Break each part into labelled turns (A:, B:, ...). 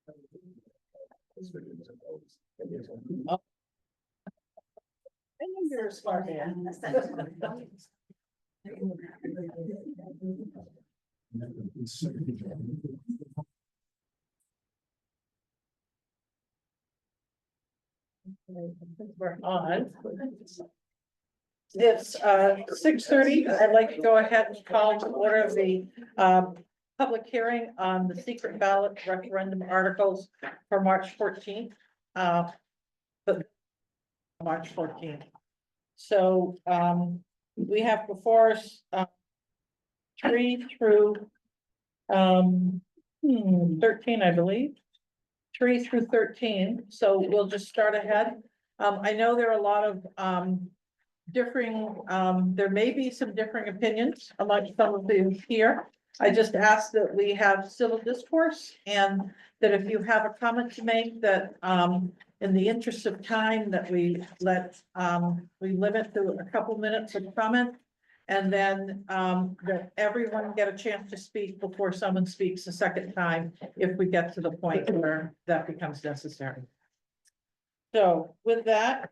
A: I knew you were a smart man. We're on. It's 6:30. I'd like to go ahead and call to order the public hearing on the secret ballot referendum articles for March 14th. But March 14th. So we have before us 3 through 13, I believe. 3 through 13, so we'll just start ahead. I know there are a lot of differing, there may be some differing opinions among some of you here. I just ask that we have civil discourse and that if you have a comment to make, that in the interest of time, that we let we limit to a couple minutes of comment. And then that everyone get a chance to speak before someone speaks a second time, if we get to the point where that becomes necessary. So with that,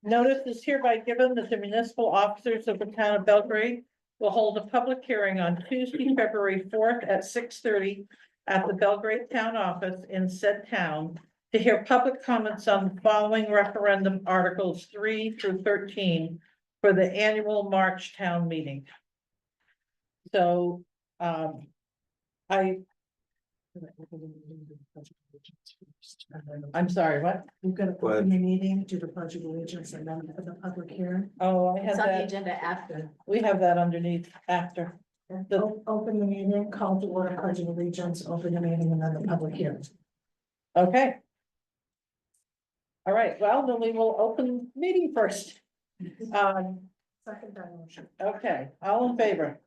A: notice is hereby given that the municipal officers of the town of Belgrade will hold a public hearing on Tuesday, February 4th at 6:30 at the Belgrade Town Office in said town to hear public comments on the following referendum articles 3 through 13 for the annual March town meeting. So, I'm sorry, what?
B: We've got to open the meeting, do the pledge of allegiance, and then for the public hearing.
A: Oh, I had
C: It's on the
A: that,
C: agenda after.
A: we have that underneath after.
B: Open the meeting, call to order, pledge of allegiance, open the meeting, and then the public hearing.
A: Okay. All right, well, then we will open the meeting first.
B: Second that motion.
A: Okay, all in favor?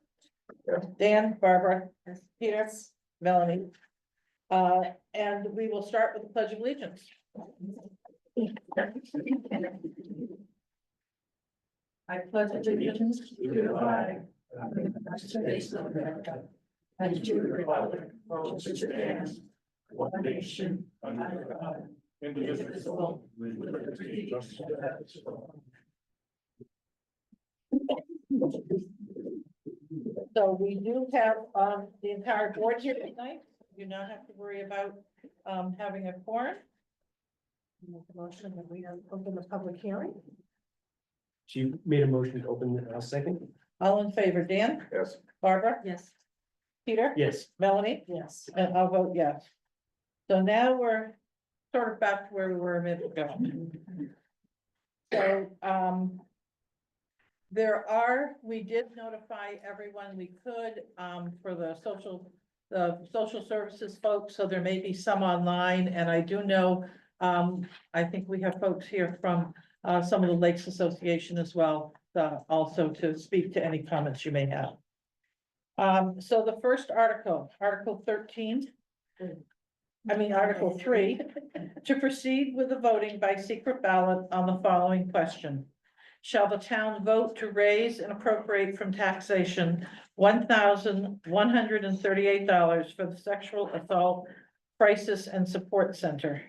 A: Dan, Barbara, Peter, Melanie. And we will start with the Pledge of Allegiance. I pledge allegiance to the flag of the United States of America and to the republic for which it stands, one nation, under God, indivisible, with liberty and justice for all. So we do have the entire board here tonight. You do not have to worry about having a quorum.
B: Make a motion that we open the public hearing.
D: She made a motion to open the second?
A: All in favor, Dan?
D: Yes.
A: Barbara?
C: Yes.
A: Peter?
D: Yes.
A: Melanie?
B: Yes.
A: And I'll vote yes. So now we're sort of back to where we were a minute ago. So we did notify everyone we could for the social services folks, so there may be some online, and I do know, I think we have folks here from some of the Lakes Association as well, also to speak to any comments you may have. So the first article, Article 13. Article 3, to proceed with the voting by secret ballot on the following question. Shall the town vote to raise and appropriate from taxation $1,138 for the Sexual Assault Crisis and Support Center?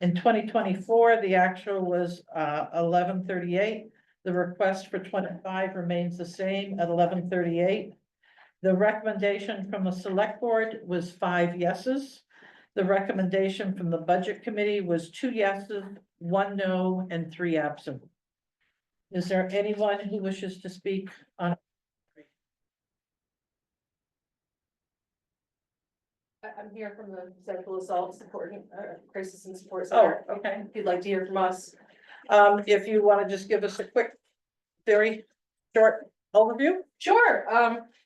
A: In 2024, the actual was $1,138. The request for 25 remains the same at $1,138. The recommendation from the select board was 5 yeses. The recommendation from the budget committee was 2 yeses, 1 no, and 3 absent. Is there anyone who wishes to speak on?
E: I'm here from the Sexual Assault Support, Crisis and Support Center.
A: Oh, okay.
E: If you'd like to hear from us.
A: If you want to just give us a quick, very short overview?
E: Sure.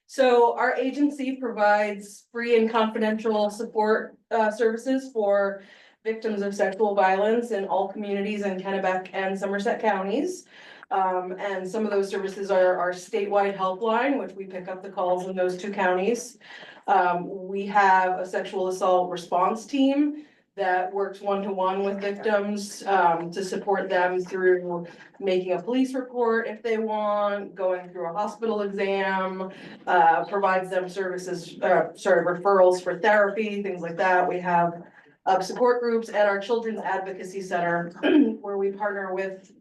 E: So our agency provides free and confidential support services for victims of sexual violence in all communities in Kennebec and Somerset counties. And some of those services are our statewide helpline, which we pick up the calls in those 2 counties. We have a sexual assault response team that works one-to-one with victims, to support them through making a police report if they want, going through a hospital exam, provides them services, referrals for therapy, things like that. We have support groups at our Children's Advocacy Center where we partner with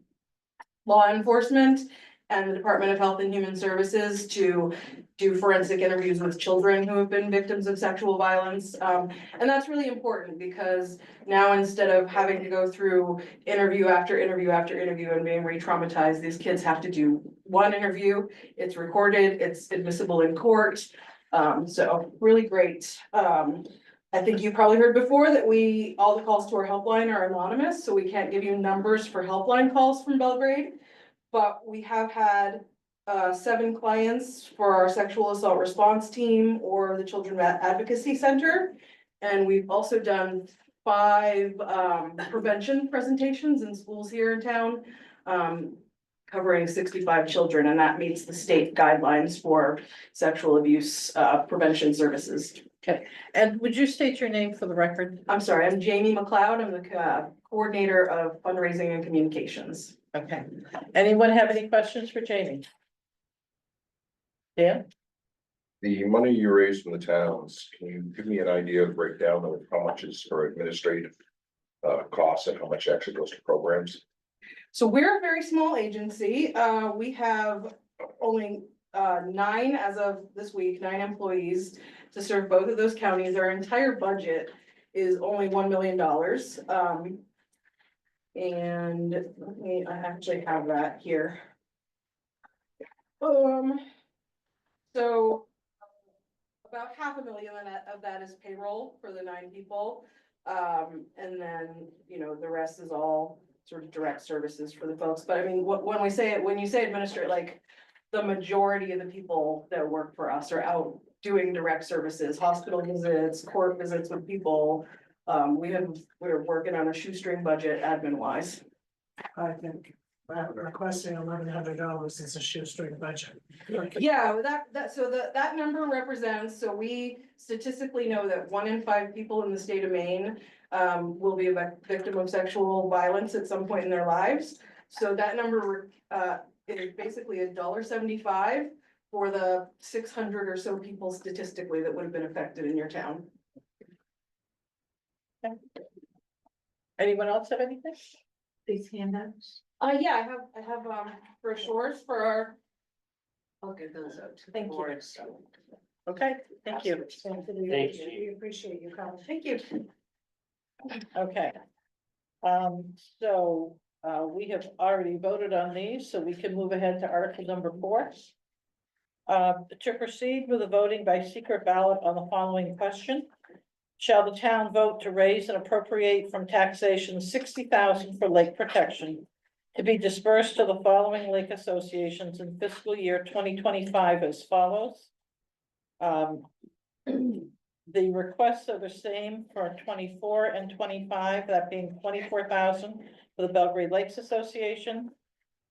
E: law enforcement and the Department of Health and Human Services to do forensic interviews with children who have been victims of sexual violence. And that's really important because now instead of having to go through interview after interview after interview and being re-traumatized, these kids have to do one interview. It's recorded, it's admissible in court. So really great. I think you probably heard before that all the calls to our helpline are anonymous, so we can't give you numbers for helpline calls from Belgrade. But we have had 7 clients for our sexual assault response team or the Children's Advocacy Center. And we've also done 5 prevention presentations in schools here in town, covering 65 children, and that meets the state guidelines for sexual abuse prevention services.
A: Okay, and would you state your name for the record?
E: I'm sorry, I'm Jamie McLeod. I'm the coordinator of fundraising and communications.
A: Okay, anyone have any questions for Jamie? Dan?
C: The money you raise from the towns, can you give me an idea of breakdown of how much is for administrative costs and how much actually goes to programs?
E: So we're a very small agency. We have only 9 as of this week, 9 employees to serve both of those counties. Our entire budget is only $1 million. And I actually have that here. So about $500,000 of that is payroll for the 9 people. And then, the rest is all sort of direct services for the folks. But I mean, when you say administrate, like the majority of the people that work for us are out doing direct services, hospital visits, court visits with people. We're working on a shoestring budget admin wise.
B: I think requesting $1,100 is a shoestring budget.
E: Yeah, that number represents, so we statistically know that 1 in 5 people in the state of Maine will be a victim of sexual violence at some point in their lives. So that number is basically $1.75 for the 600 or so people statistically that would have been affected in your town.
A: Anyone else have anything?
B: These handouts.
E: Yeah, I have brochures for our. I'll get those out.
A: Thank you. Okay, thank you.
D: Thanks,
B: We appreciate you coming.
E: Thank you.
A: Okay. So we have already voted on these, so we can move ahead to article number 4. To proceed with the voting by secret ballot on the following question. Shall the town vote to raise and appropriate from taxation $60,000 for lake protection to be dispersed to the following lake associations in fiscal year 2025 as follows? The requests are the same for 24 and 25, that being 24,000 for the Belgrade Lakes Association,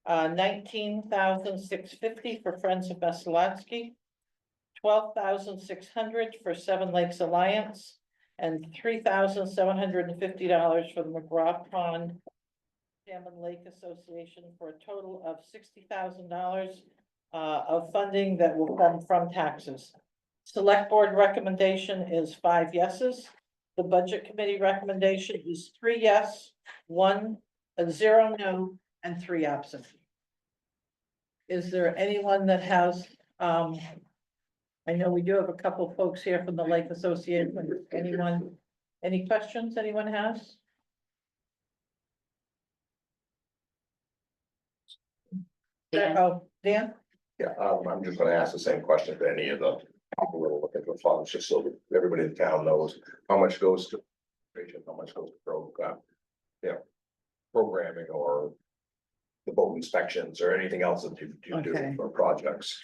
A: 19,650 for Friends of Mesalansky, 12,600 for Seven Lakes Alliance, and $3,750 for the McGraw Pond Salmon Lake Association, for a total of $60,000 of funding that will come from taxes. Select board recommendation is 5 yeses. The budget committee recommendation is 3 yes, 0 no, and 3 absent. Is there anyone that has, I know we do have a couple of folks here from the Lake Association. Any questions anyone has? Oh, Dan?
C: Yeah, I'm just gonna ask the same question to any of the people that are looking for funds, just so that everybody in town knows how much goes to how much goes to programming or the boat inspections or anything else that you do
A: Okay.
C: for projects.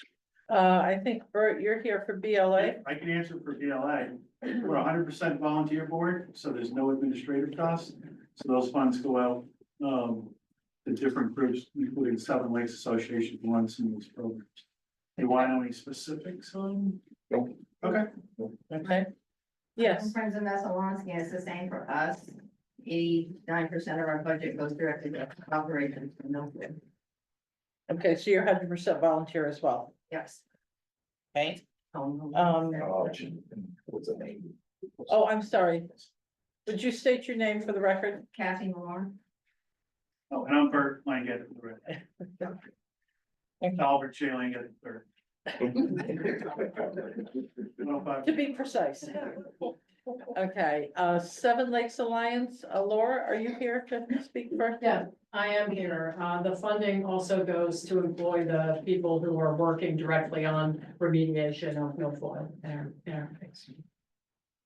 A: I think Bert, you're here for BLA.
F: I can answer for BLA. We're 100% volunteer board, so there's no administrative costs. So those funds go out to different groups, including Seven Lakes Association, who runs some of these programs. You want any specifics on?
C: Nope.
F: Okay.
A: Okay. Yes,
G: Friends of Messalonsky, it's the same for us. 89% of our budget goes directly to operations from Milford.
A: okay, so you're 100% volunteer as well,
G: Yes.
A: okay?
C: Oh, gee, what's the name?
A: Oh, I'm sorry. Would you state your name for the record?
G: Kathy Moore.
F: Oh, and I'm Bert Langet, Albert J. Langet, or.
A: To be precise. Okay, Seven Lakes Alliance, Laura, are you here to speak first?
B: Yeah, I am here. The funding also goes to employ the people who are working directly on remediation of milfoil and.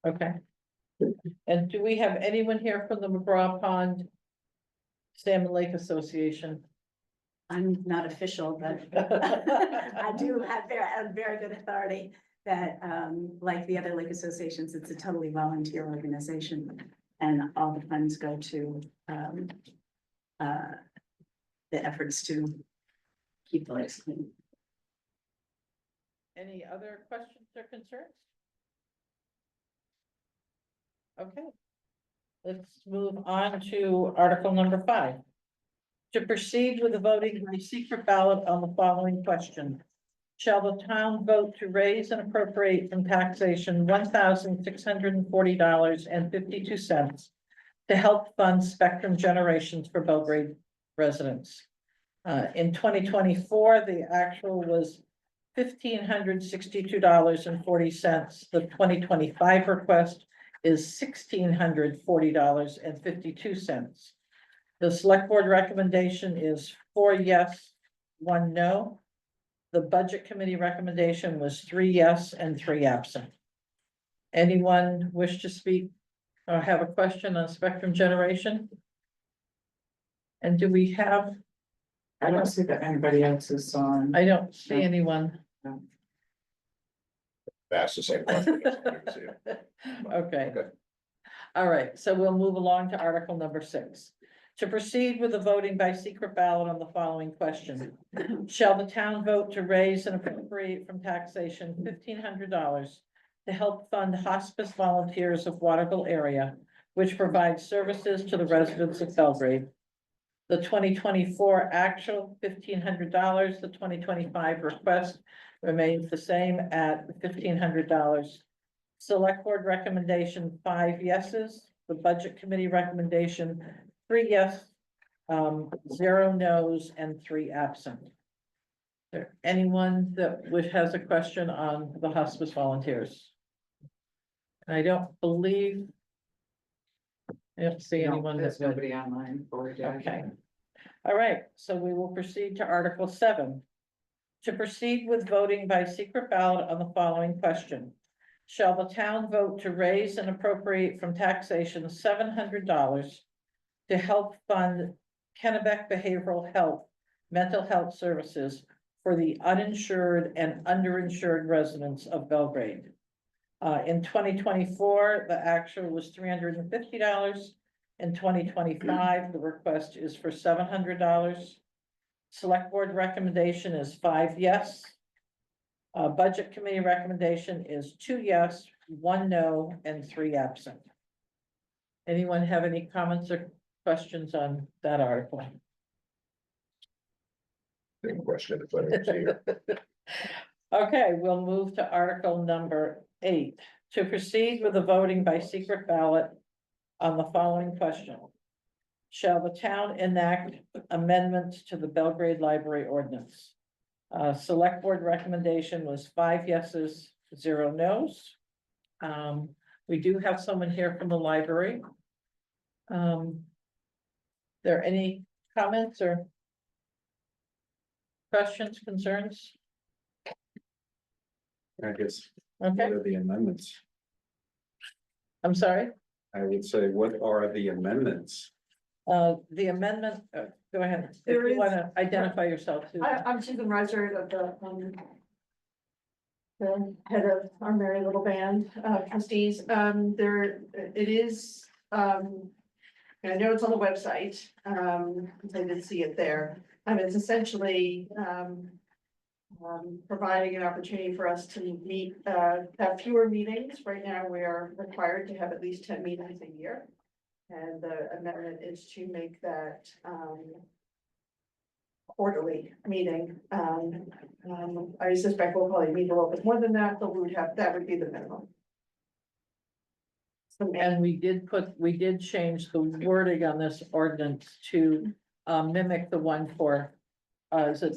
A: Okay. And do we have anyone here from the McGraw Pond Salmon Lake Association?
H: I'm not official, but I do have very good authority that, like the other lake associations, it's a totally volunteer organization. And all the funds go to, the efforts to keep the lakes clean.
A: Any other questions or concerns? Okay. Let's move on to Article number 5. To proceed with the voting by secret ballot on the following question. Shall the town vote to raise and appropriate from taxation $1,640.52 to help fund spectrum generations for Belgrade residents? In 2024, the actual was $1,562.40. The 2025 request is $1,640.52. The select board recommendation is 4 yes, 1 no. The budget committee recommendation was 3 yes and 3 absent. Anyone wish to speak or have a question on spectrum generation? And do we have,
I: I don't see that anybody else is on.
A: I don't see anyone.
C: That's the same question.
A: Okay.
C: Okay.
A: All right, so we'll move along to Article number 6. To proceed with the voting by secret ballot on the following question. Shall the town vote to raise and appropriate from taxation $1,500 to help fund hospice volunteers of Waterville area, which provides services to the residents of Belgrade? The 2024 actual $1,500, the 2025 request remains the same at $1,500. Select board recommendation, 5 yeses. The budget committee recommendation, 3 yes, 0 no's, and 3 absent. Is there anyone that has a question on the hospice volunteers? I don't believe. I don't see anyone
I: There's
A: that's.
I: nobody online for it.
A: Okay. All right, so we will proceed to Article 7. To proceed with voting by secret ballot on the following question. Shall the town vote to raise and appropriate from taxation $700 to help fund Kennebec Behavioral Health, mental health services for the uninsured and underinsured residents of Belgrade? In 2024, the actual was $350. In 2025, the request is for $700. Select board recommendation is 5 yes. Budget committee recommendation is 2 yes, 1 no, and 3 absent. Anyone have any comments or questions on that article?
C: Same question if I don't see it.
A: Okay, we'll move to Article number 8. To proceed with the voting by secret ballot on the following question. Shall the town enact amendments to the Belgrade Library Ordinance? Select board recommendation was 5 yeses, 0 no's. We do have someone here from the library. There any comments or questions, concerns?
J: I guess,
A: Okay,
J: what are the amendments?
A: I'm sorry.
J: I would say, what are the amendments?
A: The amendment, go ahead, if
B: There
A: you
B: is-
A: want to identify yourself too.
B: I'm Susan Reiser of the head of our Merry Little Band trustees. It is, and I know it's on the website, I did see it there. It's essentially,
K: providing an opportunity for us to meet, have fewer meetings. Right now, we are required to have at least 10 meetings a year. And the amendment is to make that, quarterly meeting. I suspect we'll probably meet a little bit more than that, but we would have, that would be the minimum.
A: And we did change the wording on this ordinance to mimic the one for, is it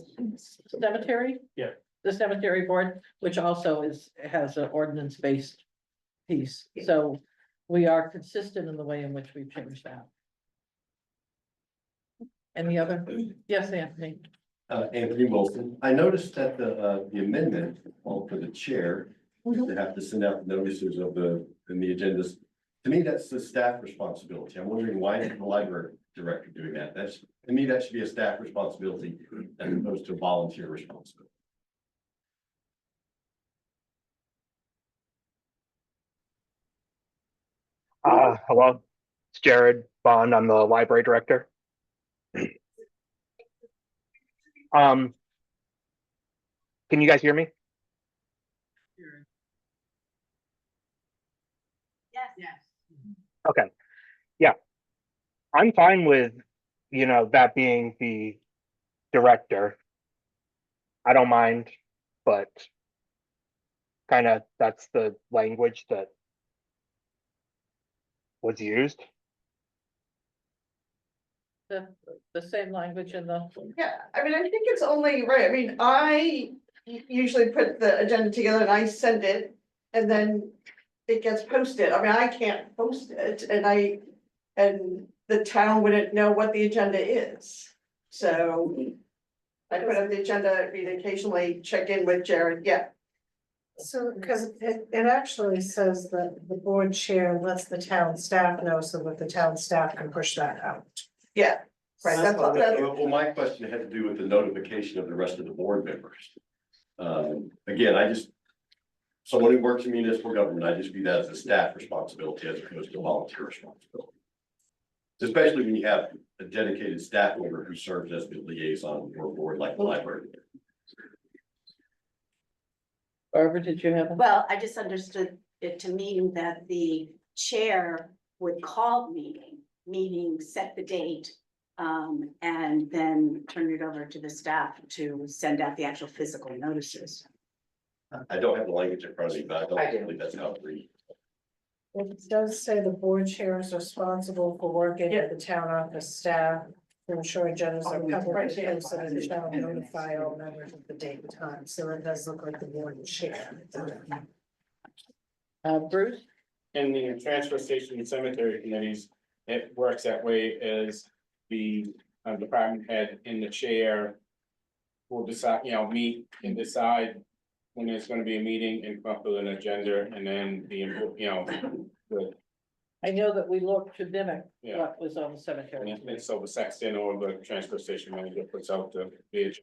A: cemetery?
D: Yeah.
A: The cemetery board, which also has an ordinance-based piece, so we are consistent in the way in which we've changed that. Any other? Yes, Anthony.
L: Anthony Wilson. I noticed that the amendment, well, for the chair, they have to send out notices of in the agendas. To me, that's the staff responsibility. I'm wondering why is the library director doing that? To me, that should be a staff responsibility as opposed to a volunteer responsibility.
M: Hello, it's Jared Bond. I'm the library director. Can you guys hear me?
H: Yes.
M: Okay. Yeah. I'm fine with, that being the director. I don't mind, but kind of that's the language that was used.
A: The same language in the.
K: Yeah, I mean, I think it's only right. I mean, I usually put the agenda together and I send it and then it gets posted. I mean, I can't post it and the town wouldn't know what the agenda is. So I put up the agenda, we'd occasionally check in with Jared, yeah.
N: So, because it actually says that the board chair lets the town staff know so that the town staff can push that out.
K: Yeah, right, that's all.
L: Well, my question had to do with the notification of the rest of the board members. Again, someone who works in municipal government, I just view that as a staff responsibility as opposed to a volunteer responsibility. Especially when you have a dedicated staff member who serves as the liaison for a board like the library.
A: Barbara, did you have?
H: Well, I just understood it to mean that the chair would call meeting, set the date. And then turn it over to the staff to send out the actual physical notices.
L: I don't have the language in front of me, but I don't believe that's how it reads.
N: It does say the board chair is responsible for working with the town office staff to ensure agendas are publicly posted and shall notify all members of the date and time. So it does look like the board chair.
A: Bruce?
D: In the transfer station and cemetery committees, it works that way as the department head in the chair will decide, meet and decide when there's gonna be a meeting and come up with an agenda and then
A: I know that we looked to mimic
D: Yeah.
A: what was on the cemetery.
D: and so the sexton or the transfer station manager puts out the page.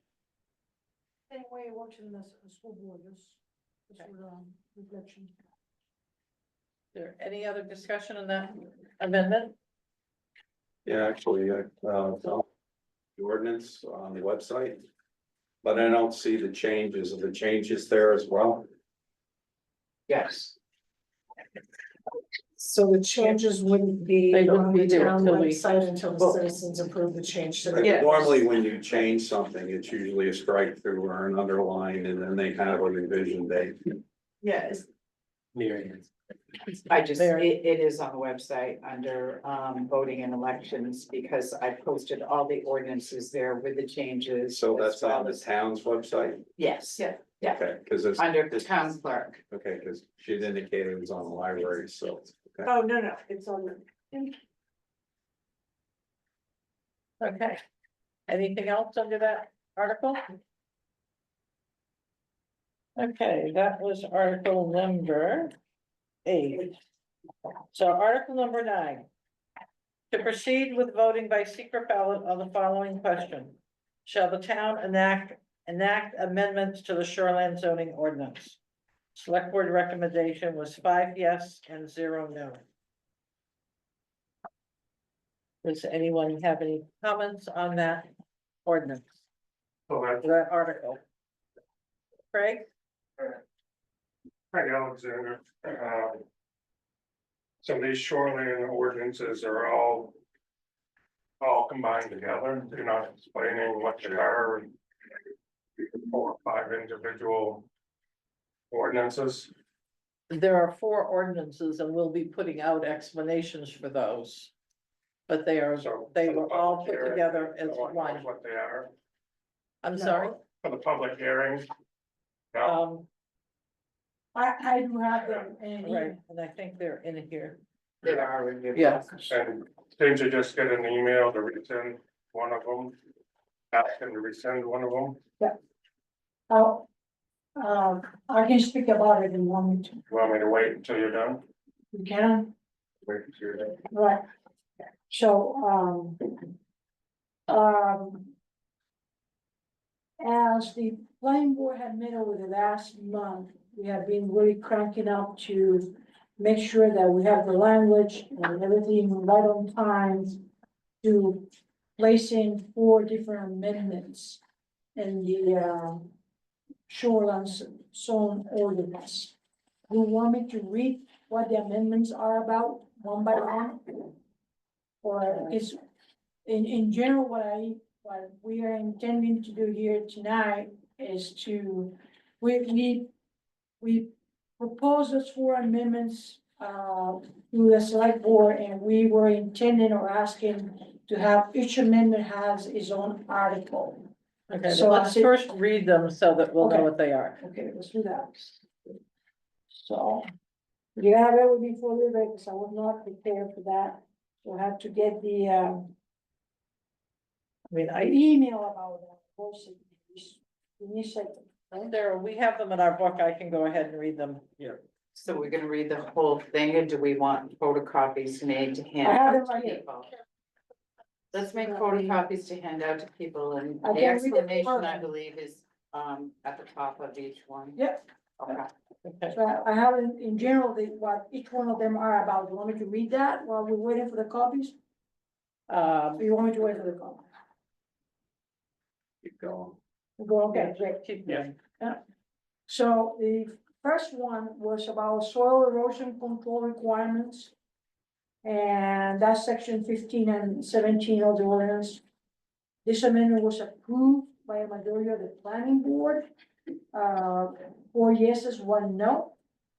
N: Same way it works in the school board, this reflection.
A: Is there any other discussion on that amendment?
J: Yeah, actually, the ordinance on the website. But I don't see the changes. Are the changes there as well?
I: Yes.
N: So the changes wouldn't be
A: They wouldn't
N: on
A: be
N: the
A: there
N: town
A: until we-
N: website until the citizens approve the change to the.
K: Yeah.
J: Normally, when you change something, it's usually a strike through or an underline, and then they have a revision date.
K: Yes,
D: Mary.
I: I just,
A: There.
I: it is on the website under voting and elections because I posted all the ordinances there with the changes.
J: So that's
I: as well
J: on the
I: as-
J: town's website?
I: Yes,
K: Yeah.
I: yeah,
J: Okay, because it's.
I: under the town clerk.
J: Okay, because she'd indicated it was on the library, so. okay.
K: oh, no, it's on the.
A: Okay. Anything else under that article? Okay, that was article number 8. So article number 9. To proceed with voting by secret ballot on the following question. Shall the town enact amendments to the shoreline zoning ordinance? Select board recommendation was 5 yes and 0 no. Does anyone have any comments on that ordinance? That article? Craig?
O: Hi, Alexander. So these shoreline ordinances are all combined together. You're not explaining what they are. 4 or 5 individual ordinances.
A: There are 4 ordinances and we'll be putting out explanations for those. But they are,
O: So
A: they
O: for the
A: were all
O: public
A: put
O: hearing,
A: together as
O: no one knows
A: one.
O: what they are
A: I'm sorry.
O: for the public hearing. No,
A: Um,
N: I do have them in
A: right,
N: here.
A: and I think they're in here.
I: They are in your
A: Yeah.
I: book.
O: and didn't you just get an email to rescind one of them? Asking to rescind one of them?
N: Oh, I can speak about it in 1 minute.
O: You want me to wait until you're done?
N: You can,
O: Wait until you're done.
N: right? So, as the planning board had met over the last month, we have been really cranking up to make sure that we have the language and everything right on time to place in 4 different amendments in the, shoreline zone ordinance. You want me to read what the amendments are about, one by one? Or is, in general, what we are intending to do here tonight is to, we propose those 4 amendments, to the select board, and we were intending or asking to have each amendment has its own article.
A: Okay,
N: So
A: so
N: I
A: let's
N: see-
A: first read them so that we'll know
N: Okay.
A: what they are.
N: Okay, let's do that. So, you have it with me for a little bit, because I was not prepared for that. So I have to get the,
A: I mean,
N: email about that. Also, give me a second.
A: there, we have them in our book. I can go ahead and read them. Yeah.
I: So we're gonna read the whole thing, or do we want photocopies made to hand
N: I have
I: out
N: them
I: to
N: right here.
I: people? Let's make photocopies to hand out to people, and
N: I
I: the
N: can read it
I: explanation, I
N: tomorrow.
I: believe, is at the top of each one.
N: Yep.
I: Okay.
A: Okay.
N: So I have in general, what each one of them are about. You want me to read that while we're waiting for the copies? Or you want me to wait for the copy?
J: Keep going.
N: Go, okay, great.
A: Keep going.
N: So the first one was about soil erosion control requirements. And that's section 15 and 17 of the ordinance. This amendment was approved by a majority of the planning board. 4 yeses, 1 no.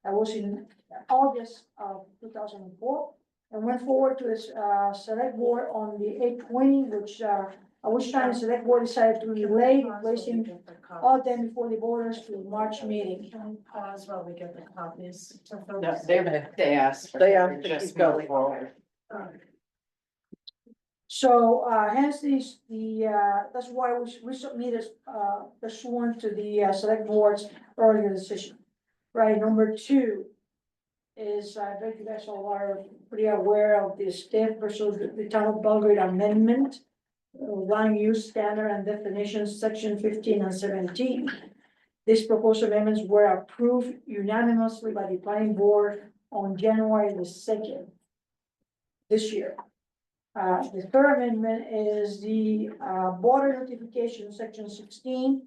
N: That was in August of 2004. And went forward to this select board on the 8/20, which I was trying to select board decided to delay placing all them before the borders to March meeting. Can we pause while we get the copies?
I: No, they asked.
A: They asked to
I: Just
A: keep going.
I: move forward.
N: So, hence that's why we submitted, pursuant to the, select board's earlier decision. Right, number 2 is, I bet you guys all are pretty aware of the state versus the town of Belgrade amendment. Land use standard and definitions, section 15 and 17. These proposed amendments were approved unanimously by the planning board on January the 2nd this year. The third amendment is the, border notification, section 16,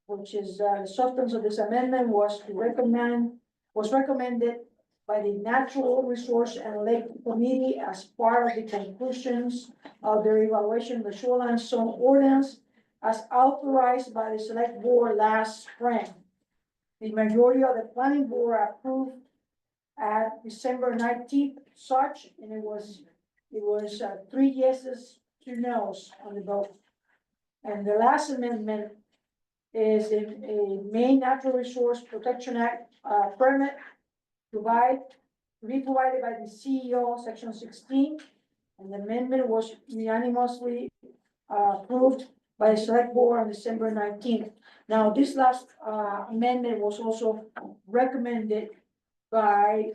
N: which is, the substance of this amendment was recommended by the Natural Resource and Lake Committee as part of the conclusions of their evaluation of the shoreline zone ordinance as authorized by the select board last spring. The majority of the planning board approved at December 19th such, and it was 3 yeses, 2 nos on the vote. And the last amendment is a Maine Natural Resource Protection Act, permit to be provided by the CEO, section 16. And the amendment was unanimously approved by the select board on December 19th. Now, this last amendment was also recommended by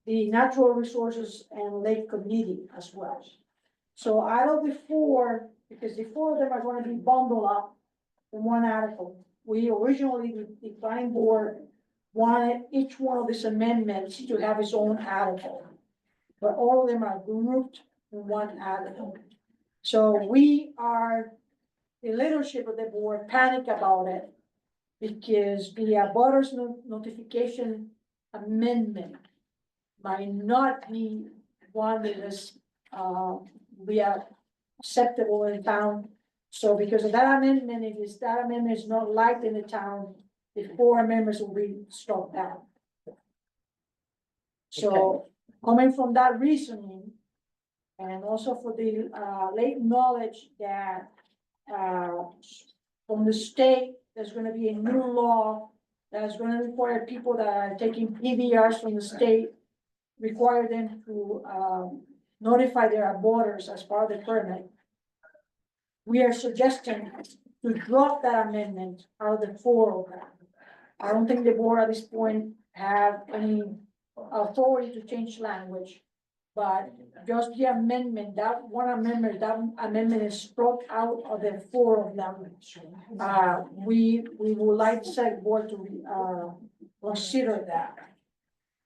N: the Natural Resources and Lake Committee as well. So out of the 4, because the 4 of them are going to be bundled up in one article, we originally, the planning board wanted each one of these amendments to have its own article. But all of them are grouped in one article. So we are, the leadership of the board panic about it. because the abutters notification amendment might not be one that is, be acceptable in town. So because of that amendment, if that amendment is not liked in the town, the 4 amendments will be struck down. So coming from that reasoning, and also for the late knowledge that from the state, there's gonna be a new law that's gonna require people that are taking PBRs from the state, require them to notify their abutters as part of the permit. We are suggesting to drop that amendment out of the 4 of them. I don't think the board at this point have any authority to change language. But just the amendment, that amendment is struck out of the 4 of them. We would like the select board to consider that.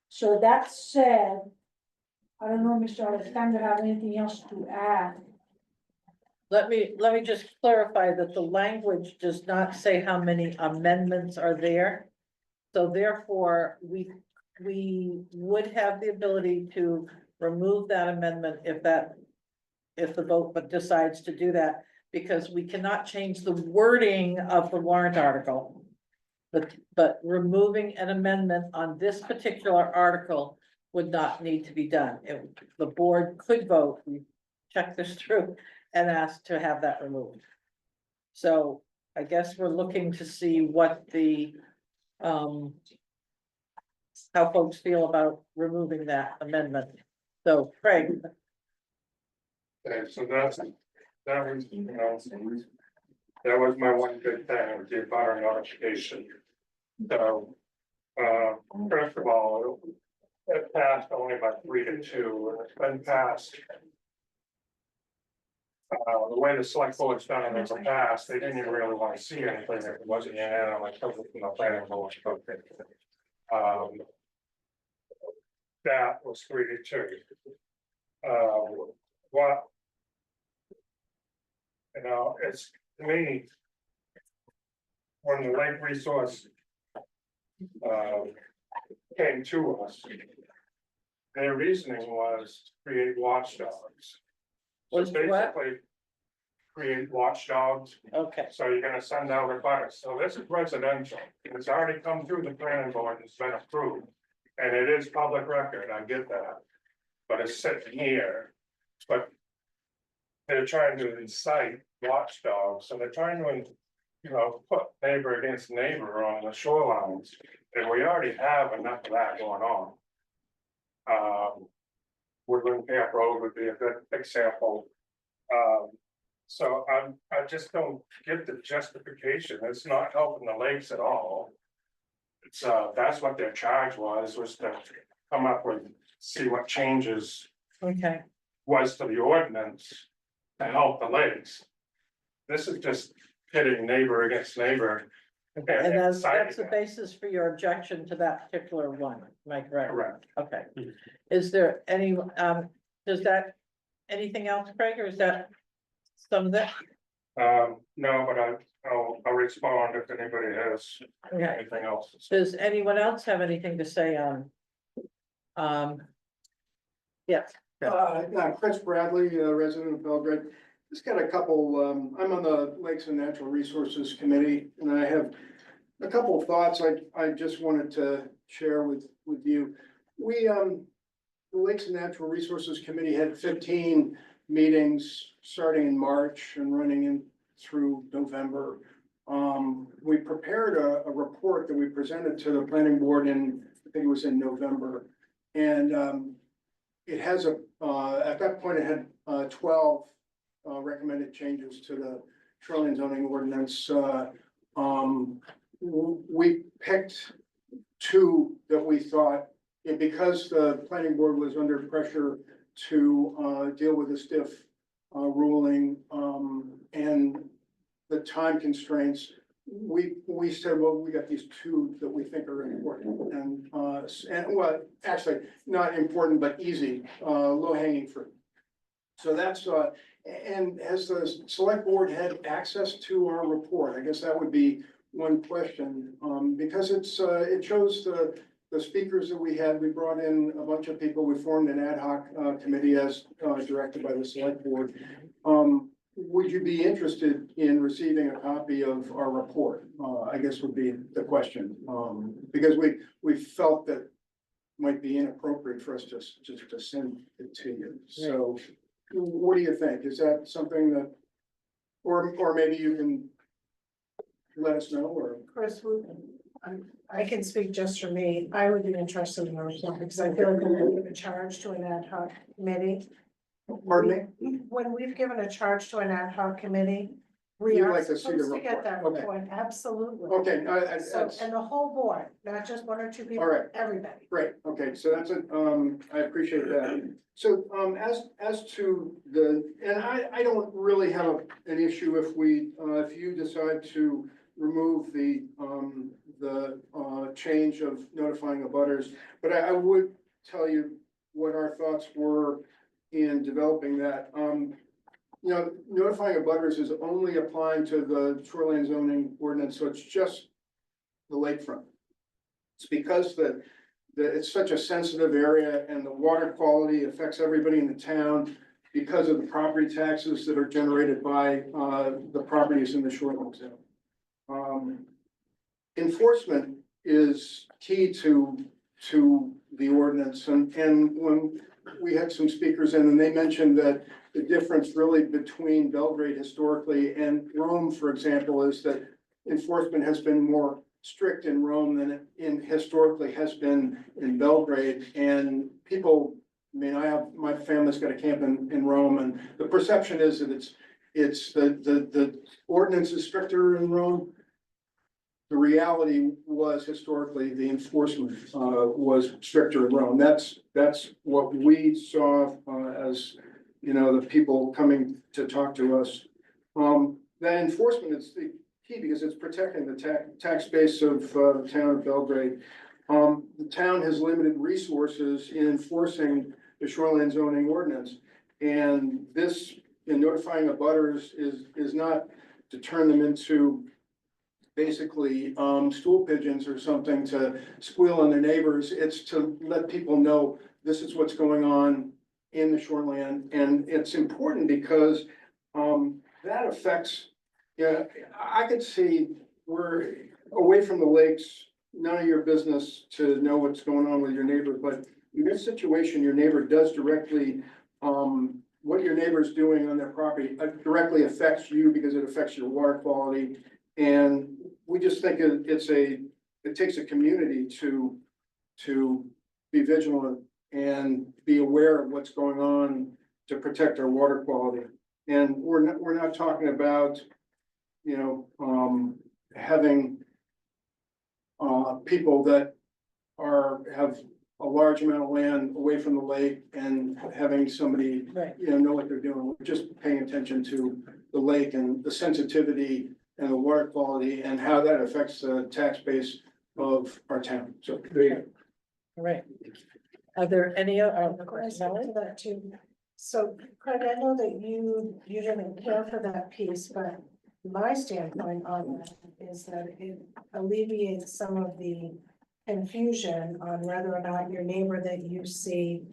N: So that said, I don't know, Mr. Alexander, have anything else to add?
A: Let me just clarify that the language does not say how many amendments are there. So therefore, we would have the ability to remove that amendment if the vote but decides to do that, because we cannot change the wording of the warrant article. But removing an amendment on this particular article would not need to be done. The board could vote, we check this through, and ask to have that removed. So I guess we're looking to see what the, how folks feel about removing that amendment. So Craig,
O: Okay, so that was, that was my one good thing, with the abutter notification. So, first of all, it passed only by 3 to 2, and it's been passed. The way the select board's done it in the past, they didn't even really want to see anything if it wasn't unanimous, from the planning board. That was 3 to 2. What? It's to me. When the lake resource. Came to us. Their reasoning was to create watchdogs. So
A: Was what?
O: basically. Create watchdogs,
A: okay,
O: so you're gonna send out a butter, so this is residential, it's already come through the planning board, it's been approved. And it is public record, I get that, but it's sitting here, but. They're trying to incite watchdogs, so they're trying to, put neighbor against neighbor on the shorelines, and we already have enough of that going on. Woodland Camp Road would be a good example. So I just don't get the justification, it's not helping the lakes at all. It's, that's what their charge was to come up with, see what changes
A: okay.
O: was to the ordinance to help the lakes. This is just pitting neighbor against neighbor.
A: And that's
O: inciting
A: the basis for your objection to that particular one, am I correct?
O: Correct.
A: Okay. Is there any, does that, anything else, Craig, or is that some of that?
O: No, but I'll respond if anybody has
A: Okay.
O: anything else.
A: Does anyone else have anything to say on? Yes.
P: Chris Bradley, resident of Belgrade. Just got a couple, I'm on the Lakes and Natural Resources Committee, and I have a couple of thoughts I just wanted to share with you. We, the Lakes and Natural Resources Committee had 15 meetings starting in March and running in through November. We prepared a report that we presented to the planning board in, I think it was in November. And it has at that point, it had 12 recommended changes to the shoreline zoning ordinance. We picked 2 that we thought, because the planning board was under pressure to deal with the stiff ruling and the time constraints, we said, well, we got these 2 that we think are important and well, actually not important, but easy, low hanging fruit. So that's, and as the select board had access to our report, I guess that would be one question, because it shows the speakers that we had, we brought in a bunch of people, we formed an ad hoc, committee as, directed by the select board. Would you be interested in receiving a copy of our report? I guess would be the question, because we felt that might be inappropriate for us to just to send it to you. So what do you think? Is that something that, or maybe you can let us know, or?
N: Chris, I can speak just for me. I would be interested in those because I feel like when we give a charge to an ad hoc committee.
P: Pardon me?
N: When we've given a charge to an ad hoc committee, we
P: You'd
N: are
P: like to see the
N: supposed to get
P: report.
N: that
P: Okay.
N: report, absolutely.
P: Okay,
N: So,
P: that's,
N: and the whole board, not just one or two people,
P: All right.
N: everybody.
P: great, okay, so that's it, I appreciate that. So, as to the, and I don't really have an issue if we, if you decide to remove the change of notifying abutters, but I would tell you what our thoughts were in developing that. You know, notifying abutters is only applying to the shoreline zoning ordinance, so it's just the lakefront. It's because it's such a sensitive area and the water quality affects everybody in the town because of the property taxes that are generated by the properties in the shoreline zone. Enforcement is key to the ordinance, and when we had some speakers in and they mentioned that the difference really between Belgrade historically and Rome, for example, is that enforcement has been more strict in Rome than it historically has been in Belgrade. And people, I mean, my family's got a camp in Rome, and the perception is that it's the ordinance is stricter in Rome. The reality was historically the enforcement was stricter in Rome. That's what we saw as, you know, the people coming to talk to us. That enforcement is the key because it's protecting the tax base of the town of Belgrade. The town has limited resources in enforcing the shoreline zoning ordinance. And this, in notifying abutters, is not to turn them into basically stool pigeons or something to squeal on their neighbors. It's to let people know this is what's going on in the shoreline. And it's important because that affects, yeah, I could see we're away from the lakes, none of your business to know what's going on with your neighbor, but in this situation, your neighbor does directly, what your neighbor's doing on their property directly affects you because it affects your water quality. And we just think it takes a community to be vigilant and be aware of what's going on to protect our water quality. And we're not talking about, you know, having people that have a large amount of land away from the lake and having somebody,
N: Right.
P: you know what they're doing. We're just paying attention to the lake and the sensitivity and the water quality and how that affects the tax base of our town. So there you go.
A: All right. Are there any other
N: I said to that too. So Craig, I know that you didn't care for that piece, but my standpoint on that is that it alleviates some of the confusion on whether or not your neighbor that you see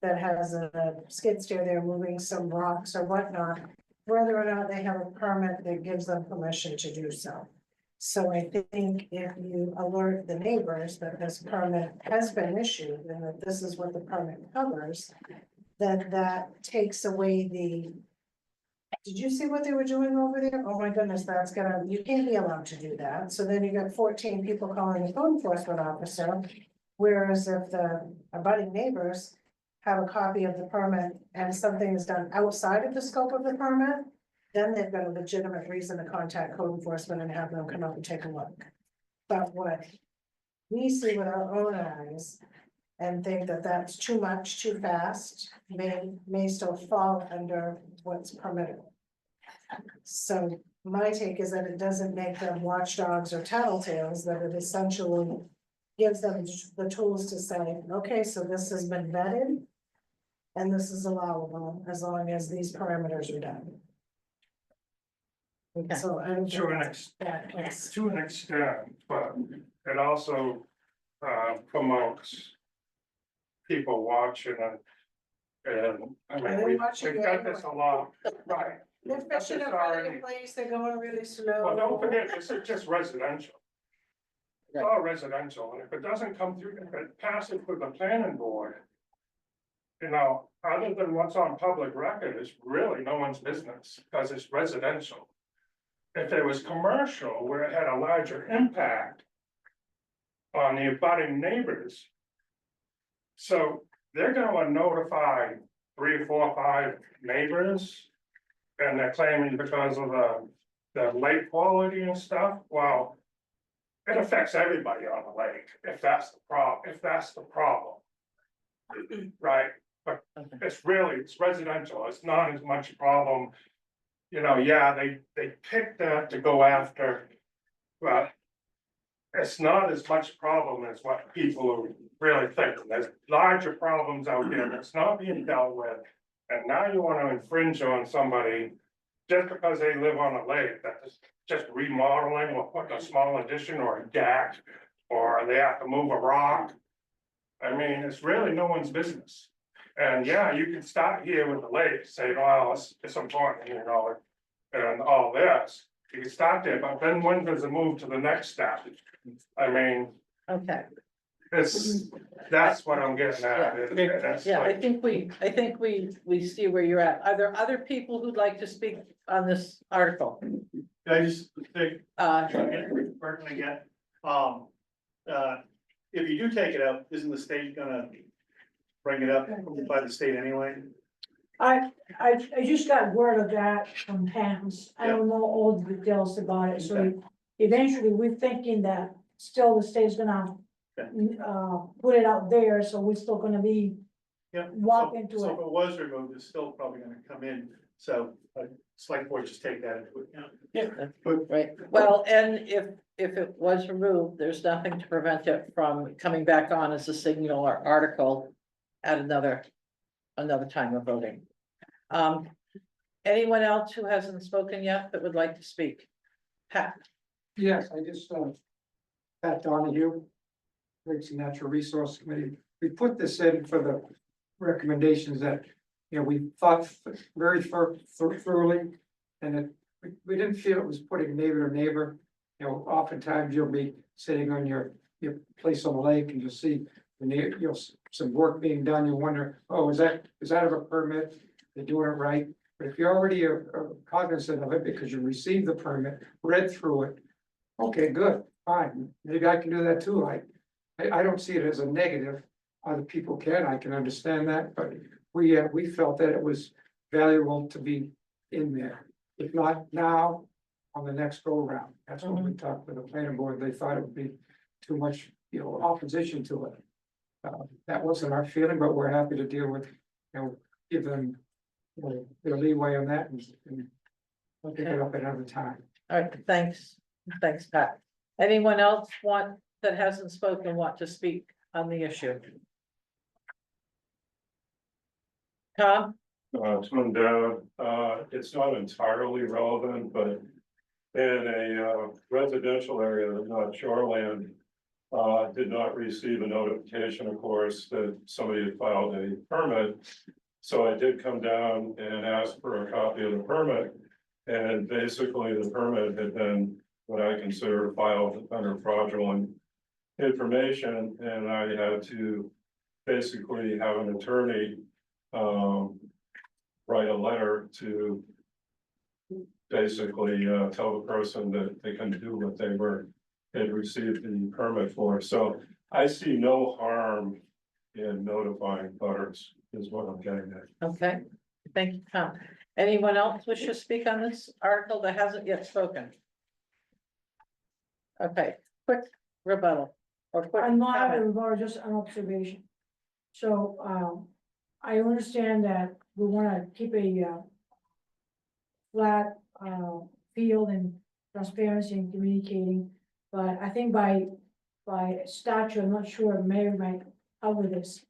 N: that has a skid steer there moving some rocks or whatnot, whether or not they have a permit that gives them permission to do so. So I think if you alert the neighbors that this permit has been issued and that this is what the permit covers, then that takes away the. Did you see what they were doing over there? Oh my goodness, you can't be allowed to do that. So then you got 14 people calling a code enforcement officer. Whereas if the abutting neighbors have a copy of the permit and something is done outside of the scope of the permit, then they've got a legitimate reason to contact code enforcement and have them come up and take a look. But what we see with our own eyes and think that that's too much, too fast, may still fall under what's permitted. So my take is that it doesn't make them watchdogs or tattletales, that it essentially gives them the tools to say, okay, so this has been vetted and this is allowable as long as these parameters are done.
A: Okay.
N: So I don't.
O: To an
N: think that is-
O: to an extent, but it also promotes people watching it. And I
N: Are
O: mean,
N: they
O: we've
N: watching
O: got
N: you
O: this a lot, right?
N: They're fishing up
O: Sorry.
N: in a place, they're going really slow.
O: Well, don't forget, this is just residential. It's all residential, and if it doesn't come through, if it passes with the planning board. You know, other than what's on public record, it's really no one's business, because it's residential. If it was commercial, where it had a larger impact. On the abutting neighbors. So they're gonna notify 3, 4, 5 neighbors. And they're claiming because of the lake quality and stuff, well. It affects everybody on the lake, if that's the problem. Right, but it's residential, it's not as much a problem. You know, yeah, they picked that to go after, but. It's not as much problem as what people are really thinking. There's larger problems out there that's not being dealt with. And now you wanna infringe on somebody just because they live on a lake that's just remodeling or putting a small addition or a deck. Or they have to move a rock. I mean, it's really no one's business. And yeah, you can start here with the lake, say, well, it's important, you know, and all this. You can start there, but then when does it move to the next step? I mean,
A: Okay,
O: that's what I'm getting at. It's
A: yeah,
O: like-
A: I think we see where you're at. Are there other people who'd like to speak on this article?
F: I just think,
A: Uh,
F: Burton again, if you do take it out, isn't the state gonna bring it up by the state anyway?
N: I just got word of that from Pam's. I don't know all the details about it, so eventually we're thinking that still the state's gonna put it out there, so we're still gonna be
F: Yeah.
N: walk into
F: So
N: it.
F: if it was removed, it's still probably gonna come in, so, Selectboard just take that into account.
A: Yeah, right. Well, and if it was removed, there's nothing to prevent it from coming back on as a signal or article at another time of voting. Anyone else who hasn't spoken yet that would like to speak? Pat?
Q: Yes, I just, Pat Donahue, Lakes and Natural Resource Committee, we put this in for the recommendations that, you know, we thought very thoroughly. And we didn't feel it was putting neighbor to neighbor, you know, oftentimes you'll be sitting on your place on the lake and you'll see. Some work being done, you wonder, oh, is that of a permit? They're doing it right, but if you're already cognizant of it because you received the permit, read through it. Okay, good, fine, maybe I can do that too, I don't see it as a negative, other people can, I can understand that, but we felt that it was valuable to be in there. If not now, on the next go round, that's when we talked with the planning board, they thought it would be too much, you know, opposition to it. That wasn't our feeling, but we're happy to deal with, you know, give them, you know, their leeway on that and pick it up another time.
A: All right, thanks, Pat. Anyone else that hasn't spoken want to speak on the issue? Tom?
O: Tom Dowd, it's not entirely relevant, but in a residential area that's not shoreland. Did not receive a notification, of course, that somebody had filed a permit. So I did come down and ask for a copy of the permit. And basically the permit had been what I consider filed under fraudulent information, and I had to basically have an attorney write a letter to basically tell the person that they couldn't do what they had received the permit for. So I see no harm in notifying butters is what I'm getting at.
A: Okay, thank you, Tom. Anyone else wish to speak on this article that hasn't yet spoken? Okay, quick rebuttal or quick
N: I'm not
A: comment.
N: more just an observation. So, I understand that we wanna keep a flat, field and transparency and communicating. But I think by statute, I'm not sure, Mary might cover this.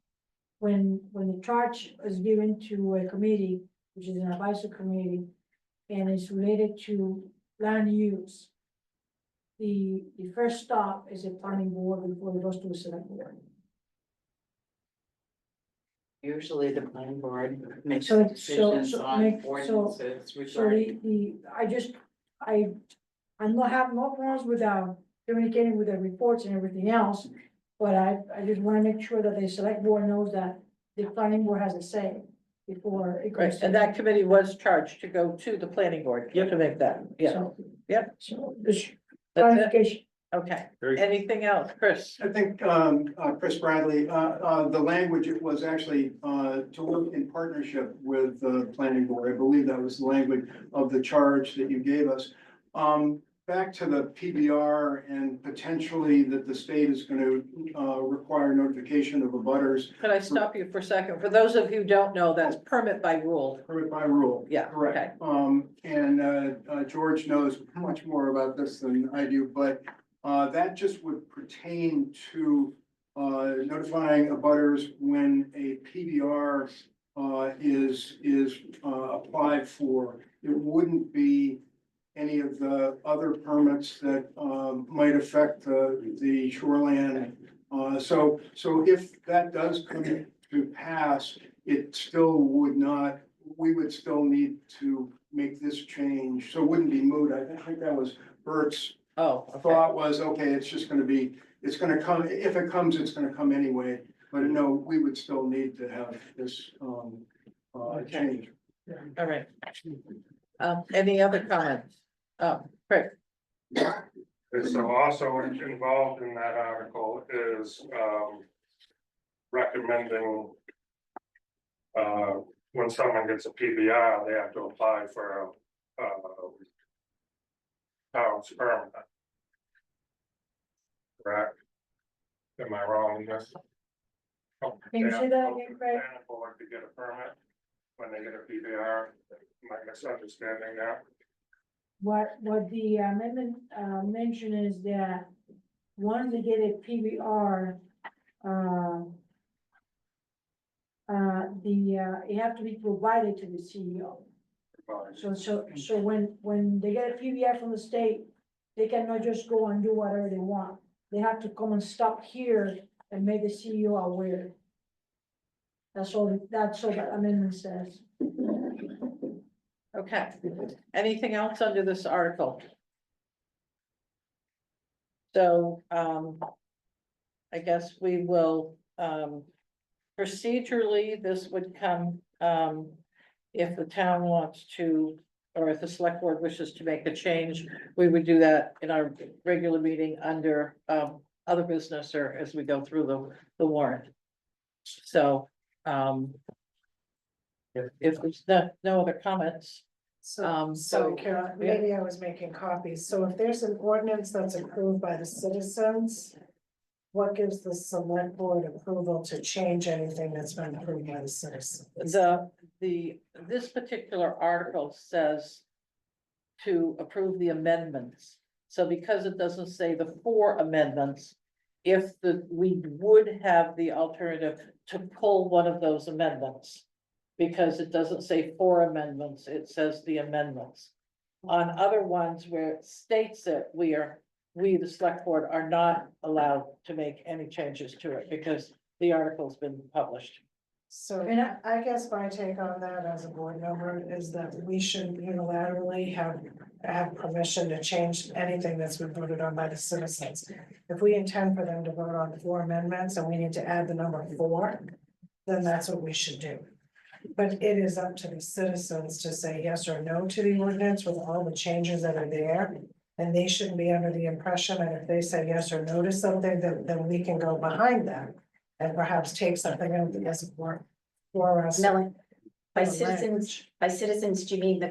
N: When the charge is given to a committee, which is an advisory committee, and it's related to land use. The first stop is a planning board before it goes to a select board.
I: Usually the planning board makes
N: So- so-
I: decisions
N: so
I: on
N: make- so-
I: ordinances
N: So
I: regarding.
N: I'm not having no problems with communicating with the reports and everything else. But I just wanna make sure that the select board knows that the planning board has a say before it
A: Right,
N: goes. to-
A: and that committee was charged to go to the planning board to make that, yeah,
N: So-
A: yep.
N: So, this
A: That's it.
N: clarification.
A: Okay,
J: Very-
A: anything else, Chris?
P: I think, Chris Bradley, the language, it was actually, to work in partnership with the planning board. I believe that was the language of the charge that you gave us. Back to the PBR and potentially that the state is gonna, require notification of abutters.
A: Could I stop you for a second? For those of you who don't know, that's permit by rule.
P: Permit by rule.
A: Yeah,
P: Correct. George knows much more about this than I do, but that just would pertain to notifying abutters when a PBR is applied for. It wouldn't be any of the other permits that might affect the shoreline. So if that does come to pass, it still would not, we would still need to make this change, so it wouldn't be moot. I think that was Bert's thought was, okay, it's just gonna be, it's gonna come, if it comes, it's gonna come anyway. But no, we would still need to have this change.
A: All right. Any other comments? Craig?
O: So also involved in that article is, recommending, when someone gets a PBR, they have to apply for a, town's permit. Correct? Am I wrong in this?
N: Can you say that again, Craig?
O: Board to get a permit when they get a PBR, am I misunderstanding that?
N: What the amendment mention is that once they get a PBR, it have to be provided to the CEO. So when they get a PBR from the state, they cannot just go and do whatever they want. They have to come and stop here and make the CEO aware. That's all that amendment says.
A: Okay, anything else under this article? So, I guess we will, procedurally, this would come, if the town wants to, or if the select board wishes to make a change, we would do that in our regular meeting under, other business or as we go through the warrant. So, if there's no other comments.
N: So Carol, maybe I was making copies. So if there's an ordinance that's approved by the citizens, what gives the select board approval to change anything that's been approved by the citizens?
A: This particular article says to approve the amendments. So because it doesn't say the 4 amendments, we would have the alternative to pull one of those amendments. Because it doesn't say 4 amendments, it says the amendments. On other ones where it states it, we, the select board, are not allowed to make any changes to it because the article's been published.
N: So, and I guess my take on that as a board member is that we shouldn't unilaterally have permission to change anything that's been voted on by the citizens. If we intend for them to vote on 4 amendments and we need to add the number 4, then that's what we should do. But it is up to the citizens to say yes or no to the ordinance with all the changes that are there. And they shouldn't be under the impression that if they say yes or no to something, then we can go behind them. And perhaps take something out that doesn't work for us.
H: Melanie, by citizens, do you mean the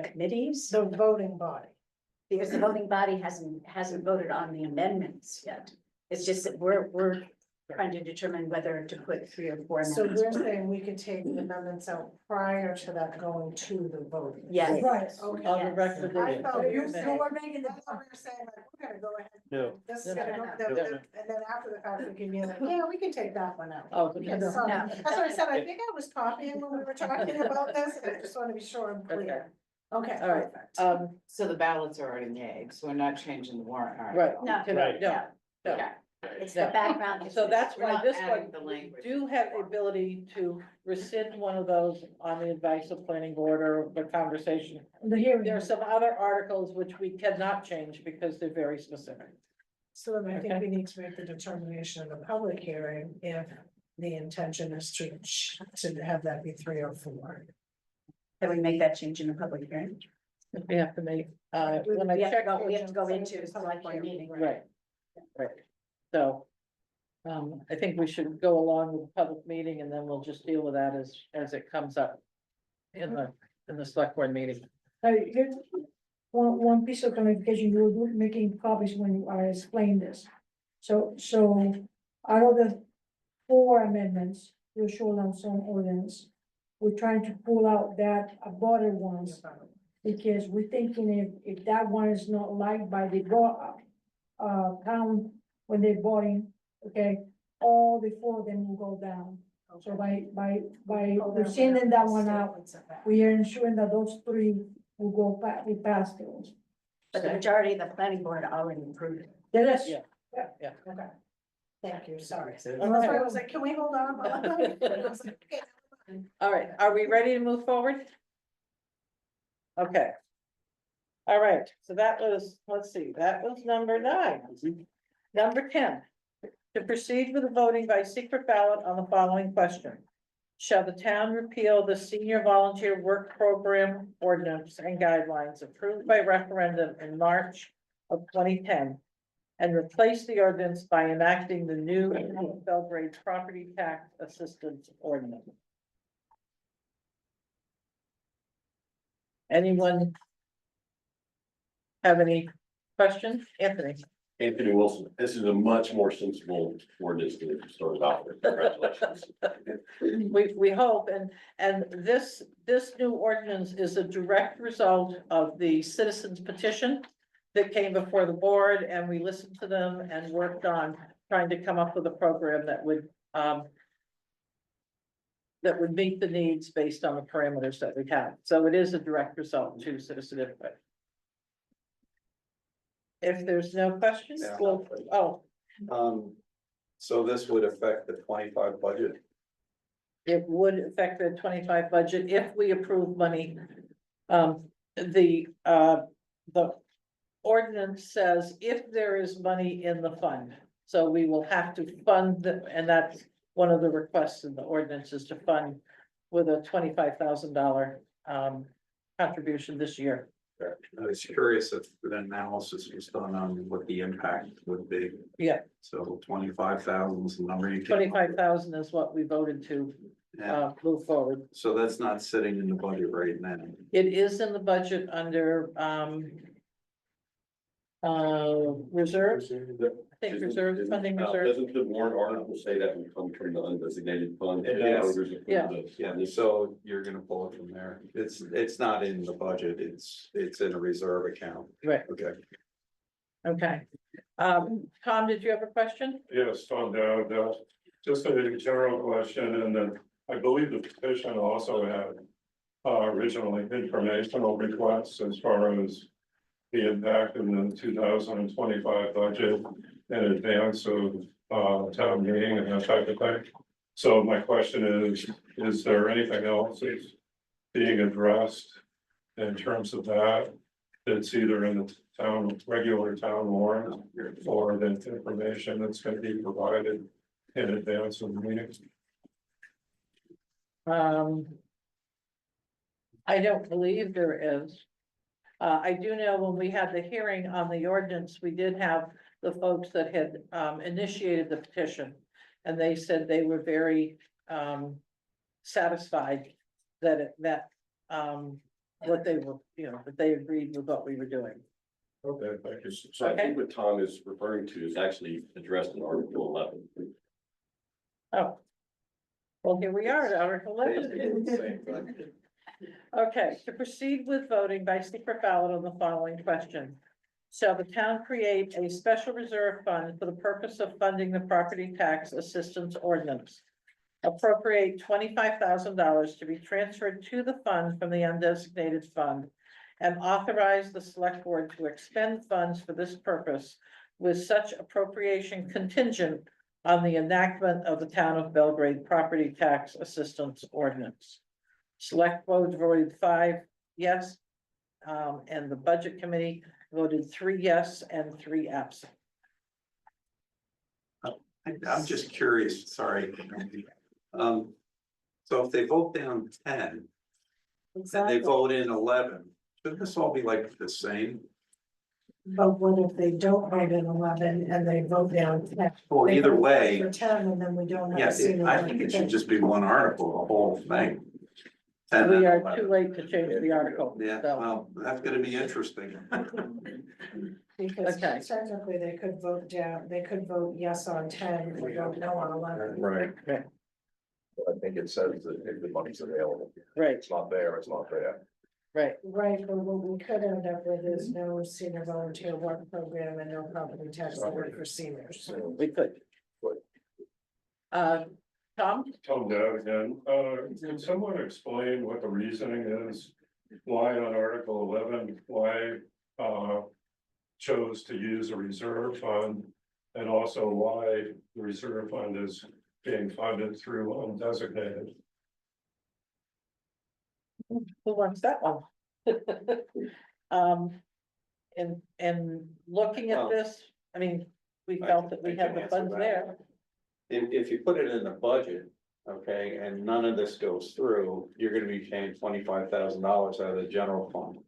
H: committees?
N: The voting body.
H: Because the voting body hasn't voted on the amendments yet. It's just that we're trying to determine whether to put 3 or 4
N: So
H: amendments.
N: we're saying we could take the amendments out prior to that going to the vote.
H: Yes.
N: Right, okay.
A: On the recommendation.
N: I thought you
A: Okay.
N: were making the, we were saying like, we're gonna go ahead.
J: No.
N: This is gonna go, and then after the fact, we can be like, yeah, we can take that one out.
A: Oh,
N: Because,
A: no.
N: that's what I said, I think I was copying when we were talking about this, and I just wanna be sure I'm clear.
H: Okay,
A: All right,
H: perfect.
I: So the ballots are already made, so we're not changing the warrant
A: right.
I: article.
H: No,
A: Tonight, no, no.
I: Okay.
H: It's the background.
A: So that's
I: We're
A: why
I: not
A: this
I: adding
A: one,
I: the
A: we
I: language.
A: do have the ability to rescind one of those on the advice of planning board or the conversation.
N: The hearing.
A: There are some other articles which we cannot change because they're very specific.
N: So then I think
A: Okay.
N: we need to make the determination in the public hearing if the intention is to have that be 3 or 4.
H: Can we make that change in the public hearing?
A: We have to make, when I
H: We have to
A: check.
H: go, we have to go into a select board meeting.
A: Right, right. So, I think we should go along with the public meeting and then we'll just deal with that as it comes up in the select board meeting.
N: Here's one piece of clarification, you were making copies when I explained this. So out of the 4 amendments, to the shoreline zone ordinance, we're trying to pull out that aborted ones. Because we're thinking if that one is not liked by the town when they're voting, okay, all the 4 of them will go down. So by sending that one out, we are ensuring that those 3 will go back, we pass those.
H: But the majority of the planning board already approved it.
N: Yes.
A: Yeah. Yeah.
N: Okay. Thank you, sorry.
A: Okay.
N: I was like, can we hold on?
A: All right, are we ready to move forward? Okay. All right, so that was, let's see, that was number 9. Number 10, to proceed with the voting by secret ballot on the following question. Shall the town repeal the senior volunteer work program ordinance and guidelines approved by referendum in March of 2010 and replace the ordinance by enacting the new Belgrade property tax assistance ordinance? Anyone have any questions? Anthony?
L: Anthony Wilson, this is a much more sensible ordinance than it started out with. Congratulations.
A: We hope, and this new ordinance is a direct result of the citizens petition that came before the board, and we listened to them and worked on trying to come up with a program that would meet the needs based on the parameters that we have. So it is a direct result to citizen input. If there's no questions,
J: Yeah.
A: well,
J: So this would affect the 25 budget.
A: it would affect the 25 budget if we approve money. The ordinance says if there is money in the fund, so we will have to fund and that's one of the requests in the ordinance is to fund with a $25,000 contribution this year.
J: I was curious if an analysis was done on what the impact would be.
A: Yeah.
J: So 25,000 is the number you.
A: 25,000 is what we voted to
J: Yeah.
A: move forward.
J: So that's not sitting in the budget right now.
A: It is in the budget under reserves. I think reserves, funding reserve.
L: Doesn't the warrant article say that we come from the undesignated fund?
J: It does.
A: Yeah.
J: Yeah, so you're gonna pull it from there. It's not in the budget. It's in a reserve account.
A: Right.
J: Okay.
A: Okay. Tom, did you have a question?
O: Yes, Tom Dowd, just a general question, and then I believe the petition also had originally informational requests as far as the impact in the 2025 budget in advance of town meeting and that type of thing. So my question is there anything else that's being addressed in terms of that? That's either in the town, regular town warrant or the information that's gonna be provided in advance of the meeting?
A: I don't believe there is. I do know when we had the hearing on the ordinance, we did have the folks that had initiated the petition. And they said they were very satisfied that what they were, that they agreed with what we were doing.
O: Okay, thank you.
L: So I think what Tom is referring to is actually addressed in Article 11.
A: Oh. Well, here we are at Article 11. Okay, to proceed with voting by secret ballot on the following question. Shall the town create a special reserve fund for the purpose of funding the property tax assistance ordinance? Appropriate $25,000 to be transferred to the fund from the undesignated fund and authorize the select board to expend funds for this purpose with such appropriation contingent on the enactment of the Town of Belgrade Property Tax Assistance Ordinance. Select board voted 5 yes, and the Budget Committee voted 3 yes and 3 absent.
J: I'm just curious, sorry. So if they vote down 10, and they vote in 11, shouldn't this all be like the same?
N: But what if they don't vote in 11 and they vote down 10?
J: Well,
N: They
J: either
N: vote
J: way,
N: For 10 and then we don't have.
J: yeah,
N: a single
J: I think it should just be one article, the whole thing. 10
A: We
J: and
A: are
J: 11.
A: too late to change the article.
J: Yeah,
A: so.
J: well, that's gonna be interesting.
N: Because
A: Okay.
N: technically they could vote down, they could vote yes on 10 or vote no on 11.
J: Right.
C: I think it says that if the money's available.
A: Right.
C: It's not there, it's not there.
A: Right,
N: Right, but what we could end up with is no senior volunteer work program and no property tax work for seniors.
A: we could. Tom?
O: Tom Dow again, can someone explain what the reasoning is? Why on Article 11, why, chose to use a reserve fund? And also why the reserve fund is being funded through undesignated?
A: Who wants that one? And looking at
J: Well,
A: this, I mean, we felt that we
J: I
A: had
J: can
A: the
J: answer
A: funds
J: that.
A: there.
J: If you put it in the budget, okay, and none of this goes through, you're gonna be paying $25,000 out of the general fund.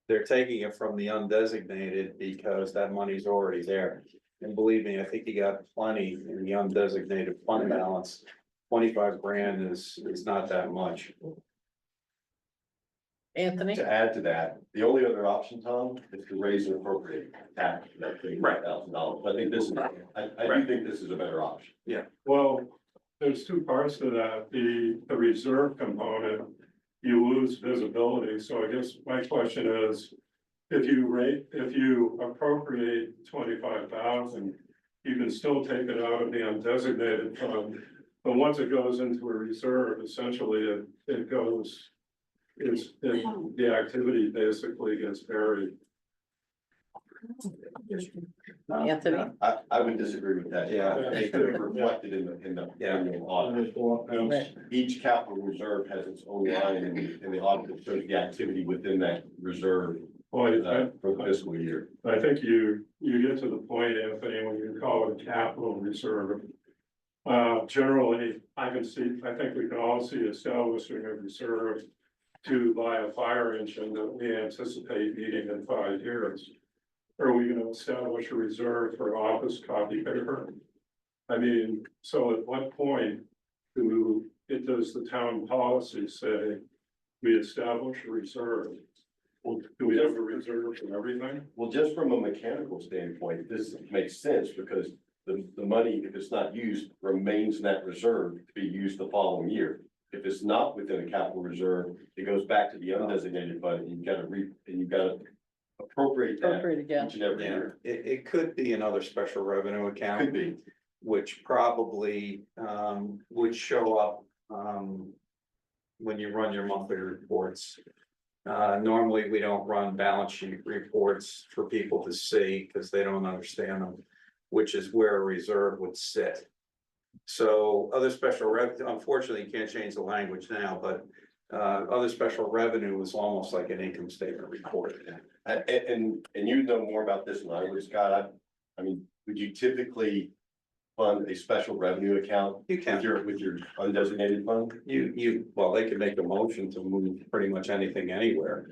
J: They're taking it from the undesignated because that money's already there. And believe me, I think you got plenty in the undesignated fund balance. 25 grand is not that much.
A: Anthony?
L: To add to that, the only other option, Tom, is to raise and appropriate tax, that $35,000. I think this is, I do think this is a better option.
O: Well, there's two parts to that. The reserve component, you lose visibility. So I guess my question is, if you appropriate 25,000, you can still take it out of the undesignated fund. But once it goes into a reserve, essentially it goes, the activity basically gets buried.
A: Anthony?
L: I would disagree with that.
J: Yeah.
L: I think they're reflected in the annual audit. Each capital reserve has its own line in the audit that shows the activity within that reserve for the fiscal year.
O: I think you get to the point, Anthony, when you call it a capital reserve. Generally, I think we can all see establishing a reserve to buy a fire engine that we anticipate needing in 5 years. Are we gonna establish a reserve for office copy paper? I mean, so at what point does the town policy say we establish a reserve? Do we have a reserve for everything?
L: Well, just from a mechanical standpoint, this makes sense because the money, if it's not used, remains in that reserve to be used the following year. If it's not within a capital reserve, it goes back to the undesignated fund and you've gotta appropriate that
A: Appropriate again.
L: each and every
J: Yeah,
L: year.
J: it could be another special revenue account.
L: Could be.
J: Which probably would show up when you run your monthly reports. Normally, we don't run balance sheet reports for people to see because they don't understand them, which is where a reserve would sit. So other special unfortunately, you can't change the language now, but other special revenue is almost like an income statement report.
L: And you know more about this than I would, Scott. I mean, would you typically fund a special revenue account?
J: You can.
L: With your undesignated fund?
J: Well, they could make a motion to move pretty much anything anywhere.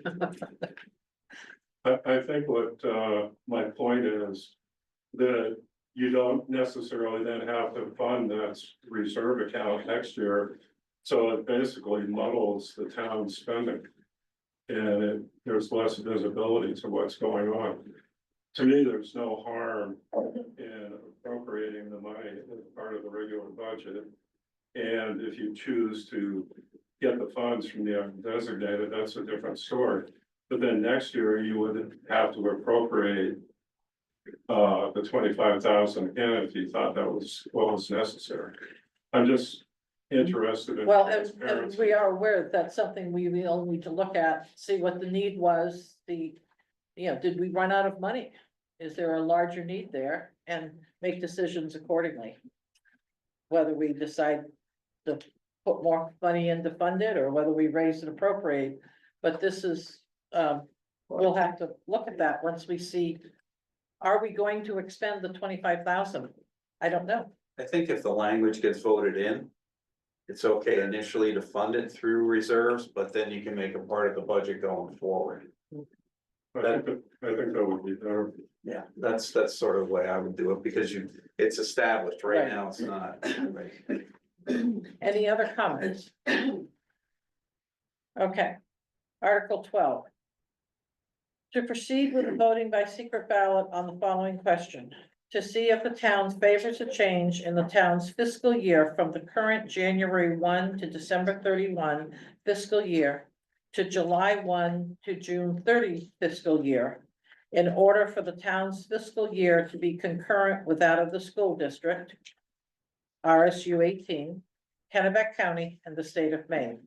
O: I think what my point is that you don't necessarily then have to fund that reserve account next year. So it basically muddles the town spending. And there's less visibility to what's going on. To me, there's no harm in appropriating the money as part of the regular budget. And if you choose to get the funds from the undesignated, that's a different story. But then next year you would have to appropriate the 25,000 again if you thought that was what was necessary. I'm just interested in.
A: Well, and
O: transparency.
A: we are aware that that's something we will need to look at, see what the need was, did we run out of money? Is there a larger need there, and make decisions accordingly? Whether we decide to put more money in to fund it, or whether we raise and appropriate, but this is, we'll have to look at that once we see. Are we going to expend the 25,000? I don't know.
J: I think if the language gets voted in, it's okay initially to fund it through reserves, but then you can make a part of the budget going forward.
O: I think that would be better.
J: Yeah, that's sort of the way I would do it, because it's established, right
A: Right.
J: now it's not.
A: Any other comments? Okay, Article 12. To proceed with the voting by secret ballot on the following question. To see if the town favors a change in the town's fiscal year from the current January 1 to December 31 fiscal year to July 1 to June 30 fiscal year, in order for the town's fiscal year to be concurrent with that of the school district, RSU 18, Kennebec County, and the state of Maine.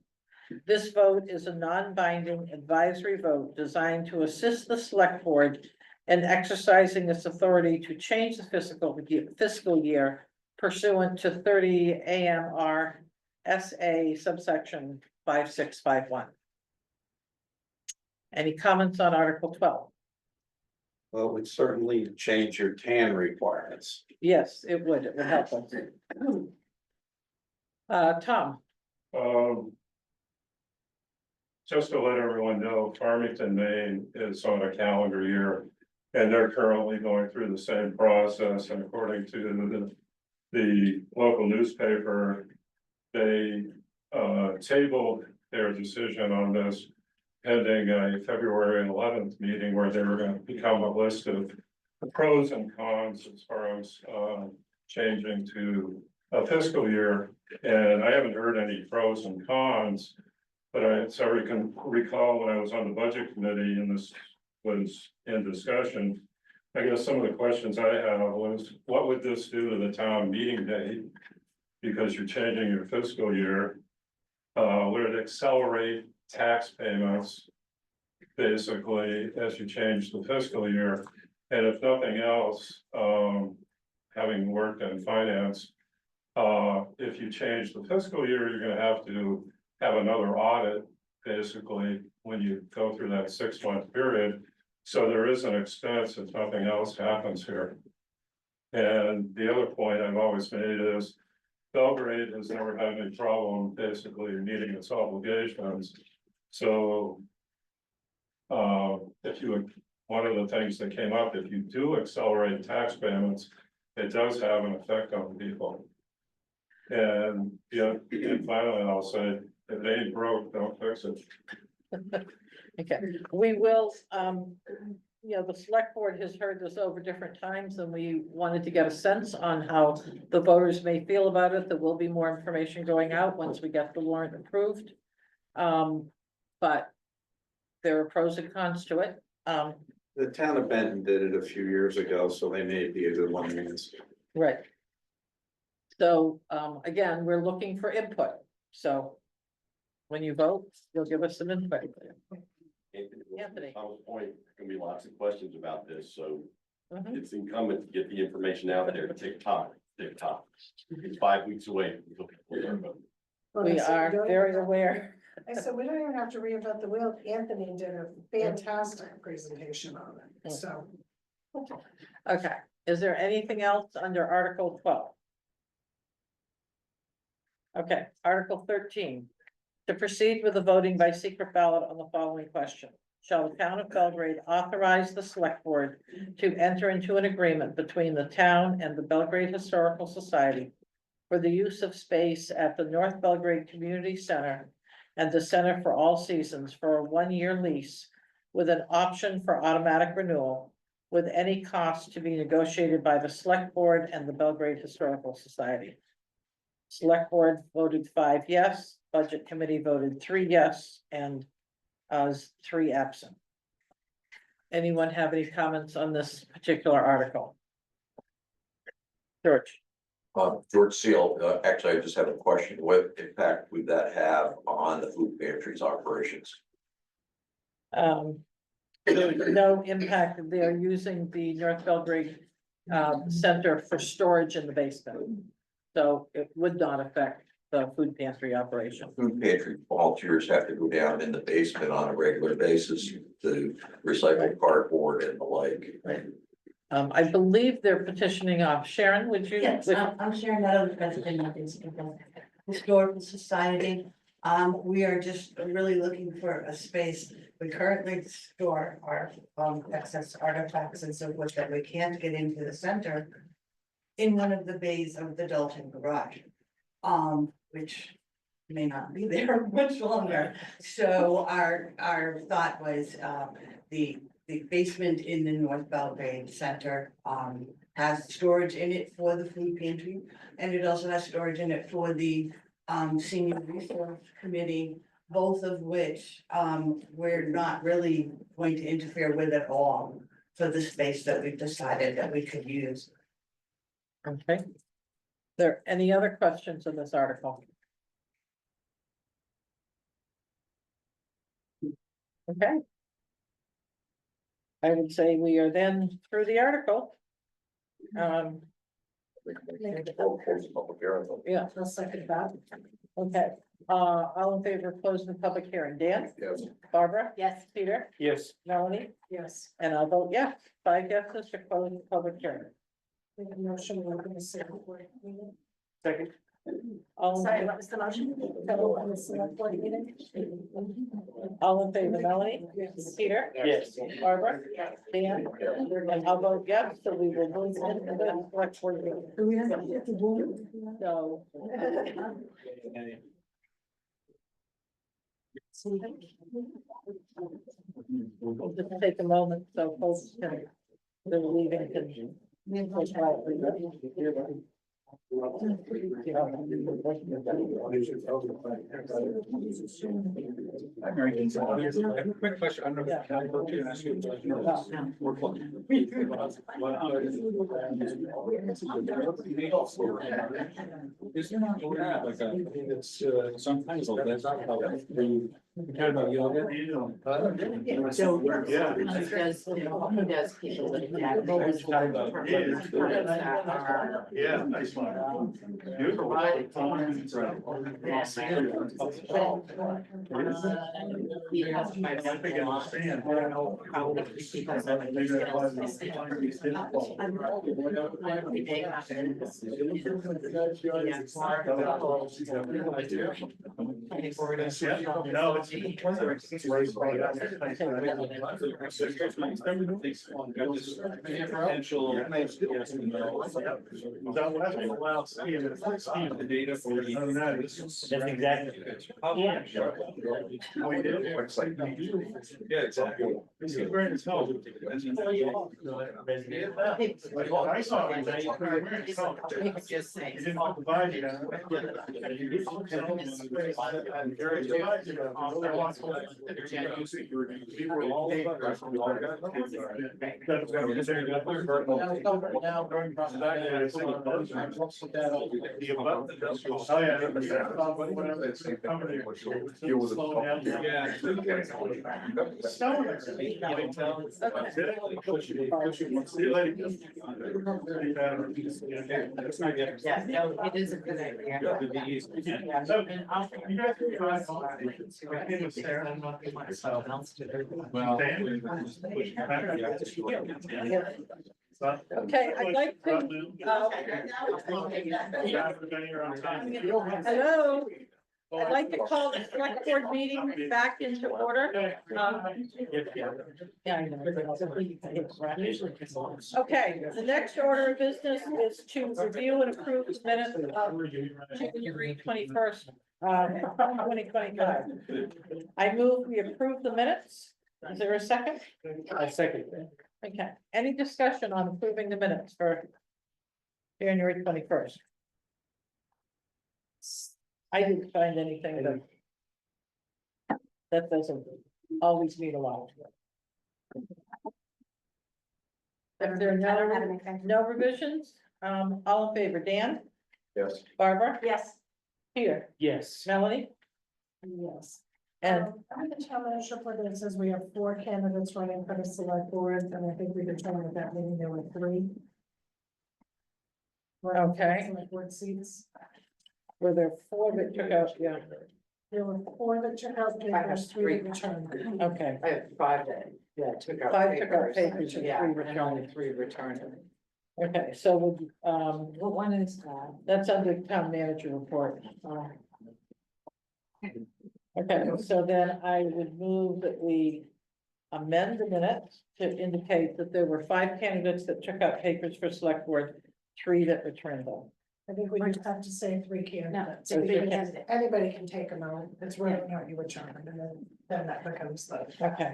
A: This vote is a non-binding advisory vote designed to assist the select board in exercising its authority to change the fiscal year pursuant to 30 AMR SA subsection 5651. Any comments on Article 12?
J: Well, it would certainly change your TAN requirements.
A: Yes, it would help us. Tom,
O: Just to let everyone know, Farmington, Maine is on a calendar year. And they're currently going through the same process, and according to the local newspaper, they tabled their decision on this pending a February 11th meeting where they were going to become a list of pros and cons as far as changing to a fiscal year. And I haven't heard any pros and cons, but I can recall when I was on the budget committee and this was in discussion. I guess some of the questions I have was, what would this do to the town meeting date? Because you're changing your fiscal year. Would it accelerate tax payments? Basically, as you change the fiscal year, and if nothing else, having worked in finance, if you change the fiscal year, you're gonna have to have another audit, basically, when you go through that 6-month period. So there is an expense if nothing else happens here. And the other point I've always made is Belgrade has never had any problem basically meeting its obligations. So one of the things that came up, if you do accelerate tax payments, it does have an effect on people. And and finally, I'll say, if it ain't broke, don't fix it.
A: okay, we will, the select board has heard this over different times, and we wanted to get a sense on how the voters may feel about it. There will be more information going out once we get the warrant approved. But there are pros and cons to it.
J: The town of Benton did it a few years ago, so they may be a good one to use.
A: Right. So, again, we're looking for input, so when you vote, you'll give us some input. Anthony.
L: Tom's point, there's gonna be lots of questions about this, so
A: Mhm.
L: it's incumbent to get the information out there. TikTok. It's 5 weeks away.
A: We are very aware.
N: I said, we don't even have to reinvent the wheel. Anthony did a fantastic presentation on it, so.
A: Okay, is there anything else under Article 12? Okay, Article 13. To proceed with the voting by secret ballot on the following question. Shall the town of Belgrade authorize the select board to enter into an agreement between the town and the Belgrade Historical Society for the use of space at the North Belgrade Community Center and the Center for All Seasons for a 1-year lease with an option for automatic renewal, with any cost to be negotiated by the select board and the Belgrade Historical Society? Select board voted 5 yes, budget committee voted 3 yes, and 3 absent. Anyone have any comments on this particular article? George?
R: George Seal, actually, I just have a question. What impact would that have on the food pantry's operations?
A: There's no impact. They're using the North Belgrade Center for storage in the basement. So it would not affect the food pantry operation.
R: Food pantry volunteers have to go down in the basement on a regular basis to recycle cardboard and the like.
A: I believe they're petitioning off. Sharon, would you?
S: Yes, I'm Sharon Meadows, president of the Historical Society. We are just really looking for a space. We currently store our excess artifacts and so forth that we can't get into the center in one of the bays of the Dalton garage, which may not be there much longer. So our thought was the basement in the North Belgrade Center has storage in it for the food pantry, and it also has storage in it for the Senior Resource Committee, both of which we're not really going to interfere with at all for the space that we've decided that we could use.
A: Okay. There any other questions in this article? Okay. I would say we are then through the article. Yeah,
N: I'll second that.
A: okay. All in favor of closing the public hearing? Dan?
C: Yes.
A: Barbara?
H: Yes.
A: Peter?
D: Yes.
A: Melanie?
N: Yes.
A: And I'll vote yes. 5 yeses to close the public hearing.
N: Make a motion, we're gonna Selectboard Meeting.
D: Second.
A: All in
H: Sorry,
A: favor-
H: what was the motion?
N: Go on the Selectboard Meeting.
A: all in favor, Melanie? Peter?
D: Yes.
A: Barbara? Dan? And I'll vote yes, so we will move into the select board meeting.
N: Do we have to do?
A: So. We'll just take a moment, so folks can, they're leaving.
D: Quick question. I don't know if can I go to and ask you a question? Is there not like a, it's sometimes we care about yoga.
I: So, he does people with
F: Yeah, nice one. Beautiful.
I: He has my.
F: No, it's right on there.
D: Potential.
F: The
D: data for the.
F: That's exactly.
D: Yeah. Yeah, exactly.
F: This is very intelligent. I saw it.
I: Just saying.
F: You didn't provide it. We were all. Oh, yeah.
I: Yeah, no, it is a good idea. And I'll-
A: Okay, I'd like to, hello, I'd like to call the select board meeting back into order. Yeah, I know. Okay, the next order of business is to review and approve the minutes of January 21st, 2025. I move we approve the minutes. Is there a second?
D: I second.
A: Okay, any discussion on approving the minutes for January 21st? I didn't find anything that doesn't always mean a lot. If there are no revisions, all in favor, Dan?
C: Yes.
A: Barbara,
H: Yes.
A: Peter,
O: Yes.
A: Melanie,
N: Yes.
A: and
N: I'm the town manager report that says we have 4 candidates running for the select board, and I think we determined at that meeting there were 3. running for the
A: Okay.
N: Select board seats.
A: were there 4 that took out, yeah,
N: There were 4 that took out papers, 3 that returned.
A: okay.
I: I have 5 that, yeah, took out
A: 5 took out
I: papers.
A: papers and
I: Yeah,
A: 3
I: and only
A: returned.
I: 3 returned.
A: Okay, so we'll,
I: What one is that?
A: that's under town manager report. Okay, so then I would move that we amend the minutes to indicate that there were 5 candidates that took out papers for select board, 3 that returned them.
N: I think we just have to say 3 candidates.
A: No, 3
N: Because anybody can take them out, it's whether or not you return them, and then that becomes the.
A: Okay,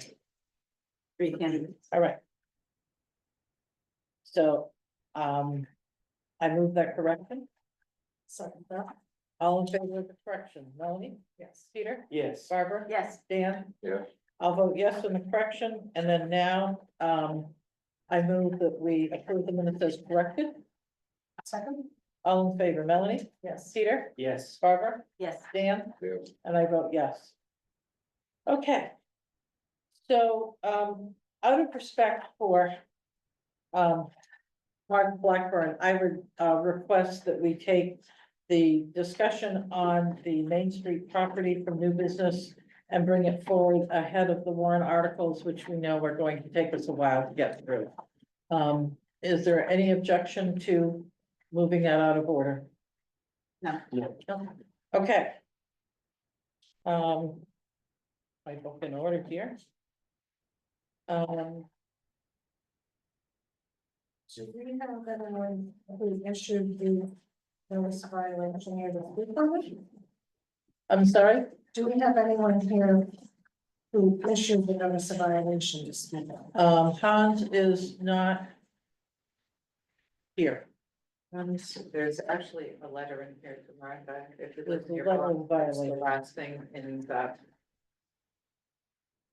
H: 3 candidates.
A: all right. So, I move that correction.
N: Second that,
A: All in favor of the correction, Melanie,
N: yes.
A: Peter,
O: Yes.
A: Barbara?
H: Yes.
A: Dan?
C: Yeah.
A: I'll vote yes on the correction, and then now, I move that we approve the minutes as corrected.
N: Second,
A: All in favor, Melanie,
N: yes.
A: Peter,
O: Yes.
A: Barbara,
H: Yes.
A: Dan,
C: Yes.
A: and I vote yes. Okay. So, out of respect for, Mark Blackburn, I would, request that we take the discussion on the Main Street property from new business and bring it forward ahead of the warrant articles, which we know are going to take us a while to get through. Is there any objection to moving that out of order?
H: No.
O: No.
A: Okay. My book in order here.
N: Do we have anyone who issued the notice of violation here this week?
A: I'm sorry,
N: Do we have anyone here who issued the notice of violation to speak of?
A: Hans is not here.
I: There's actually a letter in here to Martha, if you look
A: There's
I: in
A: a
I: your
A: letter
I: book,
A: of
I: it's the
A: violation.
I: last thing in that.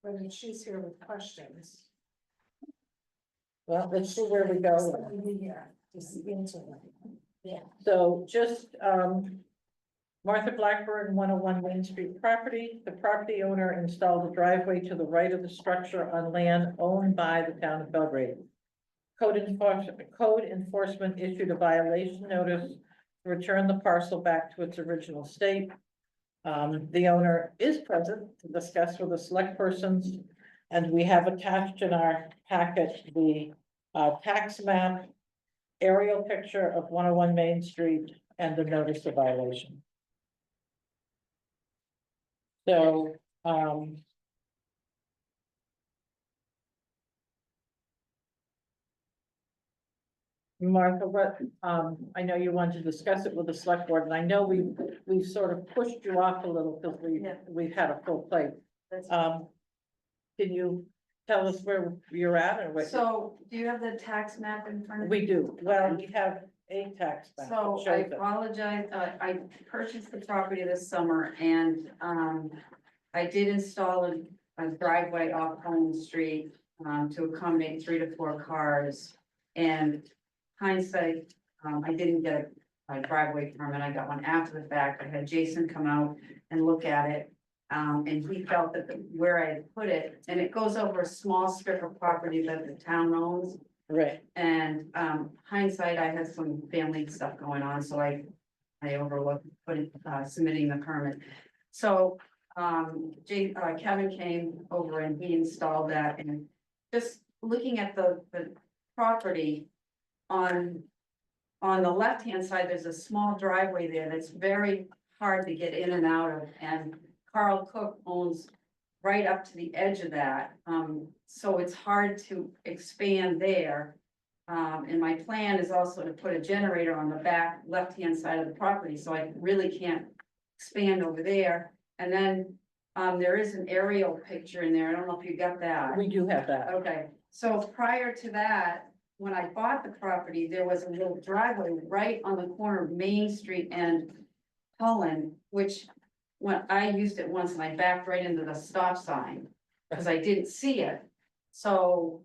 N: Whether she's here with questions.
A: Well, let's see where we go.
N: Somebody here, just answer them. Yeah.
A: So just, Martha Blackburn, 101 Main Street property. The property owner installed a driveway to the right of the structure on land owned by the town of Belgrade. Code enforcement issued a violation notice to return the parcel back to its original state. The owner is present to discuss with the select persons, and we have attached in our packet the tax map, aerial picture of 101 Main Street, and the notice of violation. So, Martha, what, I know you want to discuss it with the select board, and I know we've sort of pushed you off a little because we've had a full plate. Can you tell us where you're at or what?
G: So do you have the tax map in front of you?
A: We do, well, we have a tax map. that
G: So I
A: shows it.
G: apologize, I purchased the property this summer and, I did install a driveway off Home Street, to accommodate 3 to 4 cars. And hindsight, I didn't get a driveway permit, I got one after the fact, I had Jason come out and look at it. And he felt that where I had put it, and it goes over a small strip of property that the town owns.
A: Right,
G: And hindsight, I had some family stuff going on, so I overlooked submitting the permit. So Kevin came over and he installed that, and just looking at the property on the left-hand side, there's a small driveway there that's very hard to get in and out of, and Carl Cook owns right up to the edge of that, so it's hard to expand there. And my plan is also to put a generator on the back left-hand side of the property, so I really can't expand over there. And then, there is an aerial picture in there, I don't know if you got that.
A: we do have that.
G: Okay, so prior to that, when I bought the property, there was a little driveway right on the corner of Main Street and Cullen, which when I used it once and I backed right into the stop sign, because I didn't see it. So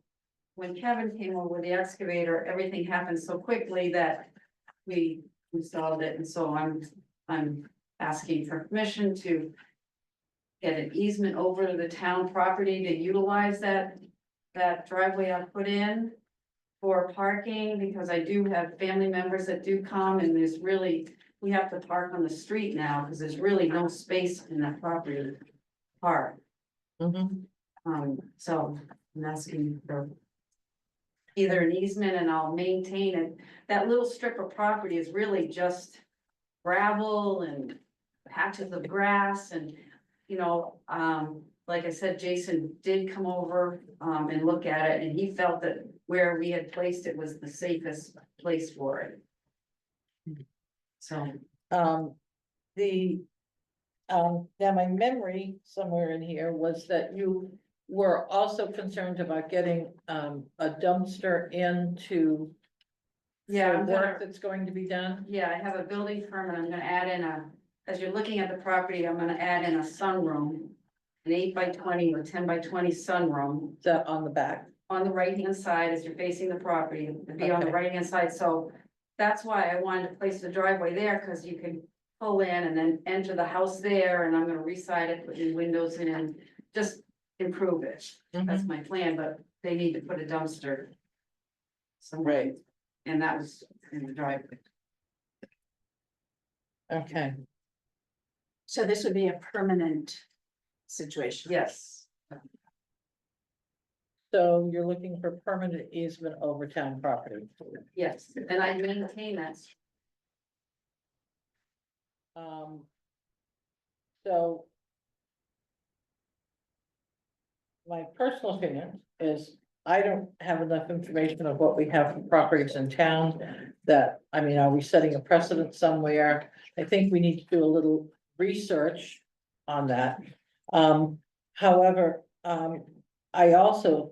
G: when Kevin came over with the excavator, everything happened so quickly that we installed it, and so I'm asking for permission to get an easement over to the town property to utilize that driveway I put in for parking, because I do have family members that do come, and there's really, we have to park on the street now, because there's really no space in that property to park. So I'm asking for either an easement, and I'll maintain it. That little strip of property is really just gravel and patches of grass, and, you know, like I said, Jason did come over, and look at it, and he felt that where we had placed it was the safest place for it. So,
A: Now my memory somewhere in here was that you were also concerned about getting, a dumpster into
G: yeah,
A: the
G: I'm
A: work
G: gonna,
A: that's going to be done.
G: yeah, I have a building permit. I'm gonna add in as you're looking at the property, I'm gonna add in a sunroom. An 8x20 or 10x20 sunroom.
A: Is that on the back?
G: On the right-hand side, as you're facing the property, it'd be on the
A: Okay.
G: right-hand side, so that's why I wanted to place the driveway there, because you can pull in and then enter the house there, and I'm gonna reside it, put new windows in, and just improve it. That's my plan, but they need to put a dumpster somewhere.
A: Right.
G: And that was in the driveway.
A: Okay,
H: So this would be a permanent situation.
G: Yes,
A: so you're looking for permanent easement over town property.
G: yes, and I maintain that.
A: So. My personal opinion is I don't have enough information of what we have for properties in town that, I mean, are we setting a precedent somewhere? I think we need to do a little research on that. However, I also,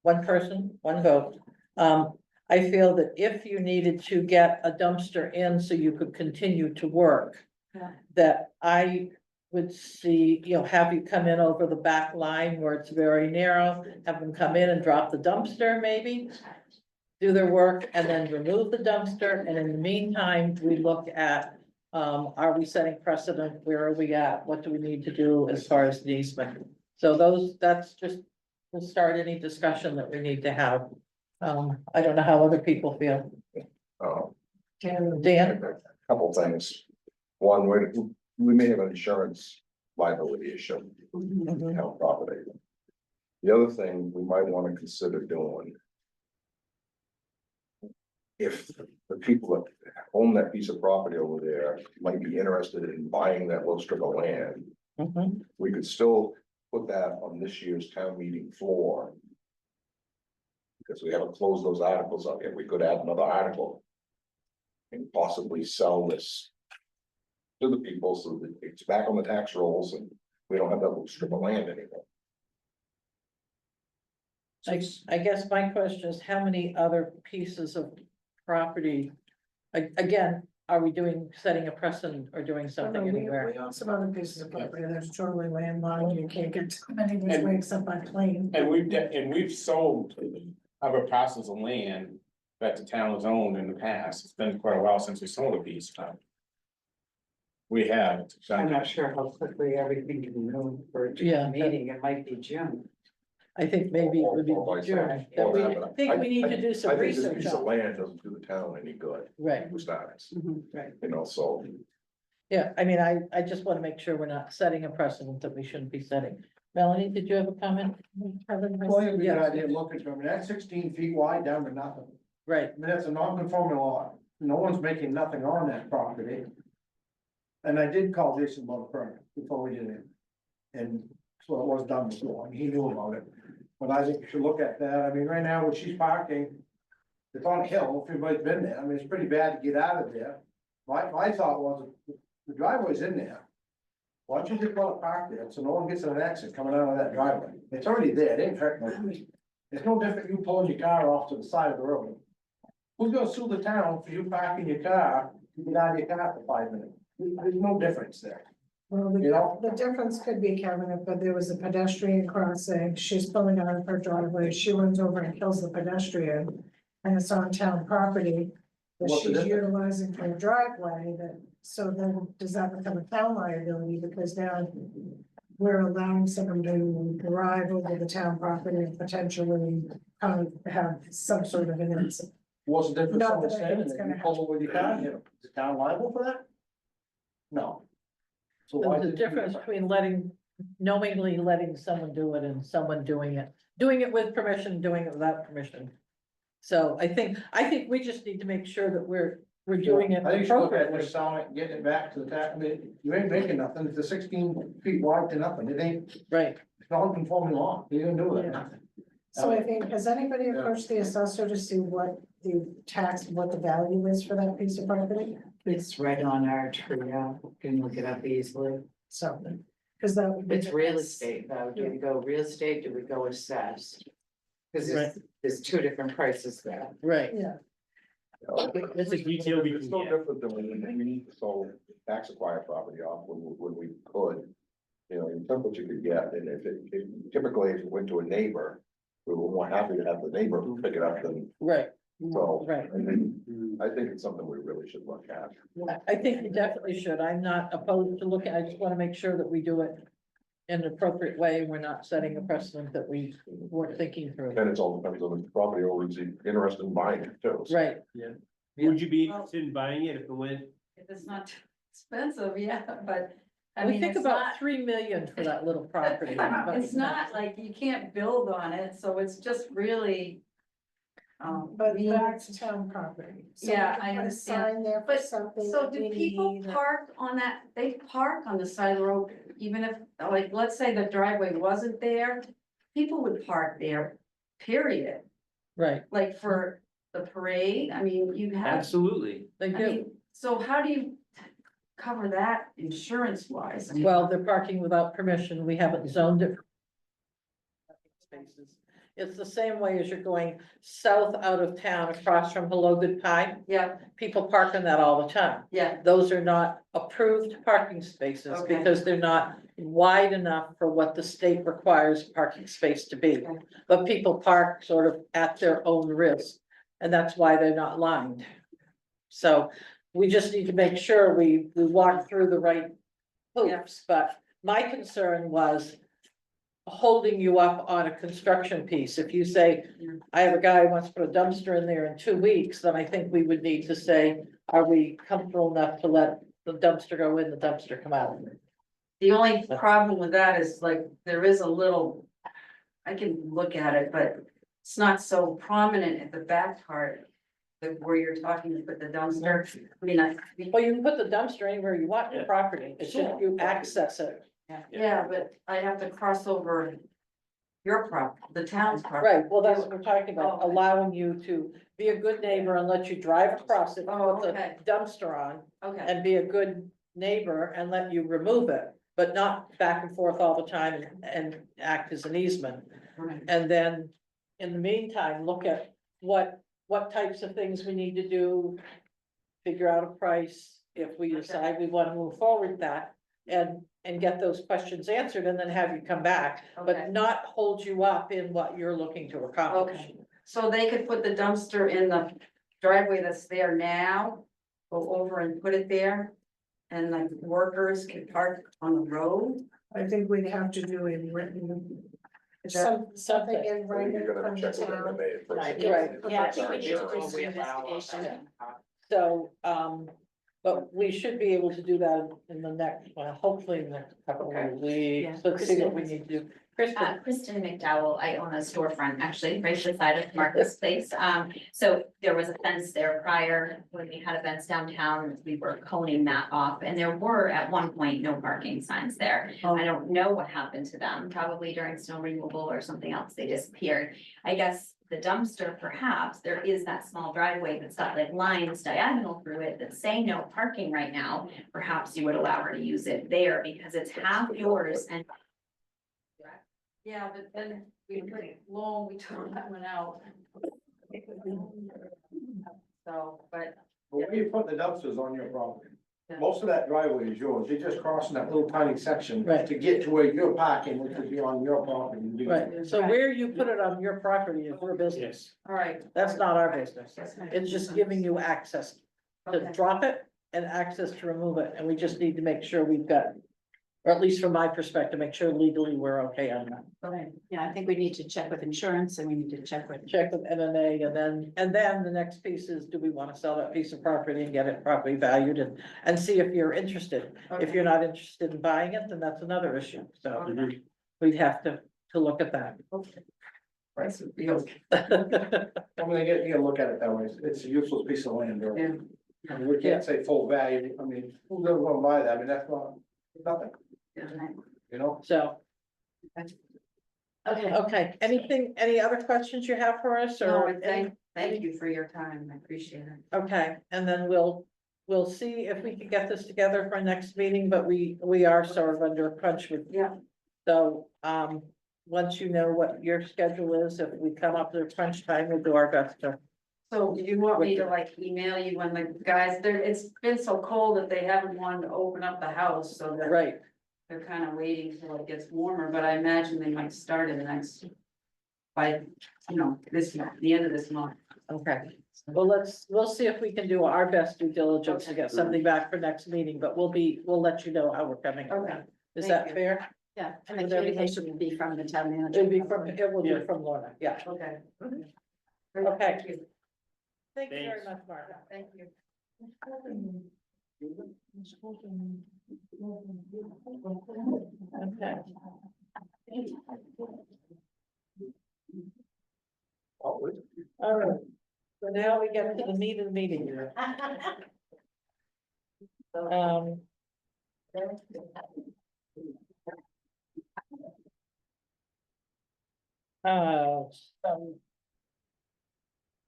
A: one person, one vote. I feel that if you needed to get a dumpster in so you could continue to work,
G: Yeah.
A: that I would see, you know, have you come in over the back line where it's very narrow, have them come in and drop the dumpster maybe, do their work and then remove the dumpster. And in the meantime, we look at, are we setting precedent? Where are we at? What do we need to do as far as the easement? So that's just, we'll start any discussion that we need to have. I don't know how other people feel. Dan?
C: A couple things. One, we may have an insurance liability issue, town property. The other thing we might want to consider doing. If the people that own that piece of property over there might be interested in buying that little strip of land, we could still put that on this year's town meeting floor. Because we haven't closed those articles up yet, we could add another article. And possibly sell this. To the people so that it's back on the tax rolls and we don't have that little strip of land anymore.
A: I guess my question is, how many other pieces of property? Again, are we setting a precedent or doing something
N: We
A: anywhere?
N: own some other pieces of property that's totally landlocked, you can't get to many of these way except by plane.
D: And we've sold other parcels of land that the town has owned in the past. It's been quite a while since we sold a piece. We have.
I: I'm not sure how quickly everything can move for a
A: Yeah.
I: meeting, it might be June.
A: I think maybe it would be June, that we think we need to do some
C: I think this
A: research
C: piece of
A: on.
C: land doesn't do the town any good.
A: Right.
C: Who starts,
A: Right.
C: you know, so.
A: Yeah, I mean, I just want to make sure we're not setting a precedent that we shouldn't be setting. Melanie, did you have a comment?
T: Well, you have a good
A: Yes.
T: idea of looking to, I mean, that's 16 feet wide down to nothing.
A: Right.
T: I mean, that's a non-conforming lot. No one's making nothing on that property. And I did call Jason about a permit before we did it. And so it was done before, and he knew about it. But I think we should look at that. I mean, right now, where she's parking, it's on a hill, if everybody's been there. I mean, it's pretty bad to get out of there. My thought was, the driveway's in there. Why don't you just let it park there, so no one gets an exit coming out of that driveway? It's already there, it ain't hurt nobody. It's no different you pulling your car off to the side of the road. Who's gonna sue the town for you parking your car, you get out of your car for 5 minutes? There's no difference there.
N: Well,
T: You know?
N: the difference could be, Kevin, if there was a pedestrian crossing, she's pulling out of her driveway, she runs over and kills the pedestrian. And it's on town property, that
T: What's the
N: she's
T: difference?
N: utilizing for a driveway, that, so then does that become a town liability, because now we're allowing someone to drive over the town property and potentially have some sort of an incident.
T: What's the difference?
N: Not
T: Someone
N: that I think
T: standing
N: it's
T: there,
N: gonna
T: you pull over with your car, is the town liable for that? No. So why
A: There's a
T: did?
A: difference between knowingly letting someone do it and someone doing it with permission, doing it without permission. So I think we just need to make sure that we're doing it
T: I think you should look at
A: appropriately.
T: just selling it, getting it back to the tax, I mean, you ain't making nothing, it's a 16 feet wide to nothing, it ain't,
A: Right.
T: it's not conforming law, you didn't do that, nothing.
N: So I think, has anybody approached the assessor to see what the value is for that piece of property?
I: It's right on our tree, can look it up easily.
N: So, because that would be.
I: It's real estate though, do we go real estate, do we go assessed? Cause there's two different prices there.
A: Right.
N: Yeah.
C: It's a detail we can. It's no different than when we sold tax acquired property off when we could. You know, in terms of what you could get, and if typically if it went to a neighbor, we were more happy to have the neighbor pick it up than.
A: Right.
C: So.
A: Right.
C: I think it's something we really should look at.
A: I think you definitely should. I'm not opposed to looking, I just want to make sure that we do it in an appropriate way. We're not setting a precedent that we weren't thinking through.
C: And it's all depends on the property owner is interested in buying it too. So.
A: Right.
U: Yeah. Would you be interested in buying it if it went?
G: If it's not too expensive, yeah, but I
A: We
G: mean,
A: think
G: it's
A: about
G: not,
A: 3 million for that little property. but-
G: it's not like you can't build on it, so it's just really.
N: But
G: we-
N: that's town property. So we
G: Yeah,
N: can
G: I
N: put a
G: understand.
N: sign there for
G: But,
N: something.
G: so
N: that
G: do
N: we
G: people
N: need.
G: park on that, they park on the side of the road, even if, like, let's say the driveway wasn't there? People would park there, period,
A: Right.
G: like for the parade, I mean, you have.
U: Absolutely.
A: They
G: I
A: do.
G: mean, so how do you cover that insurance wise?
A: Well, they're parking without permission. We haven't zoned it. Spaces. It's the same way as you're going south out of town across from Hello Good Pie.
G: Yeah,
A: People park on that all the time.
G: yeah,
A: Those are not approved parking spaces
G: Okay.
A: because they're not wide enough for what the state requires a parking space to be.
G: Okay.
A: But people park sort of at their own risk, and that's why they're not lined. So we just need to make sure we walk through the right hoops, but my concern was holding you up on a construction piece. If you say, I have a guy who wants to put a dumpster in there in 2 weeks, then I think we would need to say, are we comfortable enough to let the dumpster go in, the dumpster come out?
G: the only problem with that is like, there is a little, I can look at it, but it's not so prominent at the back part. Where you're talking to put the dumpster, I mean,
A: Well, you can put the dumpster anywhere you want in the property, it's just you access it.
G: yeah, but I have to cross over your the town's property.
A: Right, well, that's what we're talking about, allowing you to be a good neighbor and let you drive across it,
G: Oh,
A: put
G: okay.
A: the dumpster on.
G: Okay,
A: And be a good neighbor and let you remove it, but not back and forth all the time and act as an easement.
G: right.
A: And then, in the meantime, look at what types of things we need to do. Figure out a price, if we decide we wanna move forward with that, and get those questions answered, and then have you come back.
G: Okay.
A: But not hold you up in what you're looking to accomplish.
G: Okay. So they could put the dumpster in the driveway that's there now, go over and put it there. And like workers can park on the road.
N: I think we'd have to do a written.
A: Something.
N: Something in writing
C: You're gonna
N: from the
C: check with
N: town.
C: MMA first.
A: Right.
H: Yeah, I think we need to do some
I: We allow
H: investigation.
A: So, but we should be able to do that in the next, well, hopefully in the next couple
G: Okay.
A: of weeks.
H: Yeah.
A: Let's see what we need to do. Kristen,
V: Kristen McDowell, I own a storefront actually right beside of Marcus Place. So there was a fence there prior, when we had events downtown, we were coning that off. And there were at one point no parking signs there. I don't know what happened to them, probably during snow removal or something else, they disappeared. I guess the dumpster, perhaps, there is that small driveway that's got like lines diagonal through it that say no parking right now. Perhaps you would allow her to use it there because it's half yours and
G: Yeah, but then we pretty long, we took that one out. So, but
T: But where you put the dumpsters on your property? Most of that driveway is yours, you're just crossing that little tiny section.
A: Right.
T: To get to where you're parking, which is on your property.
A: Right, so where you put it on your property is your business.
G: All right.
A: That's not our business.
G: That's not-
A: It's just giving you access to
G: Okay.
A: drop it and access to remove it, and we just need to make sure we've got, or at least from my perspective, make sure legally we're okay on that.
H: Okay, yeah, I think we need to check with insurance and we need to check with.
A: Check with MMA, and then the next piece is, do we want to sell that piece of property and get it properly valued and see if you're interested. If you're not interested in buying it, then that's another issue, so we'd have to look at that.
T: Right. I mean, you gotta look at it that way, it's a useless piece of land, or,
G: Yeah.
T: I mean, we can't say full value, I mean, who's ever gonna buy that, I mean, that's not, nothing, you know?
A: So,
H: Okay,
A: okay, any other questions you have for us,
G: No,
A: or?
G: and thank you for your time. I appreciate it.
A: Okay, and then we'll see if we can get this together for next meeting, but we are sort of under a crunch with.
G: Yeah.
A: So, once you know what your schedule is, if we come up to crunch time, we'll do our best to.
G: So do you want me to like email you when the guys, it's been so cold that they haven't wanted to open up the house, so that.
A: Right,
G: They're kind of waiting till it gets warmer, but I imagine they might start in the next. By, this month, the end of this month.
A: okay. Well, we'll see if we can do our best due diligence to get something back for next meeting, but we'll let you know how we're coming.
G: Okay.
A: Is
G: Thank
A: that
G: you.
A: fair?
H: yeah, and the communication would be from the town manager.
A: It will be from Lorna, yeah.
G: Okay.
A: Okay.
G: Thank you.
A: Thank you very
U: Thanks.
A: much, Martha.
G: Thank you.
A: Okay. All right, so now we get to the meat of the meeting. Um.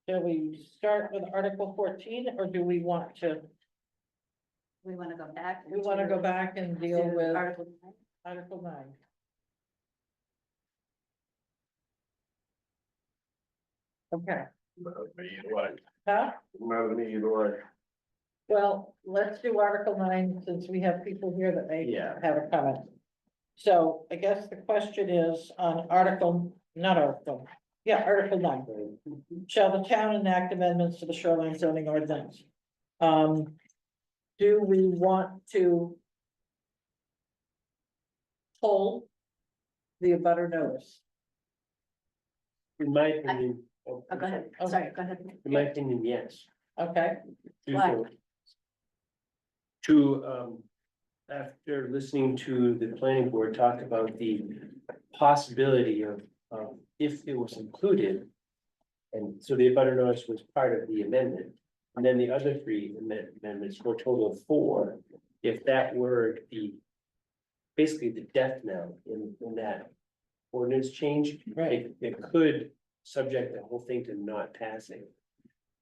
A: Shall we start with Article 14, or do we want to,
H: We wanna go back.
A: we want to go back and deal
H: to
A: with
H: Article
A: Article 9? Okay, huh?
C: Matter to me either way.
A: Well, let's do Article 9, since we have people here that may
U: Yeah.
A: have a comment. So I guess the question is on Article 9. Shall the town enact amendments to the shoreline zoning ordinance? Do we want to pull the abutter notice?
U: In my opinion.
H: Oh, go ahead, sorry, go ahead.
U: In my opinion, yes.
A: Okay,
H: Why?
U: After listening to the planning board talk about the possibility of, if it was included. And so the abutter notice was part of the amendment, and then the other three amendments for a total of 4. If that were basically the death knell in that ordinance change,
A: right,
U: it could subject the whole thing to not passing.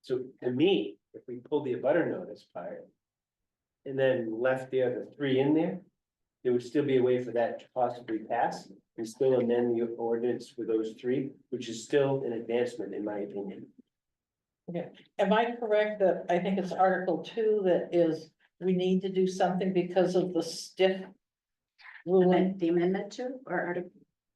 U: So to me, if we pulled the abutter notice part. And then left the other 3 in there, would still be a way for that to possibly pass and still amend the ordinance for those 3, which is still an advancement in my opinion.
A: okay. Am I correct that I think it's Article 2 that is, we need to do something because of the stiff ruling?
H: The amendment to, or article?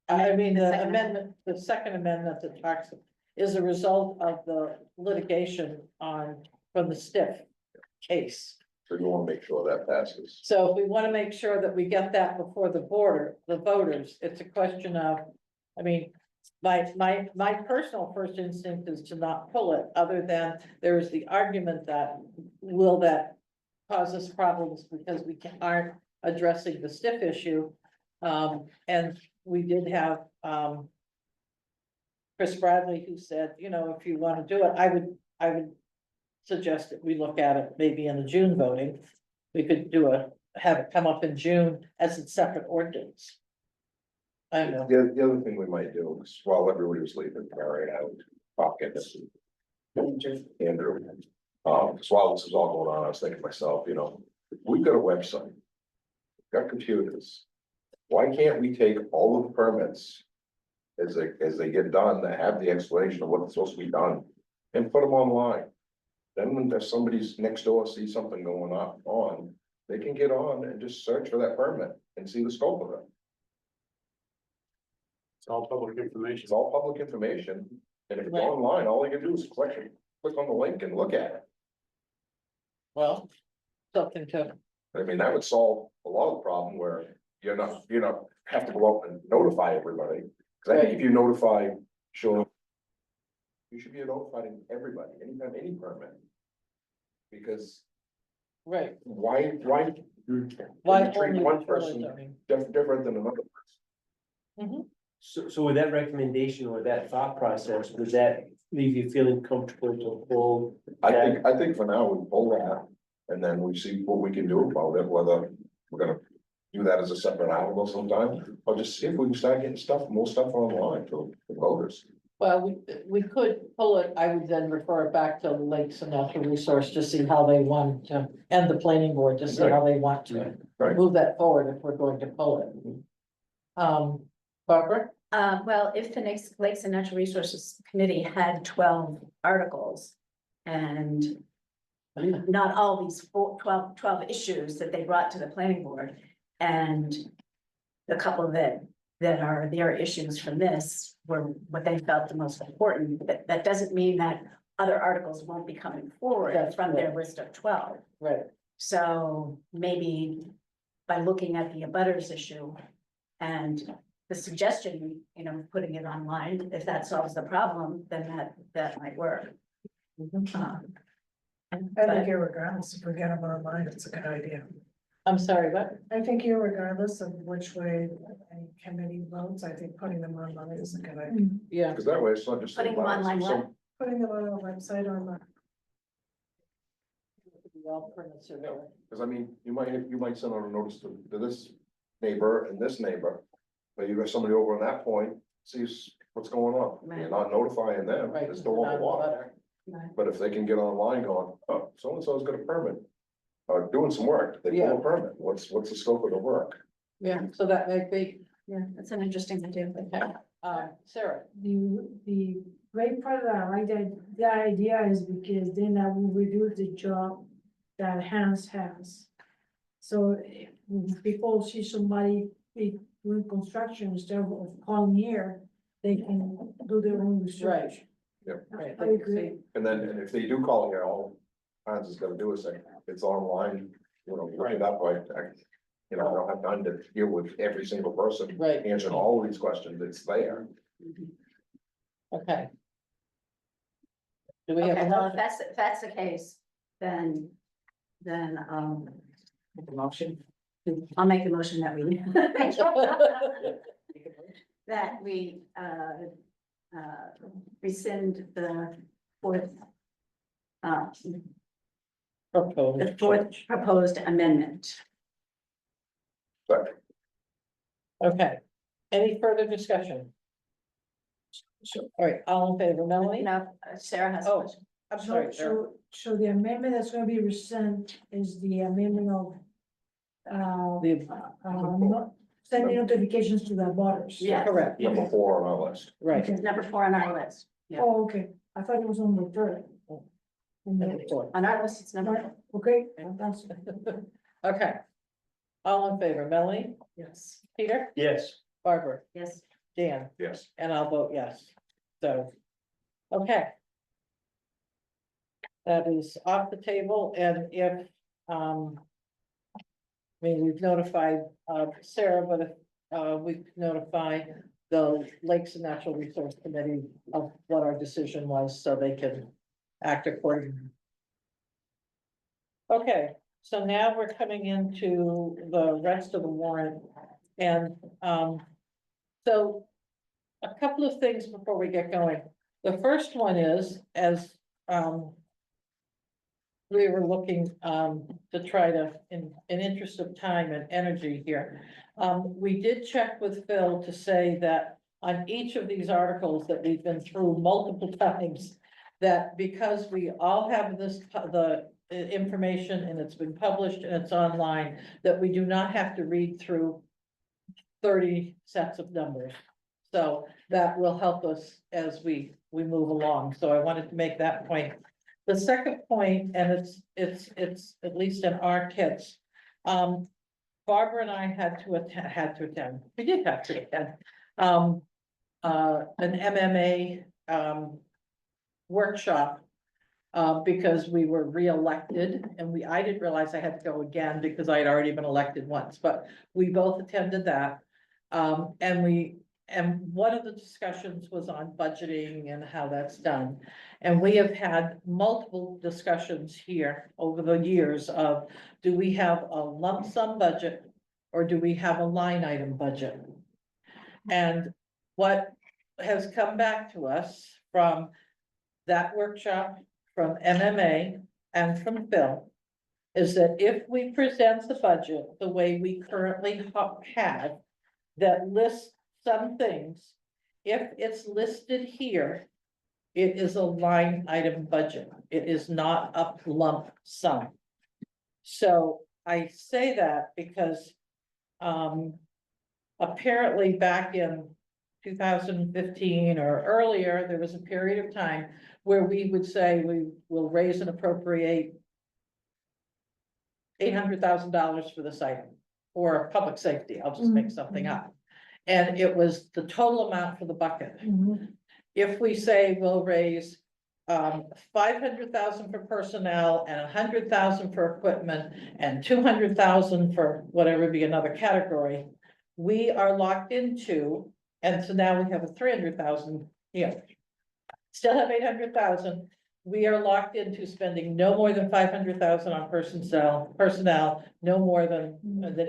A: I mean,
H: The
A: the
H: second
A: amendment, the second amendment that talks is a result of the litigation from the stiff case.
C: So you wanna make sure that passes.
A: So if we want to make sure that we get that before the voters, it's a question of, I mean, my personal first instinct is to not pull it, other than there is the argument that will that cause us problems because we aren't addressing the stiff issue. And we did have, Chris Bradley, who said, if you want to do it, I would suggest that we look at it maybe in the June voting. We could have it come up in June as a separate ordinance. I don't know.
C: The other thing we might do is while everybody was leaving, Mary and I would talk at this. Andrew, because while this is all going on, I was thinking to myself, we've got a website. Got computers. Why can't we take all of the permits? As they get done, that have the explanation of what's supposed to be done and put them online. Then when there's somebody's next door sees something going on, they can get on and just search for that permit and see the scope of it.
D: It's all public information.
C: It's all public information, and if it's
A: Right.
C: online, all they can do is click on the link and look at it.
A: Well, something to,
C: I mean, that would solve a lot of the problem where you know, have to go up and notify everybody. Cause I think if you notify, sure. You should be notifying everybody, anytime, any permit. Because
A: right,
C: why
A: why
C: treat
A: only
C: one
A: with
C: person
A: zoning?
C: different than another person?
U: So with that recommendation or that thought process, does that leave you feeling comfortable to pull?
C: I think for now we pull that, and then we see what we can do about it, whether we're gonna do that as a separate article sometime, or just see if we can start getting more stuff online for the voters.
A: Well, we could pull it, I would then refer it back to Lakes and Natural Resource to see how they want to, and the planning board to see how they want to
C: Right.
A: move that forward if we're going to pull it. Barbara?
H: Well, if the next Lakes and Natural Resources Committee had 12 articles and not all these 12 issues that they brought to the planning board, and the couple that are their issues from this were what they felt the most important, that doesn't mean that other articles won't be coming forward
A: That's
H: from their
A: correct.
H: list of 12.
A: Right.
H: So maybe by looking at the abutters issue and the suggestion, putting it online, if that solves the problem, then that might work.
N: I think irregardless, if we get them online, it's a good idea.
A: I'm sorry, what?
N: I think irregardless of which way any committee votes, I think putting them online is a good idea.
A: Yeah.
C: Cause that way it's not just.
H: Putting them online, what?
N: Putting them on our website or not.
C: Cause I mean, you might send out a notice to this neighbor and this neighbor, but you got somebody over on that point, sees what's going on. You're not notifying them,
A: Right,
C: it's still on the water. But if they can get online going, oh, so-and-so's got a permit, doing some work, they pull a permit, what's the scope of the work?
A: Yeah, so that may be,
H: Yeah, that's an interesting idea.
A: Sarah.
B: The great part of that, I like the idea is because then that will reduce the job that Hans has. So if people see somebody doing construction instead of calling here, they can do their own research.
C: Yep.
A: Right.
B: I agree.
C: And then if they do call here, all Hans is gonna do is say, it's online, look it up, I don't have time to deal with every single person.
A: Right.
C: Answering all of these questions, it's there.
A: Okay. Do we have
H: Okay,
A: a
H: well,
A: motion?
H: if that's the case, then,
I: Make a motion.
H: I'll make a motion that we that we, rescind the fourth, the fourth proposed amendment.
A: Okay, any further discussion? All right, all in favor, Melanie?
H: No, Sarah has. a
A: Oh,
H: question.
A: I'm sorry, Sarah.
B: So the amendment that's gonna be rescinded is the amendment of. Sending notifications to the butters.
H: Yeah.
A: Correct.
C: Number 4 on our list.
A: Right.
H: It's number 4 on our list. Yeah.
B: Oh, okay, I thought it was on the third.
H: On our list, it's number.
B: Okay, that's.
A: Okay. All in favor, Melanie?
B: Yes.
A: Peter?
U: Yes.
A: Barbara?
H: Yes.
A: Dan?
C: Yes.
A: And I'll vote yes. So, okay. That is off the table, and if, we've notified, Sarah, but if, we could notify the Lakes and Natural Resource Committee of what our decision was, so they can act accordingly. Okay, so now we're coming into the rest of the warrant, and, so a couple of things before we get going. The first one is, as, we were looking, to try to, in interest of time and energy here. We did check with Phil to say that on each of these articles that we've been through multiple times, that because we all have the information and it's been published and it's online, that we do not have to read through 30 sets of numbers. So that will help us as we move along. So I wanted to make that point. The second point, and it's at least in our kits, Barbara and I had to attend, we did have to attend, an MMA, workshop. Because we were reelected and I didn't realize I had to go again because I had already been elected once, but we both attended that. And one of the discussions was on budgeting and how that's done. And we have had multiple discussions here over the years of, do we have a lump sum budget? Or do we have a line item budget? And what has come back to us from that workshop, from MMA and from Phil, is that if we present the budget the way we currently have, that lists some things, if it's listed here, it is a line item budget. It is not a lump sum. So I say that because apparently back in 2015 or earlier, there was a period of time where we would say we will raise and appropriate $800,000 for this item, or public safety, I'll just make something up. And it was the total amount for the bucket. If we say we'll raise 500,000 for personnel and 100,000 for equipment and 200,000 for whatever be another category, we are locked into, and so now we have a 300,000 here. Still have 800,000. We are locked into spending no more than 500,000 on personnel, no more than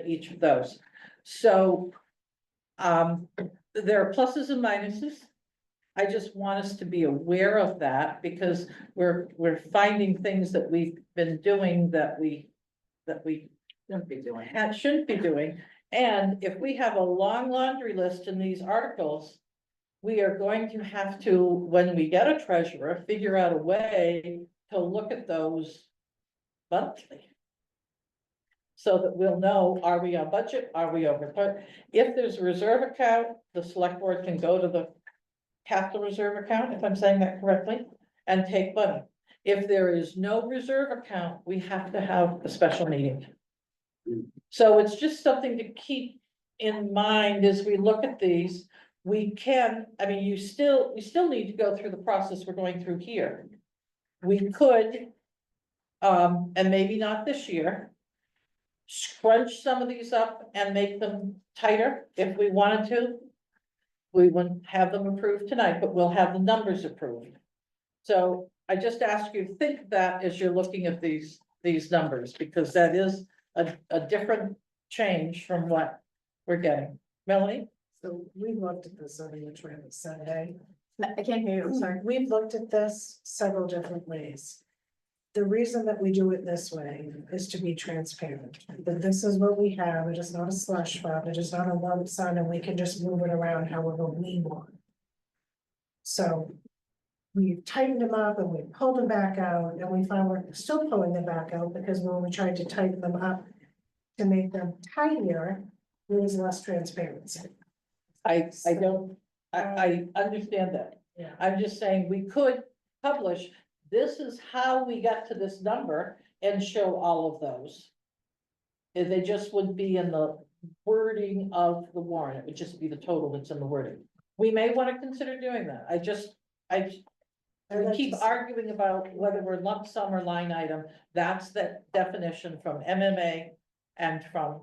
A: each of those. So there are pluses and minuses. I just want us to be aware of that because we're finding things that we've been doing that we
I: Shouldn't be doing.
A: shouldn't be doing. And if we have a long laundry list in these articles, we are going to have to, when we get a treasurer, figure out a way to look at those monthly. So that we'll know, are we on budget? Are we over? But if there's a reserve account, the select board can go to the capital reserve account, if I'm saying that correctly, and take money. If there is no reserve account, we have to have a special meeting. So it's just something to keep in mind as we look at these. We can, I mean, we still need to go through the process we're going through here. We could, and maybe not this year, scrunch some of these up and make them tighter if we wanted to. We wouldn't have them approved tonight, but we'll have the numbers approved. So I just ask you to think of that as you're looking at these numbers, because that is a different change from what we're getting. Melanie?
N: So we looked at this on the train Sunday.
H: I can't hear you, I'm sorry.
N: We've looked at this several different ways. The reason that we do it this way is to be transparent, that this is what we have, it is not a slush fund, it is not a lump sum, and we can just move it around however we want. So we tightened them up and we pulled them back out, and we found we're still pulling them back out because when we tried to tighten them up to make them tighter, there was less transparency.
A: I understand that.
N: Yeah.
A: I'm just saying we could publish, this is how we got to this number and show all of those. And they just would be in the wording of the warrant. It would just be the total that's in the wording. We may want to consider doing that. We keep arguing about whether we're lump sum or line item. That's the definition from MMA and from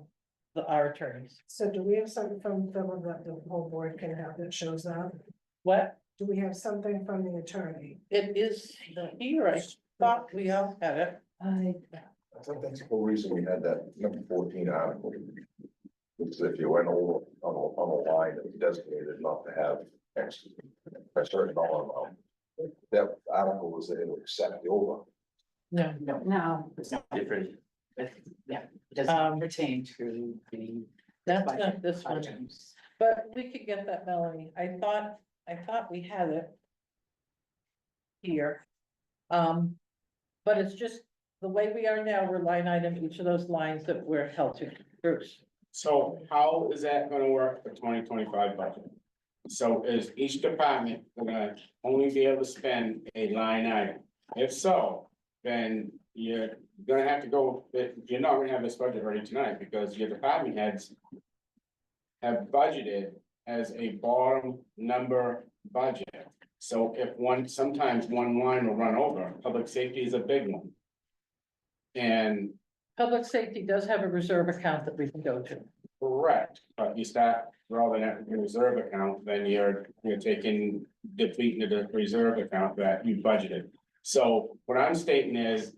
A: our attorneys.
N: So do we have something from Philip that the whole board can have that shows that?
A: What?
N: Do we have something from the attorney?
A: It is here. I thought we all had it.
C: I think that's the whole reason we had that number 14 article. Because if you went over on a line that was designated not to have X, a certain dollar amount, that article was that it would accept the over.
A: No.
I: No, it's not different. Yeah, it doesn't pertain to the.
A: That's not this one,
I: items.
A: but we could get that, Melanie. I thought we had it here. But it's just the way we are now, we're line item each of those lines that we're held to. Bruce?
D: So how is that gonna work for 2025 budget? So is each department gonna only be able to spend a line item? If so, then you're gonna have to go, you're not gonna have this budget ready tonight, because your department heads have budgeted as a bottom number budget. So if sometimes one line will run over, public safety is a big one. And
A: Public safety does have a reserve account that we can go to.
D: correct, but you start rolling out your reserve account, then you're taking, depleting the reserve account that you budgeted. So what I'm stating is,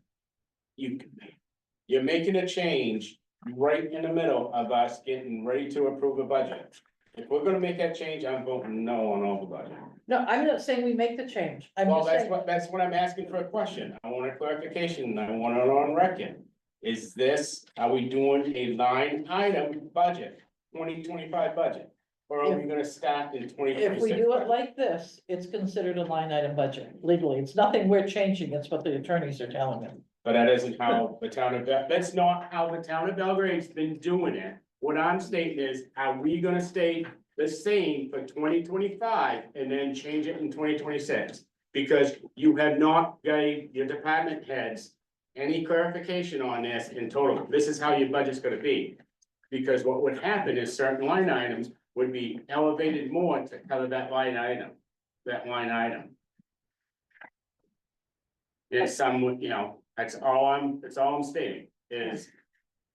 D: you're making a change right in the middle of us getting ready to approve a budget. If we're gonna make that change, I'm voting no on all the budget.
A: No, I'm not saying we make the change. I'm
D: Well,
A: just
D: that's
A: saying,
D: that's what I'm asking for a question. I want a clarification. I want it on record. Is this, are we doing a line item budget, 2025 budget? Or are we gonna start in 2026?
A: if we do it like this, it's considered a line item budget legally. It's nothing we're changing. It's what the attorneys are telling me.
D: But that isn't how the town of, that's not how the town of Belgrade's been doing it. What I'm stating is, are we gonna stay the same for 2025 and then change it in 2026? Because you have not gave your department heads any clarification on this in total. This is how your budget's gonna be. Because what would happen is certain line items would be elevated more to cover that line item. There's some, that's all I'm stating is.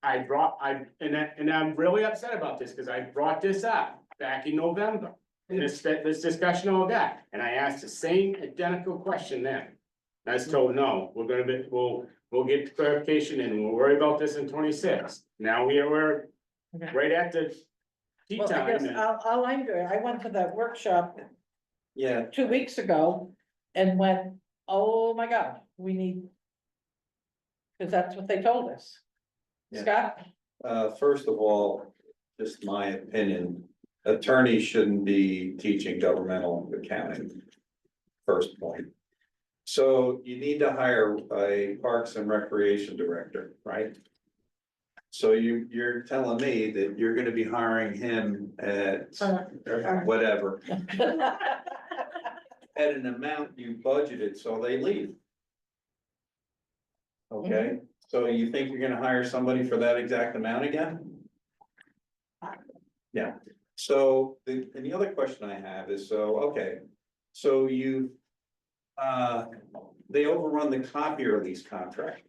D: And I'm really upset about this, because I brought this up back in November. This discussion all that, and I asked the same identical question then. I was told, no, we'll get clarification and we'll worry about this in 26. Now we're
A: Okay.
D: right at the tea
A: Well, I guess
D: time.
A: all I'm doing, I went to that workshop
J: Yeah,
A: 2 weeks ago and went, oh my God, we need. Because that's what they told us.
J: Yeah.
A: Scott?
J: first of all, just my opinion, attorneys shouldn't be teaching governmental accounting. First point. So you need to hire a Parks and Recreation Director, right? So you're telling me that you're gonna be hiring him at whatever, at an amount you budgeted, so they leave. Okay, so you think you're gonna hire somebody for that exact amount again? Yeah, so and the other question I have is, okay, so they overrun the copier lease contract.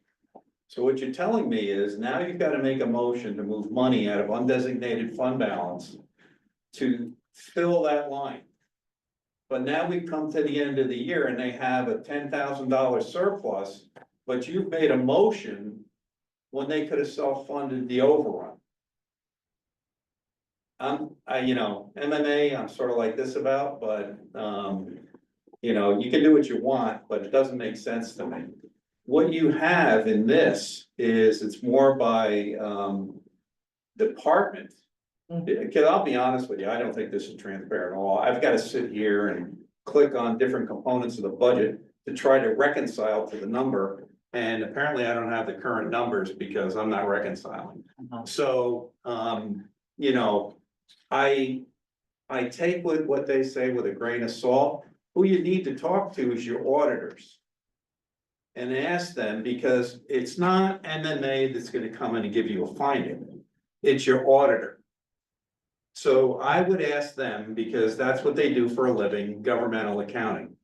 J: So what you're telling me is now you've got to make a motion to move money out of undesignated fund balance to fill that line. But now we come to the end of the year and they have a $10,000 surplus, but you've made a motion when they could have self-funded the overrun. MMA, I'm sort of like this about, but, you can do what you want, but it doesn't make sense to me. What you have in this is it's more by, department. Because I'll be honest with you, I don't think this is transparent at all. I've got to sit here and click on different components of the budget to try to reconcile to the number. And apparently I don't have the current numbers because I'm not reconciling. So, I take with what they say with a grain of salt. Who you need to talk to is your auditors. And ask them, because it's not MMA that's gonna come in and give you a finding. It's your auditor. So I would ask them, because that's what they do for a living, governmental accounting.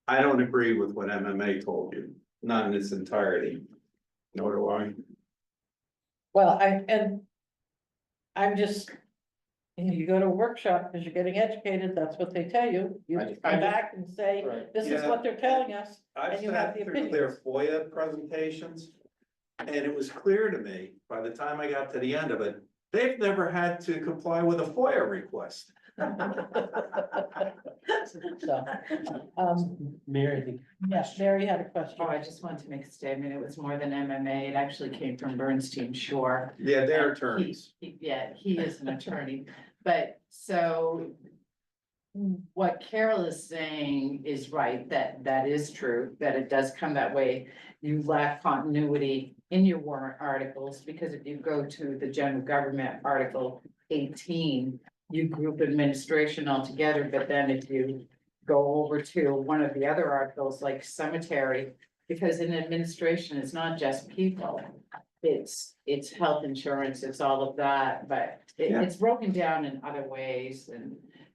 J: I don't agree with what MMA told you, not in its entirety. Nor do I.
A: Well, I'm just, you go to a workshop because you're getting educated, that's what they tell you. You come back and say, this is what they're telling us,
J: I've
A: and you have
J: sat
A: the
J: through
A: opinion.
J: their FOIA presentations. And it was clear to me, by the time I got to the end of it, they've never had to comply with a FOIA request.
A: So,
U: Mary, I think.
A: yes, Mary had a question.
I: Oh, I just wanted to make a statement. It was more than MMA. It actually came from Bernstein Shore.
J: Yeah, they're
I: And
J: attorneys.
I: he is an attorney, but so. What Carol is saying is right, that is true, that it does come that way. You lack continuity in your warrant articles, because if you go to the general government article 18. You group administration all together, but then if you go over to one of the other articles like cemetery. Because in administration, it's not just people, it's health insurance, it's all of that, but it's broken down in other ways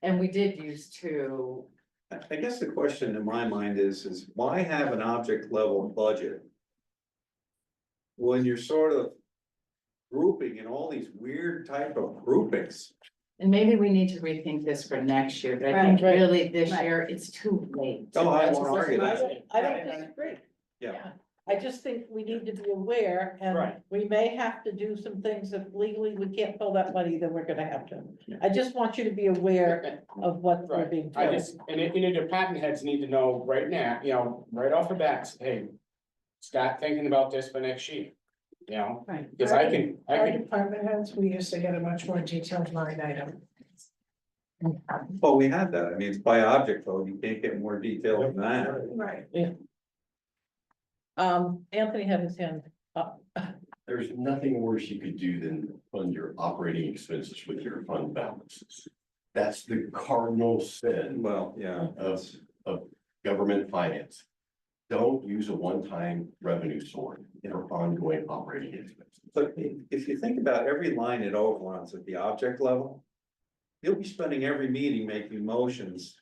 I: and we did use to.
J: I guess the question in my mind is why have an object level budget? When you're sort of grouping in all these weird type of groupings.
I: And maybe we need to rethink this for next year, but I think
A: Right.
I: really this
H: Right.
I: year, it's too late.
J: Oh, I won't
A: Listen,
J: argue that.
A: I don't disagree.
J: Yeah.
A: I just think we need to be aware, and
J: Right.
A: we may have to do some things if legally we can't pull that money, then we're gonna have to. I just want you to be aware of what we're
D: Right,
A: being
D: I
A: told.
D: just, and your department heads need to know right now, right off the bat, hey, start thinking about this for next year.
H: Right.
D: Because I can,
N: Our department heads, we used to get a much more detailed line item.
J: Well, we had that. I mean, it's by object code. You can't get more detailed than that.
N: Right.
A: Anthony had his hand up.
L: There's nothing worse you could do than fund your operating expenses with your fund balances. That's the cardinal sin
J: Well, yeah.
L: of government finance. Don't use a one-time revenue source for ongoing operating expenses.
J: But if you think about every line it overruns at the object level, you'll be spending every meeting making motions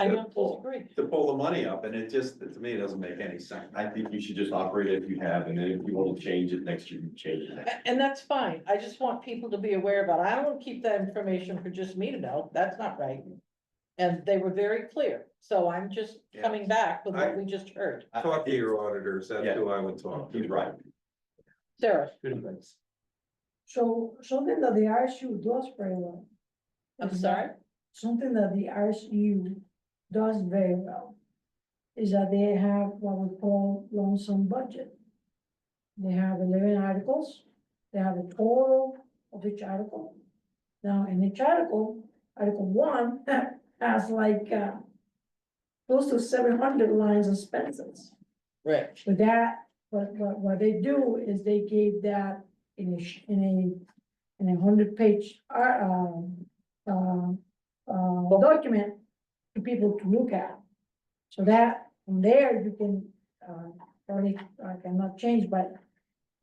A: I don't disagree.
J: to pull the money up, and it just, to me, it doesn't make any sense.
L: I think you should just operate it if you have, and then if you want to change it next year, you change it.
A: And that's fine. I just want people to be aware about it. I don't want to keep that information for just me to know. That's not right. And they were very clear. So I'm just coming back with what we just heard.
J: Talk to your auditors, that's
L: Yeah.
J: who I would talk to.
L: He's right.
A: Sarah,
U: Good advice.
B: So something that the RSU does very well.
A: I'm
B: is
A: sorry?
B: that Something that the RSU does very well is that they have what we call lonesome budget. They have 11 articles, they have a total of each article. Now, in each article, Article 1 has like close to 700 lines of expenses.
A: Right.
B: But that, what they do is they gave that in a 100-page document to people to look at. So that, from there, you can, probably, I cannot change, but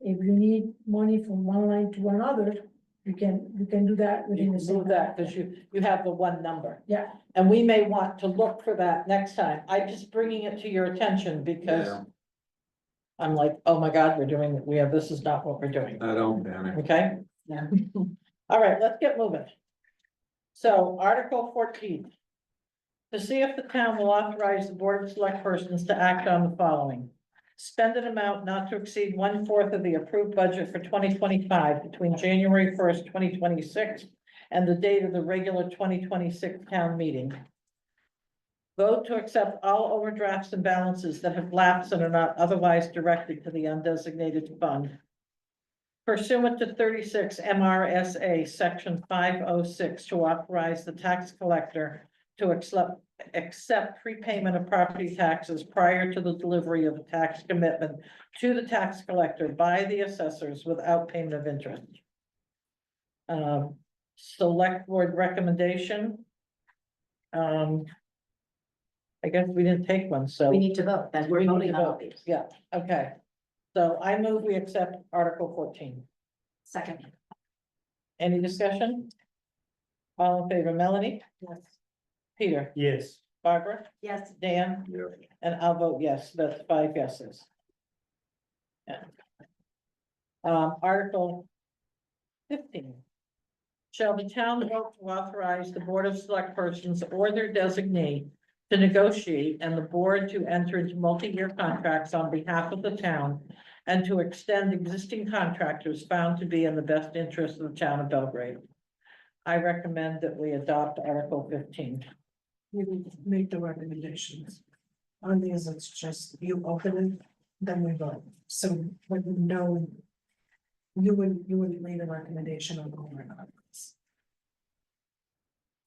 B: if you need money from one line to another, you can do that
A: You
B: within the
A: can
B: same.
A: do that because you have the one number.
B: Yeah,
A: And we may want to look for that next time. I'm just bringing it to your attention because
J: Yeah.
A: I'm like, oh my God, this is not what we're doing.
J: I don't panic.
A: Okay?
H: Yeah.
A: All right, let's get moving. So Article 14. To see if the town will authorize the Board of Select Persons to act on the following. Spend an amount not to exceed 1/4 of the approved budget for 2025 between January 1st, 2026 and the date of the regular 2026 town meeting. Vote to accept all overdrafts and balances that have lapsed and are not otherwise directed to the undesignated fund. Pursuant to 36 MRSA Section 506 to authorize the tax collector to accept prepayment of property taxes prior to the delivery of a tax commitment to the tax collector by the assessors without payment of interest. Select board recommendation. I guess we didn't take one, so.
H: We need to vote, then we're
A: we need
H: voting
A: to
H: on all
A: vote.
H: these.
A: Yeah, okay. So I move we accept Article 14.
H: Second.
A: Any discussion? All in favor, Melanie?
H: Yes.
A: Peter?
U: Yes.
A: Barbara?
H: Yes.
A: Dan?
J: Yeah.
A: And I'll vote yes, that's 5 yeses. Yeah. Article 15. Shall the town vote to authorize the Board of Select Persons or their designee to negotiate and the board to enter into multi-year contracts on behalf of the town and to extend existing contractors found to be in the best interest of the town of Belgrade? I recommend that we adopt Article 15.
N: You make the recommendations. On these, it's just you open it, then we vote. So with no, you wouldn't leave a recommendation on the warrant articles.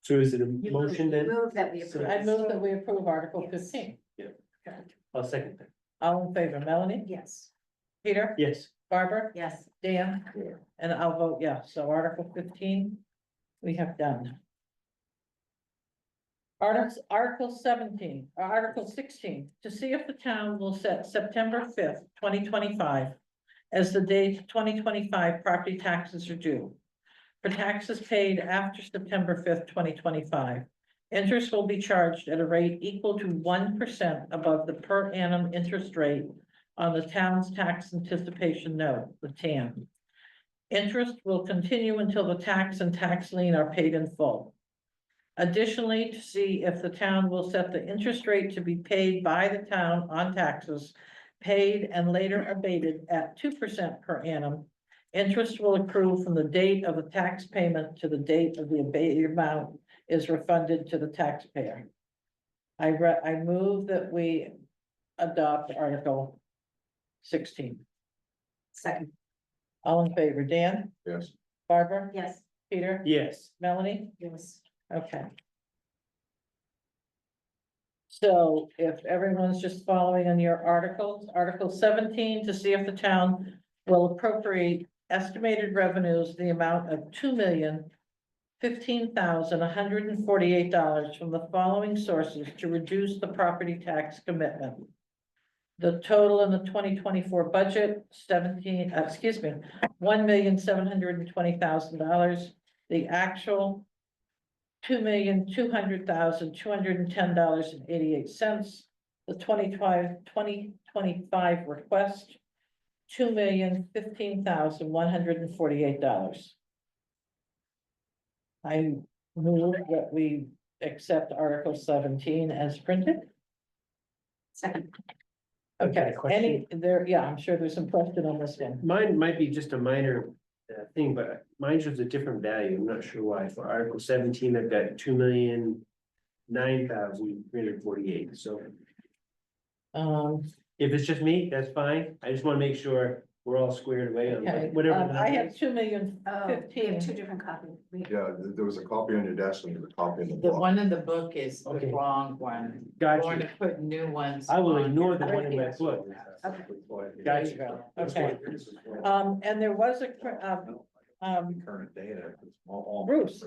U: So is it a
H: You
U: motion then?
H: Move that we approve.
A: I move that we approve Article
H: Yes.
A: 15.
U: I'll second that.
A: All in favor, Melanie?
H: Yes.
A: Peter?
U: Yes.
A: Barbara?
H: Yes.
A: Dan? And I'll vote yes. So Article 15, we have done. Article 17, Article 16, to see if the town will set September 5th, 2025 as the date 2025 property taxes are due. For taxes paid after September 5th, 2025, interest will be charged at a rate equal to 1% above the per annum interest rate on the town's tax anticipation note, the TAN. Interest will continue until the tax and tax lien are paid in full. Additionally, to see if the town will set the interest rate to be paid by the town on taxes paid and later abated at 2% per annum. Interest will accrue from the date of the tax payment to the date of the abated amount is refunded to the taxpayer. I move that we adopt Article 16.
H: Second,
A: All in favor, Dan,
C: Yes.
A: Barbara,
H: yes.
A: Peter,
U: Yes.
A: Melanie?
H: Yes.
A: Okay. So if everyone's just following on your articles, Article 17, to see if the town will appropriate estimated revenues, the amount of $2,015,148 from the following sources to reduce the property tax commitment. The total in the 2024 budget, $1,720,000. The actual $2,200,210.88. The 2025 request, $2,015,148. I move that we accept Article 17 as printed.
H: Second,
A: Okay,
U: Question?
A: I'm sure there's some question on this one.
U: Mine might be just a minor thing, but mine shows a different value. I'm not sure why. For Article 17, I've got 2,009,348. So if it's just me, that's fine. I just want to make sure we're all squared away on
A: Okay,
U: whatever. the
A: I
U: number
A: have
U: is.
A: 2,015,000.
H: two different copies.
C: Yeah, there was a copy on your desk and there's a copy in the
I: The
C: book.
I: one in the book is the
U: Okay.
I: wrong one.
U: Gotcha.
I: We're gonna put new ones.
U: I will
I: on
U: ignore the
I: your-
U: one in my book.
H: Okay.
U: Gotcha.
A: Okay. And there was
C: Current data. it's all-
A: Bruce.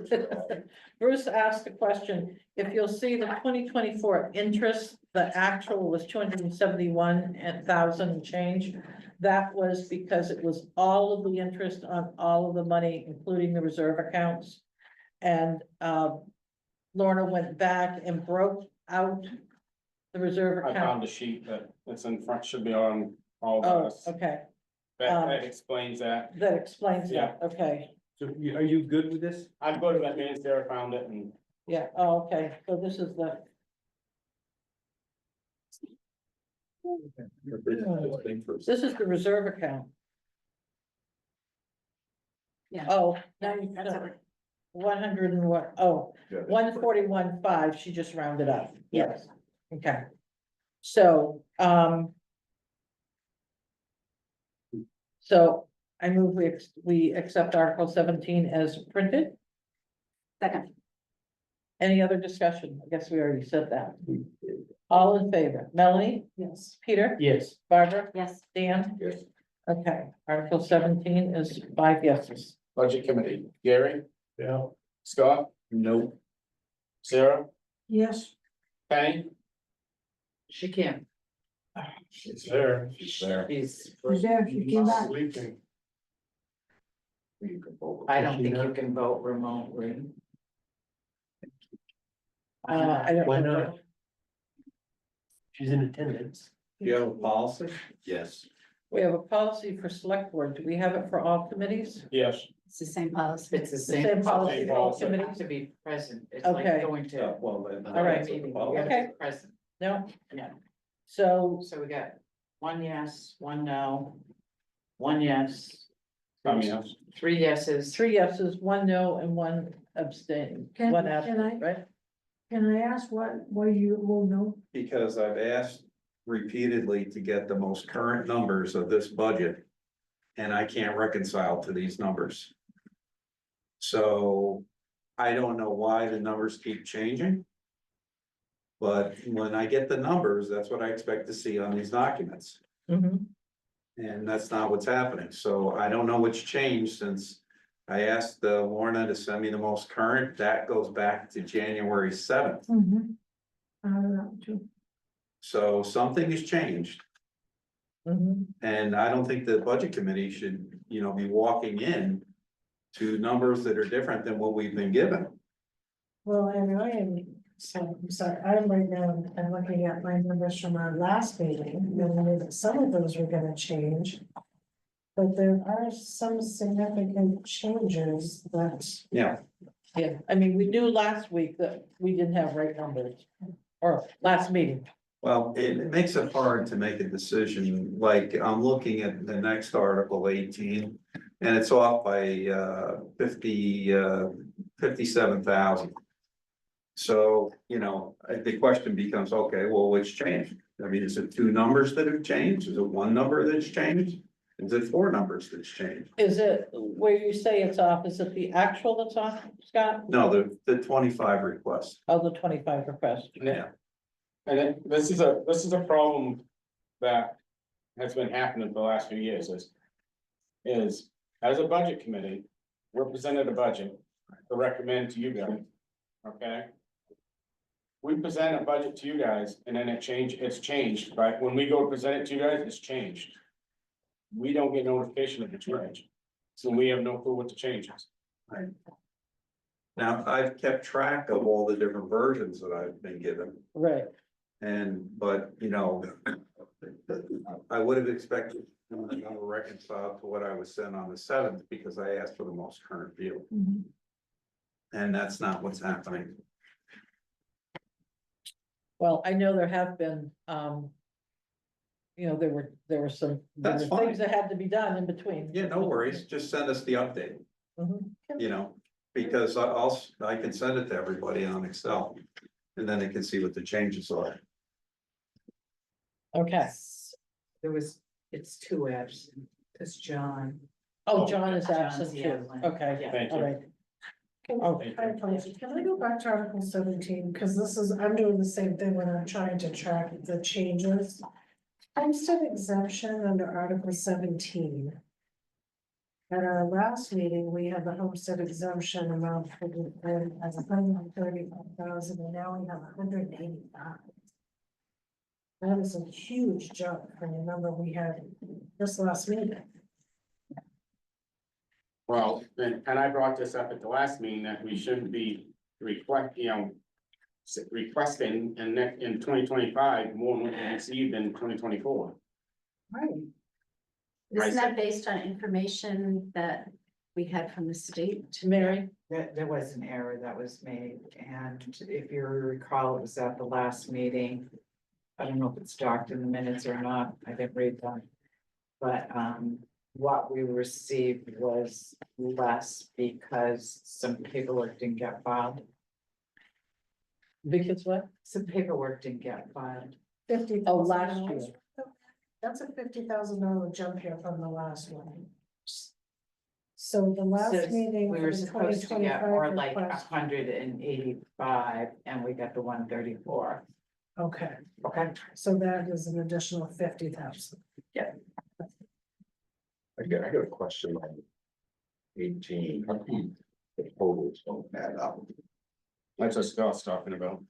A: Bruce asked the question, if you'll see the 2024 interest, the actual was 271,000 and change. That was because it was all of the interest on all of the money, including the reserve accounts. And Lorna went back and broke out the reserve
D: I
A: account.
D: found a sheet that's in front, should be on all of
A: Oh,
D: us.
A: okay,
D: That explains that.
A: that explains that, okay,
U: So are you good with this?
D: I'm good with that, man, Sarah found it and
A: yeah, oh, okay, so this is the. This is the reserve account.
H: Yeah.
A: Oh, now
H: Yeah,
A: you
H: that's all right.
A: 100 and what, oh,
C: Yeah, that's
A: 141,500, she just rounded up, yes, okay. So, so I move we accept Article 17 as printed.
H: Second,
A: Any other discussion? I guess we already said that. All in favor, Melanie,
B: Yes.
A: Peter,
U: Yes.
A: Barbara,
H: yes.
A: Dan?
C: Yes.
A: Okay, Article 17 is 5 yeses.
D: budget committee, Gary,
U: Yeah.
D: Scott,
U: No.
D: Sarah,
B: Yes.
D: Penny.
I: She can't,
O: It's there.
D: She's there.
I: she's,
B: Who's there? She came back.
O: Sleeping.
C: You can vote.
I: I don't think you can vote remotely.
A: I don't
U: Why
A: know.
U: not? She's in attendance.
J: Do you have a policy?
L: Yes.
A: We have a policy for select board. Do we have it for all committees?
D: Yes,
H: It's the same policy.
I: It's the
A: The
I: same.
A: same policy for all
D: policy.
I: You have
A: committees?
I: to be present, it's
A: Okay.
I: like going to.
L: Well, then.
A: All right.
I: meeting, you
L: Well,
I: have to
A: Okay.
I: be present,
A: No?
I: yeah,
A: So,
I: so we got one yes, one no, one yes.
D: yes.
I: 3 yeses.
A: 3 yeses, 1 no, and 1 abstain,
B: Can,
A: 1
B: can
A: absent,
B: I,
A: right?
B: can I ask why you will know?
J: Because I've asked repeatedly to get the most current numbers of this budget. And I can't reconcile to these numbers. So I don't know why the numbers keep changing. But when I get the numbers, that's what I expect to see on these documents.
A: Mhm.
J: And that's not what's happening. So I don't know what's changed since I asked Lorna to send me the most current, that goes back to January 7th. So something has changed. And I don't think the budget committee should, be walking in to numbers that are different than what we've been given.
N: Well, and I am, so, I'm sorry, I'm right now, I'm looking at my numbers from our last meeting, and I knew that some of those were gonna change. But there are some significant changes that,
J: Yeah.
A: Yeah, I mean, we knew last week that we didn't have right numbers, or last meeting.
J: Well, it makes it hard to make a decision, like I'm looking at the next article 18. And it's off by 57,000. So, the question becomes, okay, well, what's changed? I mean, is it two numbers that have changed? Is it one number that's changed? Is it four numbers that's changed?
A: Is it, where you say it's off, is it the actual that's off, Scott?
J: No, the 25 request.
A: Oh, the 25 request.
J: Yeah.
D: And this is a problem that has been happening for the last few years is as a budget committee, we're presented a budget to recommend to you guys, okay? We present a budget to you guys and then it's changed, right? When we go to present it to you guys, it's changed. We don't get notification of the change, so we have no clue what the change is.
J: Right. Now, I've kept track of all the different versions that I've been given.
A: Right.
J: But I would have expected to reconcile to what I was sent on the 7th because I asked for the most current view. And that's not what's happening.
A: Well, I know there have been, there were some
J: That's
A: things that had to be done in between.
J: Yeah, no worries, just send us the update, because I can send it to everybody on Excel. And then they can see what the changes are.
A: Okay.
I: It's two absent, because John.
A: Oh, John is
I: John's
A: absent
I: the
A: too.
I: other one.
A: Okay,
I: Yeah.
D: Thank
A: all
D: you.
A: right.
N: can I go back to Article 17, because I'm doing the same thing when I'm trying to track the changes. Homestead exemption under Article 17. At our last meeting, we had the homestead exemption amount for the, as 135,000, and now we have 185. That is a huge jump from the number we had this last meeting.
D: Well, and I brought this up at the last meeting that we shouldn't be requesting in 2025 more than what we received in 2024.
H: Right. Isn't that based on information that we had from the state?
A: Mary?
I: There was an error that was made, and if you recall, it was at the last meeting. I don't know if it's docked in the minutes or not, I didn't read them. But what we received was less because some paperwork didn't get filed.
A: Because what?
I: Some paperwork didn't get filed.
N: $50,000.
A: Oh, last year.
N: That's a $50,000 jump here from the last one. So the last
I: So
N: meeting.
I: we
N: for
I: were
N: the
I: supposed to get
N: 2025
I: more like
N: request-
I: 185, and we got the 134.
N: Okay,
I: Okay.
N: so that is an additional 50,000.
C: I got a question on 18, how come the totals don't add up?
D: That's what Scott's talking about.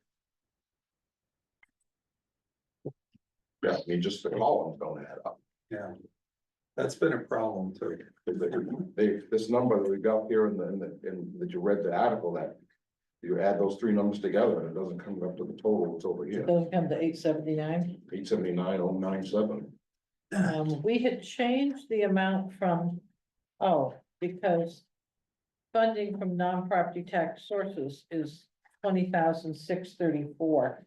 C: Yeah, I mean, just the columns don't add up.
J: Yeah. That's been a problem too.
C: This number that we got here that you read the article, that you add those three numbers together and it doesn't come up to the total, it's over here.
A: It doesn't come to 879.
C: 879,097.
A: We had changed the amount from, because funding from non-property tax sources is 20,634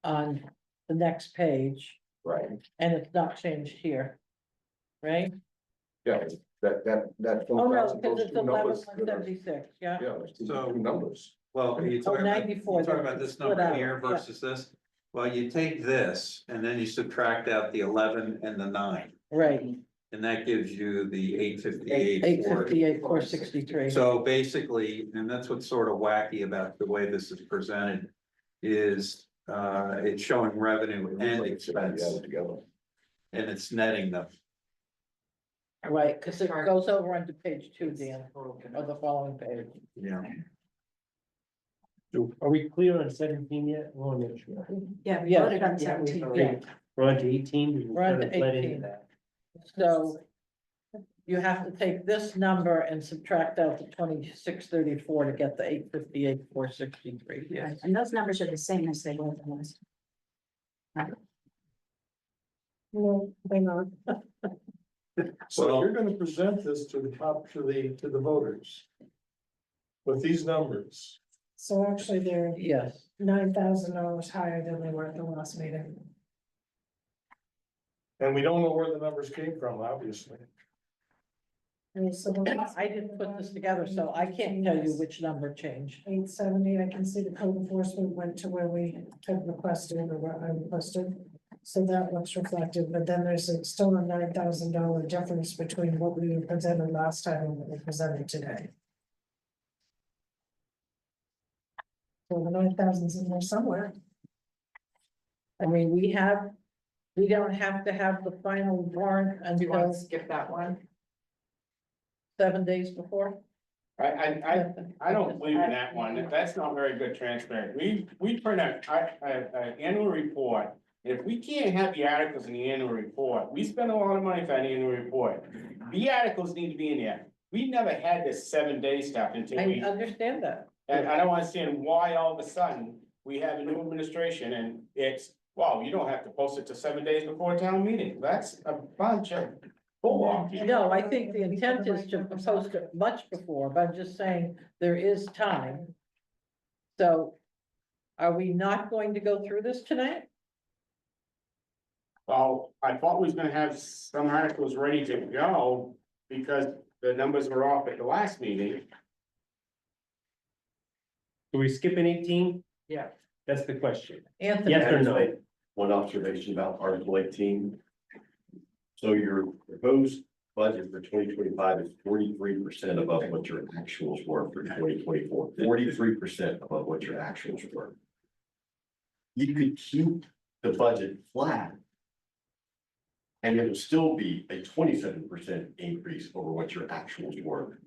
A: on the next page,
C: Right,
A: and it's not changed here, right?
C: yeah, that.
A: Oh, no,
C: those
A: because it's
C: two numbers that are-
A: 11,176, yeah.
C: Yeah, there's two
J: So-
C: numbers.
J: Well, you
A: Oh,
J: talk about,
A: 94,
J: you talk
A: they're
J: about this
A: split
J: number
A: out,
J: here
A: yeah.
J: versus this. Well, you take this and then you subtract out the 11 and the 9,
A: Right,
J: and that gives you the 858.
A: 858, 463.
J: So basically, and that's what's sort of wacky about the way this is presented, is it's showing revenue and
C: Like, should be
J: expense,
C: added together.
J: and it's netting them.
A: Right, because it goes over onto page 2, Dan, of the following page.
R: Yeah.
U: So are we clear on 17 yet? We want to make sure.
H: Yeah, we
A: Yeah.
H: voted on
U: Yeah,
H: 17.
U: okay. We're on to 18.
A: We're on to
U: Kind of bled into
A: 18.
U: that.
A: So you have to take this number and subtract out the 2634 to get the 858, 463.
H: Right, and those numbers are the same as they were the last.
N: No, they're not.
O: So you're gonna present this to the voters. With these numbers.
N: So actually, they're
A: Yes,
N: $9,000 higher than they were at the last meeting.
O: And we don't know where the numbers came from, obviously.
N: And so
A: I didn't put this together, so I can't tell you which number changed.
N: 870, I can see the code enforcement went to where we had requested or what I requested. So that looks reflected, but then there's still a $9,000 difference between what we presented last time and what we presented today. So the 9,000's in there somewhere.
A: I mean, we don't have to have the final warrant
I: Do you want
A: until
I: to skip that one?
A: 7 days before.
D: I don't believe in that one, that's not very good transparent, we print a annual report. If we can't have the articles in the annual report, we spend a lot of money for an annual report, the articles need to be in there. We never had this 7-day stuff until
A: I
D: we,
A: understand that.
D: and I don't understand why all of a sudden we have a new administration and it's, well, you don't have to post it to 7 days before town meeting, that's a bunch of bull.
A: No, I think the intent is to post it much before, but I'm just saying there is time. So are we not going to go through this tonight?
D: Well, I thought we was gonna have some articles ready to go because the numbers were off at the last meeting.
U: Are we skipping 18?
I: Yeah.
U: That's the question.
A: Anthony?
U: Yes or no?
L: One observation about Article 18. So your proposed budget for 2025 is 43% above what your actuals were for 2024. 43% above what your actuals were. You could keep the budget flat. And it'll still be a 27% increase over what your actuals were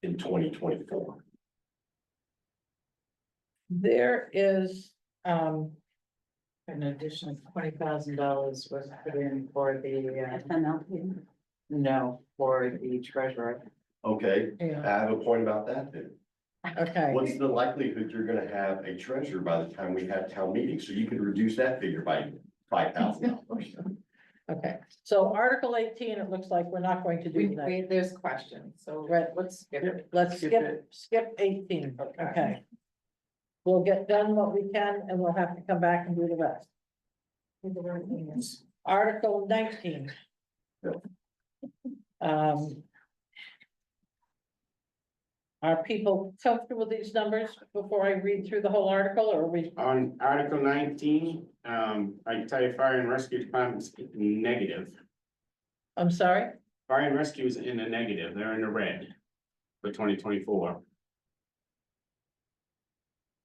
L: in 2024.
A: There is,
I: An additional $20,000 was put in for the,
H: MLP.
I: no, for the treasurer.
L: Okay,
A: Yeah.
L: I have a point about that then.
A: okay,
L: What's the likelihood you're gonna have a treasurer by the time we have town meeting? So you could reduce that figure by $5,000.
A: okay. So Article 18, it looks like we're not going to do that.
I: There's questions, so
A: Right.
I: let's skip it.
A: Let's
U: Skip
A: skip 18, okay. We'll get done what we can and we'll have to come back and do the rest. Article 19. Are people comfortable with these numbers before I read through the whole article, or are we?
D: On Article 19, I can tell you fire and rescue department's negative.
A: I'm sorry?
D: Fire and rescue is in the negative, they're in the red for 2024.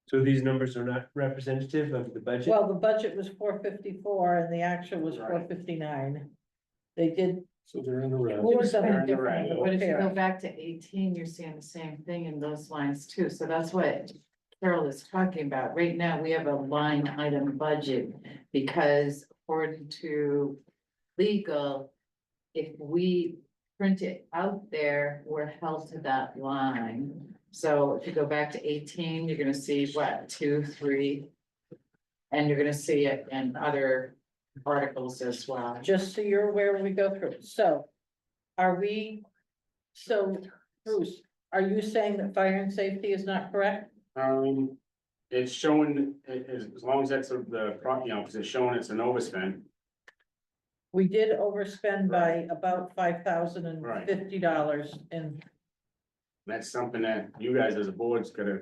U: So these numbers are not representative of the budget?
A: Well, the budget was 454 and the actual was
D: Right.
A: 459. They did.
O: So they're in the red.
A: More
D: They're
A: than
D: in the red.
A: different.
I: But if you go
A: Okay.
I: back to 18, you're seeing the same thing in those lines too, so that's what Carol is talking about. Right now, we have a line item budget because according to legal, if we print it out there, we're held to that line. So if you go back to 18, you're gonna see what, 2, 3, and you're gonna see it in other articles as well.
A: Just so you're aware when we go through it. So so Bruce, are you saying that fire and safety is not correct?
D: It's showing, as long as that's the, because it's showing it's an overspend.
A: We did overspend by about $5,050 and
D: That's something that you guys as a board's gonna,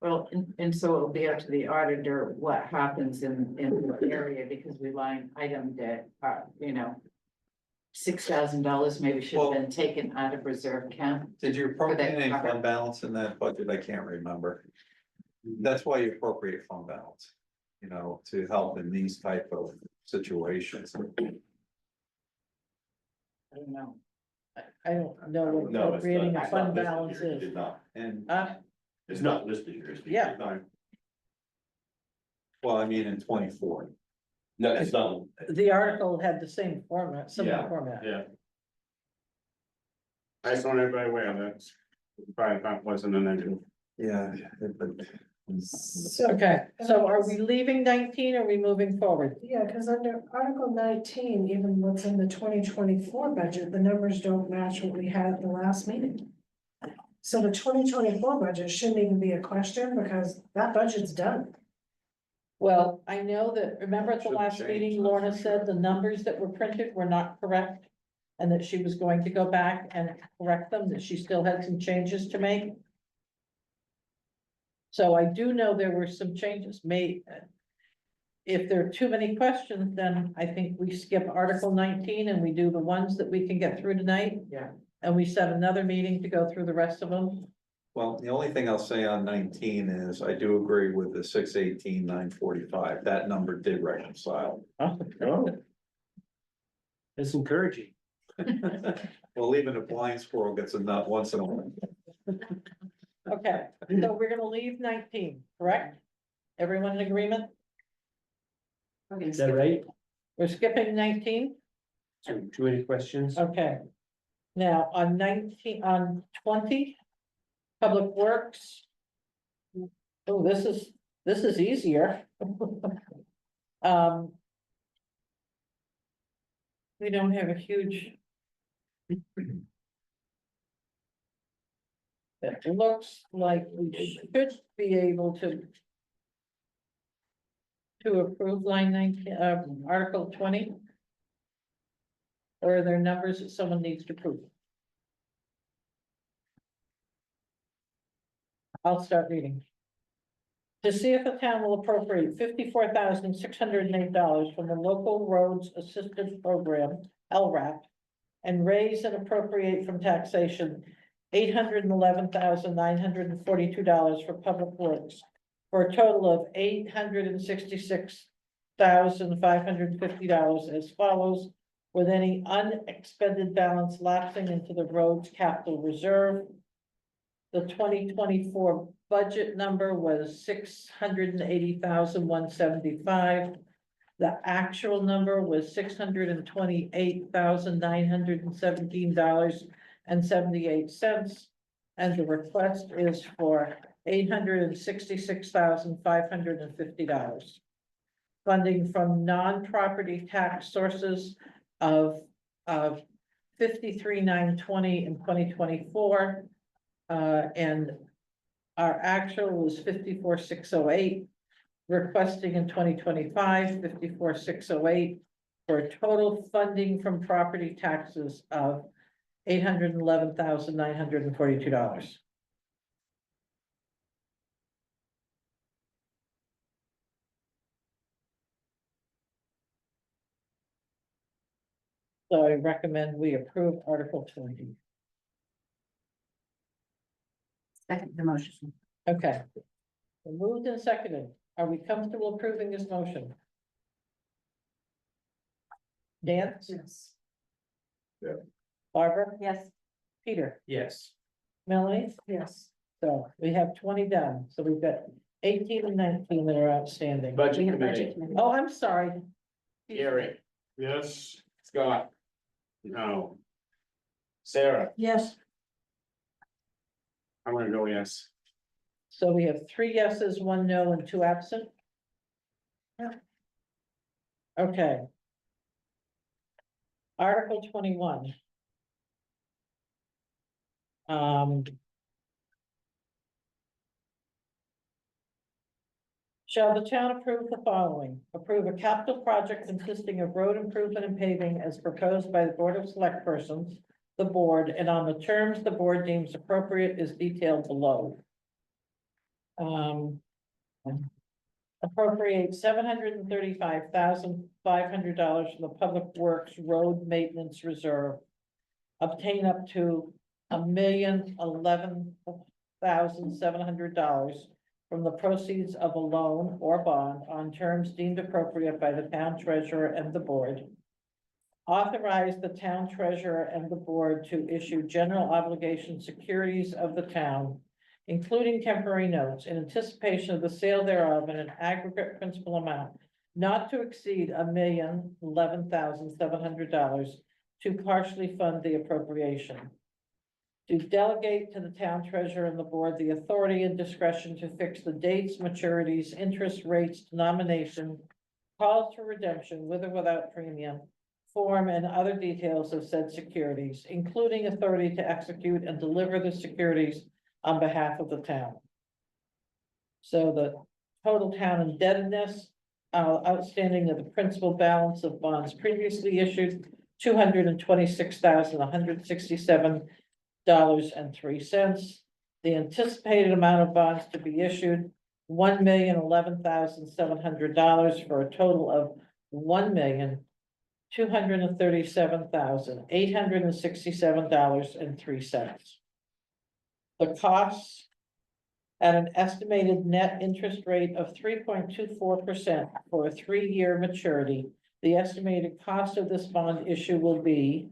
I: Well, and so it'll be up to the auditor what happens in the area, because we line item that, $6,000 maybe should have been taken out of reserve account.
R: Did you
I: For that
R: appropriate any
I: cover.
R: fund balance in that budget? I can't remember. That's why you appropriate fund balance, to help in these type of situations.
I: I don't know.
A: I don't know what
L: No, it's
A: appropriating
L: not,
A: a
L: it's not
A: fund
L: listed
A: balance
L: here. It
A: is.
L: did not.
J: And,
L: It's not listed here. It's-
A: Yeah.
L: it's not-
J: well, I mean, in 24.
L: No, it's not.
A: The article had the same format, similar
L: Yeah,
A: format.
L: Yeah.
D: I just want everybody aware that probably that wasn't an engine.
J: Yeah, but
N: So.
A: Okay, so are we leaving 19? Or are we moving forward?
N: Yeah, because under Article 19, even what's in the 2024 budget, the numbers don't match what we had at the last meeting. So the 2024 budget shouldn't even be a question because that budget's done.
A: Well, I know that, remember at the
J: Should
A: last
J: change,
A: meeting,
J: that's
A: Lorna
J: for
A: said the numbers that were printed were not correct. And that she was going to go back and correct them, that she still had some changes to make. So I do know there were some changes made. If there are too many questions, then I think we skip Article 19 and we do the ones that we can get through tonight.
I: Yeah.
A: And we set another meeting to go through the rest of them.
J: well, the only thing I'll say on 19 is I do agree with the 618, 945. That number did reconcile.
U: Oh. That's encouraging.
J: Well, even a blind squirrel gets a nut once in a while.
A: Okay, so we're gonna leave 19, correct? Everyone in agreement?
U: Is that right?
A: We're skipping 19?
U: So, too many questions?
A: Okay. Now, on 19, on 20, Public Works. Oh, this is easier. We don't have a huge. It looks like we should be able to. To approve line 19, Article 20. Or are there numbers that someone needs to prove? I'll start reading. To see if the town will appropriate $54,608 from the Local Roads Assistance Program, LRAP. And raise and appropriate from taxation $811,942 for public works. For a total of $866,550 as follows. With any unexpended balance lapsing into the roads capital reserve. The 2024 budget number was $680,175. The actual number was $628,917.78. And the request is for $866,550. Funding from non-property tax sources of 53,920 in 2024. And our actual was 54,608. Requesting in 2025, 54,608. For a total funding from property taxes of $811,942. So I recommend we approve Article 20.
H: Second the motion.
A: Okay. Moved and seconded. Are we comfortable approving this motion? Dan?
N: Yes.
C: Yeah.
A: Barbara?
H: Yes.
A: Peter?
U: Yes.
A: Melanie?
N: Yes.
A: So we have 20 done, so we've got 18 and 19 that are outstanding.
D: Budget committee,
A: Oh, I'm sorry.
D: Gary. Yes. Scott. No. Sarah,
B: Yes,
D: I'm gonna go yes.
A: So we have 3 yeses, 1 no, and 2 absent. Okay. Article 21. Shall the town approve the following? Approve a capital project consisting of road improvement and paving as proposed by the Board of Select Persons, the board, and on the terms the board deems appropriate is detailed below. Appropriate $735,500 from the Public Works Road Maintenance Reserve. Obtain up to $1,011,700 from the proceeds of a loan or bond on terms deemed appropriate by the town treasurer and the board. authorize the town treasurer and the board to issue general obligation securities of the town, including temporary notes, in anticipation of the sale thereof in an aggregate principal amount not to exceed $1,011,700 to partially fund the appropriation. To delegate to the town treasurer and the board the authority and discretion to fix the dates, maturities, interest rates, denomination, calls for redemption with or without premium, form, and other details of said securities, including authority to execute and deliver the securities on behalf of the town. So the total town indebtedness, outstanding of the principal balance of bonds previously issued, $226,167.03. The anticipated amount of bonds to be issued, $1,011,700, for a total of $1,237,867.03. The costs at an estimated net interest rate of 3.24% for a 3-year maturity. The estimated cost of this bond issue will be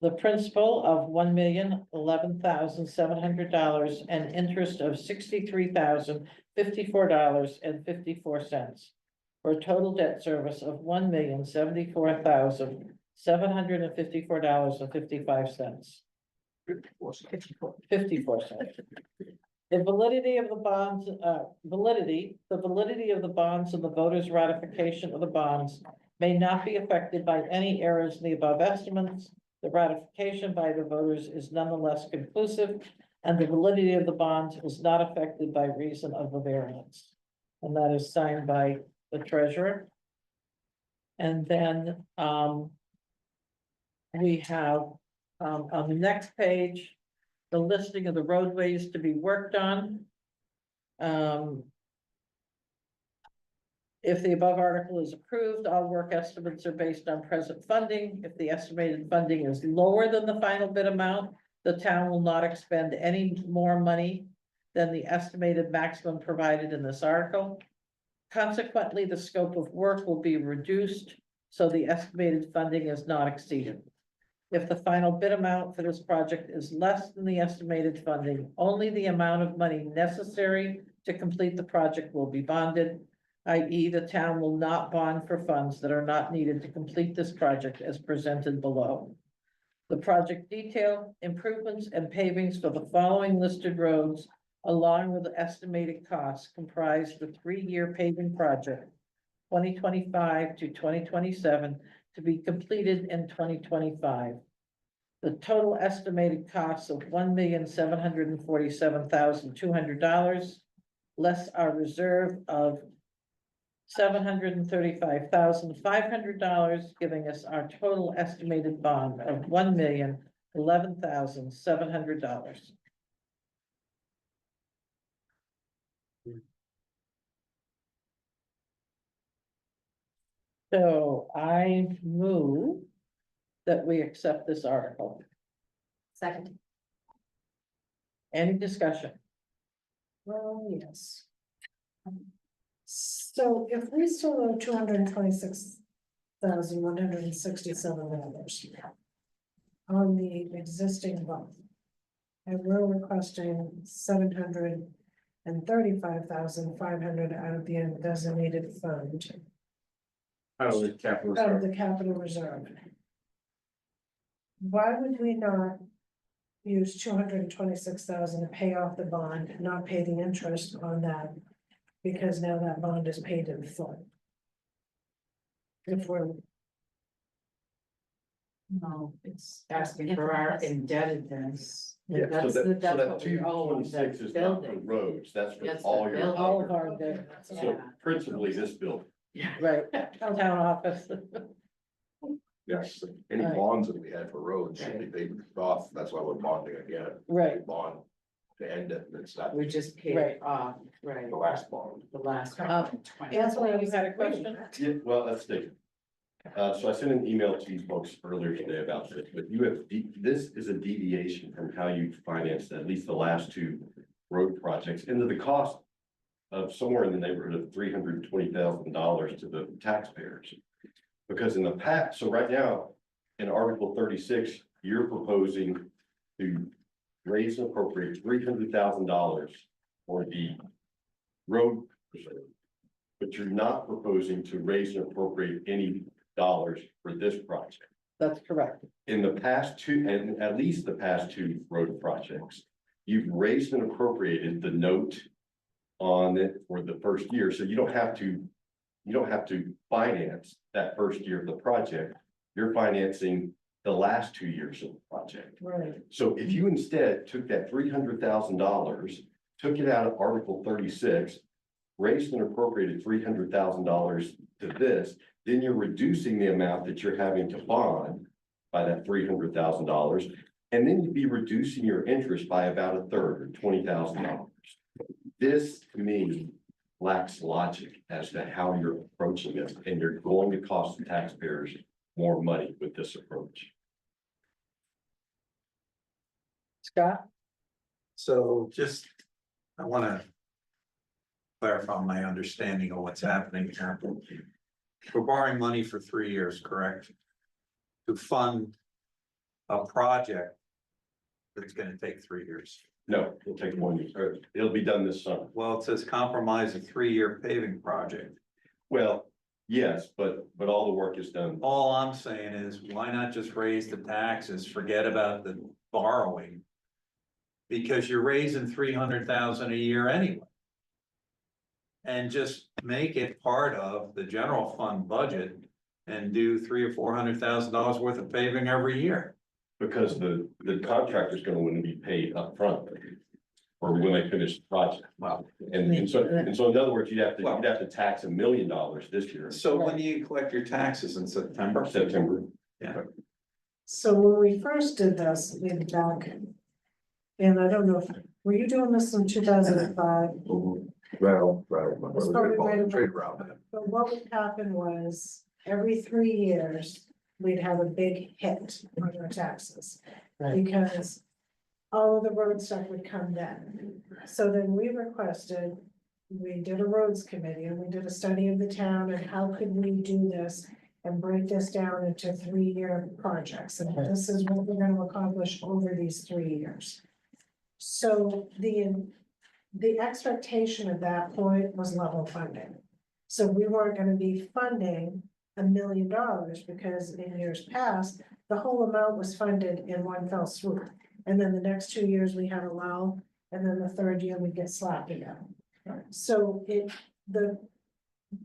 A: the principal of $1,011,700 and interest of $63,054.54 for a total debt service of $1,074,754.55. 54 cents. The validity of the bonds, the validity of the bonds and the voters' ratification of the bonds may not be affected by any errors in the above estimates. The ratification by the voters is nonetheless conclusive, and the validity of the bonds is not affected by reason of the variance. And that is signed by the treasurer. And then, we have, on the next page, the listing of the roadways to be worked on. If the above article is approved, all work estimates are based on present funding. If the estimated funding is lower than the final bid amount, the town will not expend any more money than the estimated maximum provided in this article. Consequently, the scope of work will be reduced, so the estimated funding is not exceeded. If the final bid amount for this project is less than the estimated funding, only the amount of money necessary to complete the project will be bonded, i.e. the town will not bond for funds that are not needed to complete this project as presented below. The project detail, improvements, and pavings for the following listed roads, along with the estimated costs, comprise the 3-year paving project, 2025 to 2027, to be completed in 2025. The total estimated costs of $1,747,200, less our reserve of $735,500, giving us our total estimated bond of $1,011,700. So I move that we accept this article.
V: Second.
A: Any discussion?
N: Well, yes. So if we still owe $226,167 on the existing bond, and we're requesting $735,500 out of the undesignated fund,
D: Out of the capital
N: out of
D: reserve.
N: the capital reserve. Why would we not use $226,000 to pay off the bond, and not pay the interest on that? Because now that bond is paid in full. If we're,
I: No, it's asking for our indebtedness.
L: Yeah,
I: That's
L: so
I: the, that's
L: that
I: what we owe on
L: 226
I: that
L: is not for
I: building.
L: roads, that's for
I: That's
L: all
I: the
L: your.
I: building.
A: All of our debt,
L: So principally this building.
A: right, town office.
C: Yes, any bonds that we had for roads should be paid off, that's why we're bonding again.
A: Right.
C: We bond to end it, it's not
I: We just paid
A: Right.
I: it off, right,
C: the last bond.
I: the last.
A: Anthony, you had a question?
L: Yeah, well, let's take it. So I sent an email to these folks earlier today about this, but you have, this is a deviation from how you financed at least the last 2 road projects into the cost of somewhere in the neighborhood of $320,000 to the taxpayers. Because in the past, so right now, in Article 36, you're proposing to raise and appropriate $300,000 for the road preserve. But you're not proposing to raise and appropriate any dollars for this project.
A: That's correct.
L: In the past two, and at least the past two road projects, you've raised and appropriated the note on it for the first year, so you don't have to finance that first year of the project. You're financing the last 2 years of the project.
A: Right.
L: So if you instead took that $300,000, took it out of Article 36, raised and appropriated $300,000 to this, then you're reducing the amount that you're having to bond by that $300,000. And then you'd be reducing your interest by about a third, or $20,000. This, to me, lacks logic as to how you're approaching this, and you're going to cost the taxpayers more money with this approach.
A: Scott?
E: So just, I wanna clarify my understanding of what's happening here. We're borrowing money for 3 years, correct? To fund a project that's gonna take 3 years.
L: No, it'll take 1 year, or it'll be done this summer.
E: Well, it says compromise a 3-year paving project.
L: Well, yes, but all the work is done.
E: All I'm saying is, why not just raise the taxes, forget about the borrowing? Because you're raising 300,000 a year anyway. And just make it part of the general fund budget and do $300,000 or $400,000 worth of paving every year.
L: Because the contractor's gonna want to be paid upfront. Or when they finish the project.
E: Wow.
L: And so in other words, you'd have to tax $1 million this year.
E: So when do you collect your taxes, in September?
L: September.
E: Yeah.
N: So when we first did this in back, and I don't know if, were you doing this in 2005?
C: Well,
N: It's probably right about-
C: trade around that.
N: But what would happen was, every 3 years, we'd have a big hit on our taxes.
A: Right.
N: Because all of the road stuff would come then. So then we requested, we did a roads committee and we did a study of the town and how could we do this and break this down into 3-year projects. And this is what we're gonna accomplish over these 3 years. So the expectation at that point was level funding. So we weren't gonna be funding $1 million because in years past, the whole amount was funded in one fell swoop. And then the next 2 years we had a lull, and then the third year we get slapped again. So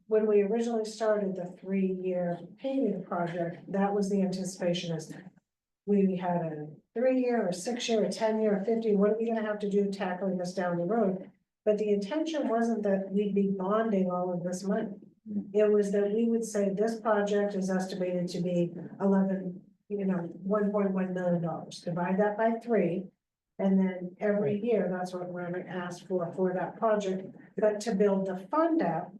N: when we originally started the 3-year paving project, that was the anticipation is we had a 3-year, a 6-year, a 10-year, a 50, what are we gonna have to do tackling this down the road? But the intention wasn't that we'd be bonding all of this money. It was that we would say this project is estimated to be $1.1 million. Divide that by 3. And then every year, that's what we're gonna ask for that project, but to build the fund out.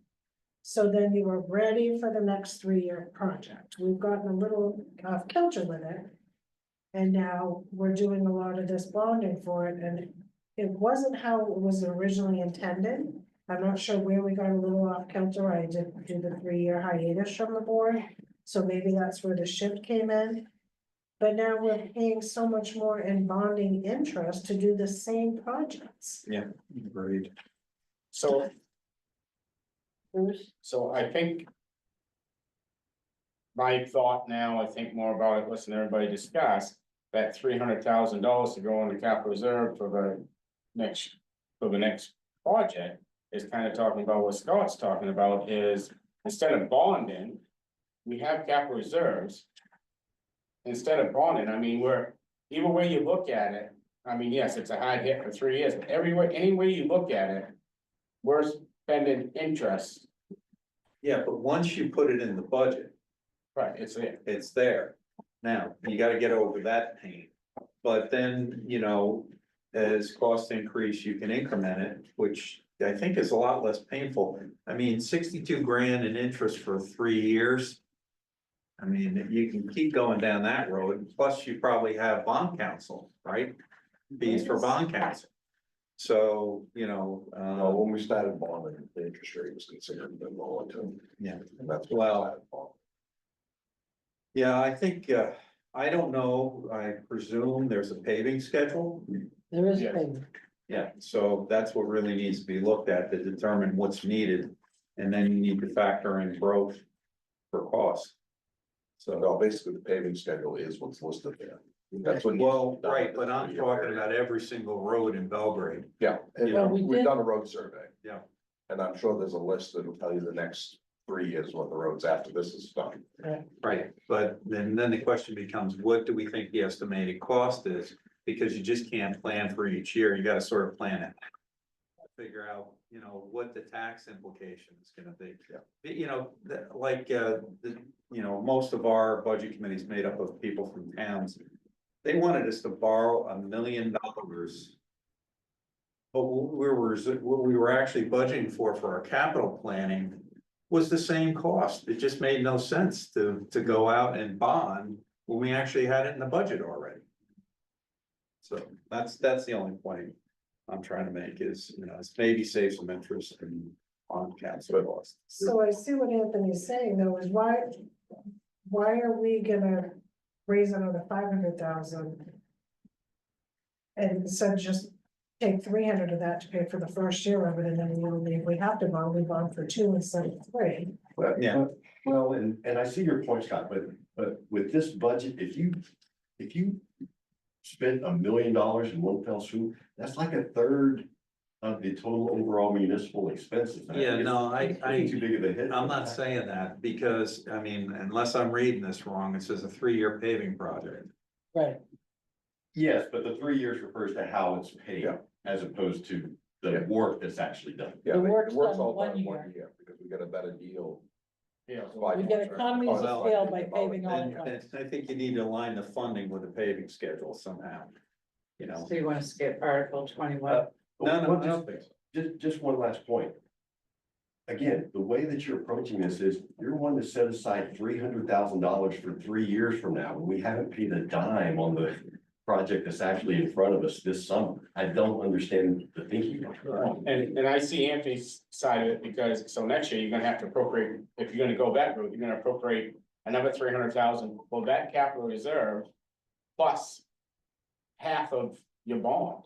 N: So then you were ready for the next 3-year project. We've gotten a little off kilter with it. And now we're doing a lot of this bonding for it, and it wasn't how it was originally intended. I'm not sure where we got a little off kilter. I did do the 3-year hiatus from the board, so maybe that's where the shift came in. But now we're paying so much more in bonding interest to do the same projects.
E: Yeah, agreed.
D: So I think. My thought now, I think more about it, listen, to everybody discuss that $300,000 to go into capital reserve for the next project. Is kind of talking about what Scott's talking about is instead of bonding, we have capital reserves. Instead of bonding, I mean, either way you look at it, I mean, yes, it's a hard hit for 3 years, but any way you look at it, we're spending interest.
E: Yeah, but once you put it in the budget,
D: Right, it's there.
E: it's there. Now, you gotta get over that pain. But then, as costs increase, you can increment it, which I think is a lot less painful. I mean, 62 grand in interest for 3 years. I mean, you can keep going down that road, plus you probably have bond counsel, right? Fees for bond counsel. So,
C: When we started bonding, the interest rate was considered a bit lower too.
E: Yeah.
C: And that's
E: Well,
C: why we started bonding.
E: Yeah, I think, I don't know, I presume there's a paving schedule.
A: There is a
D: Yes.
A: thing.
E: Yeah, so that's what really needs to be looked at to determine what's needed. And then you need to factor in growth for cost.
C: So no, basically the paving schedule is what's listed there. That's what.
E: Well, right, but I'm talking about every single road in Belgrade.
C: Yeah, and
E: Well,
A: we
C: we've
A: did-
C: done a road survey.
E: Yeah.
C: And I'm sure there's a list that'll tell you the next 3 years what the roads after this is done.
E: Right, but then the question becomes, what do we think the estimated cost is? Because you just can't plan for each year, you gotta sort of plan it. Figure out, you know, what the tax implication is gonna be. You know, most of our budget committee is made up of people from towns. They wanted us to borrow $1 million. But what we were actually budgeting for our capital planning was the same cost. It just made no sense to go out and bond when we actually had it in the budget already. So that's the only point I'm trying to make is, you know, it's maybe save some interest on capital costs.
N: So I see what Anthony's saying though, is why are we gonna raise another 500,000? And instead just take 300 of that to pay for the first year of it, and then if we have to bond, we bond for 2 instead of 3.
E: Yeah.
L: Well, and I see your point, Scott, but with this budget, if you spent $1 million in one fell swoop, that's like a third of the total overall municipal expenses.
E: Yeah, no,
L: It's too big of a hit.
E: I'm not saying that because, I mean, unless I'm reading this wrong, it says a 3-year paving project.
A: Right.
L: Yes, but the 3 years refers to how it's paid,
C: Yeah.
L: as opposed to the work that's actually done.
C: Yeah,
A: The
C: the
A: work's
C: work's
A: done
C: all
A: one
C: done in
A: year.
C: 1 year because we get a better deal.
D: Yeah.
A: We get economies of scale by paving all
E: And
A: at once.
E: I think you need to align the funding with the paving schedule somehow, you know.
I: So you wanna skip Article 21?
E: No, I
L: Well,
E: don't think so.
L: Just one last point. Again, the way that you're approaching this is you're wanting to set aside $300,000 for 3 years from now, when we haven't paid a dime on the project that's actually in front of us this summer. I don't understand the thinking.
D: And I see Anthony's side of it because, so next year you're gonna have to appropriate, if you're gonna go that route, you're gonna appropriate another 300,000. Well, that capital reserve plus half of your bond.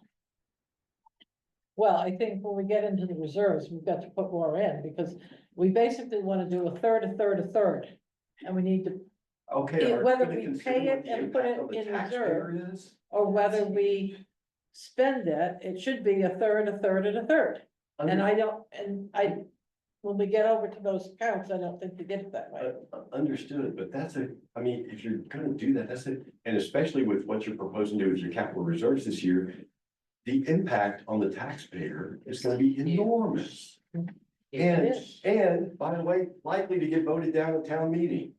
A: Well, I think when we get into the reserves, we've got to put more in because we basically want to do a third. And we need to,
L: Okay. are
A: whether
L: gonna
A: we
L: consider
A: pay
L: what
A: it
L: the
A: and put
L: impact
A: it
L: on the
A: in
L: taxpayer
A: reserve,
L: is?
A: or whether we spend it, it should be a third. And when we get over to those accounts, I don't think we get it that way.
L: Understood, but I mean, if you're gonna do that, that's it, and especially with what you're proposing to do with your capital reserves this year. The impact on the taxpayer is gonna be enormous. And by the way, likely to get voted down at town meeting.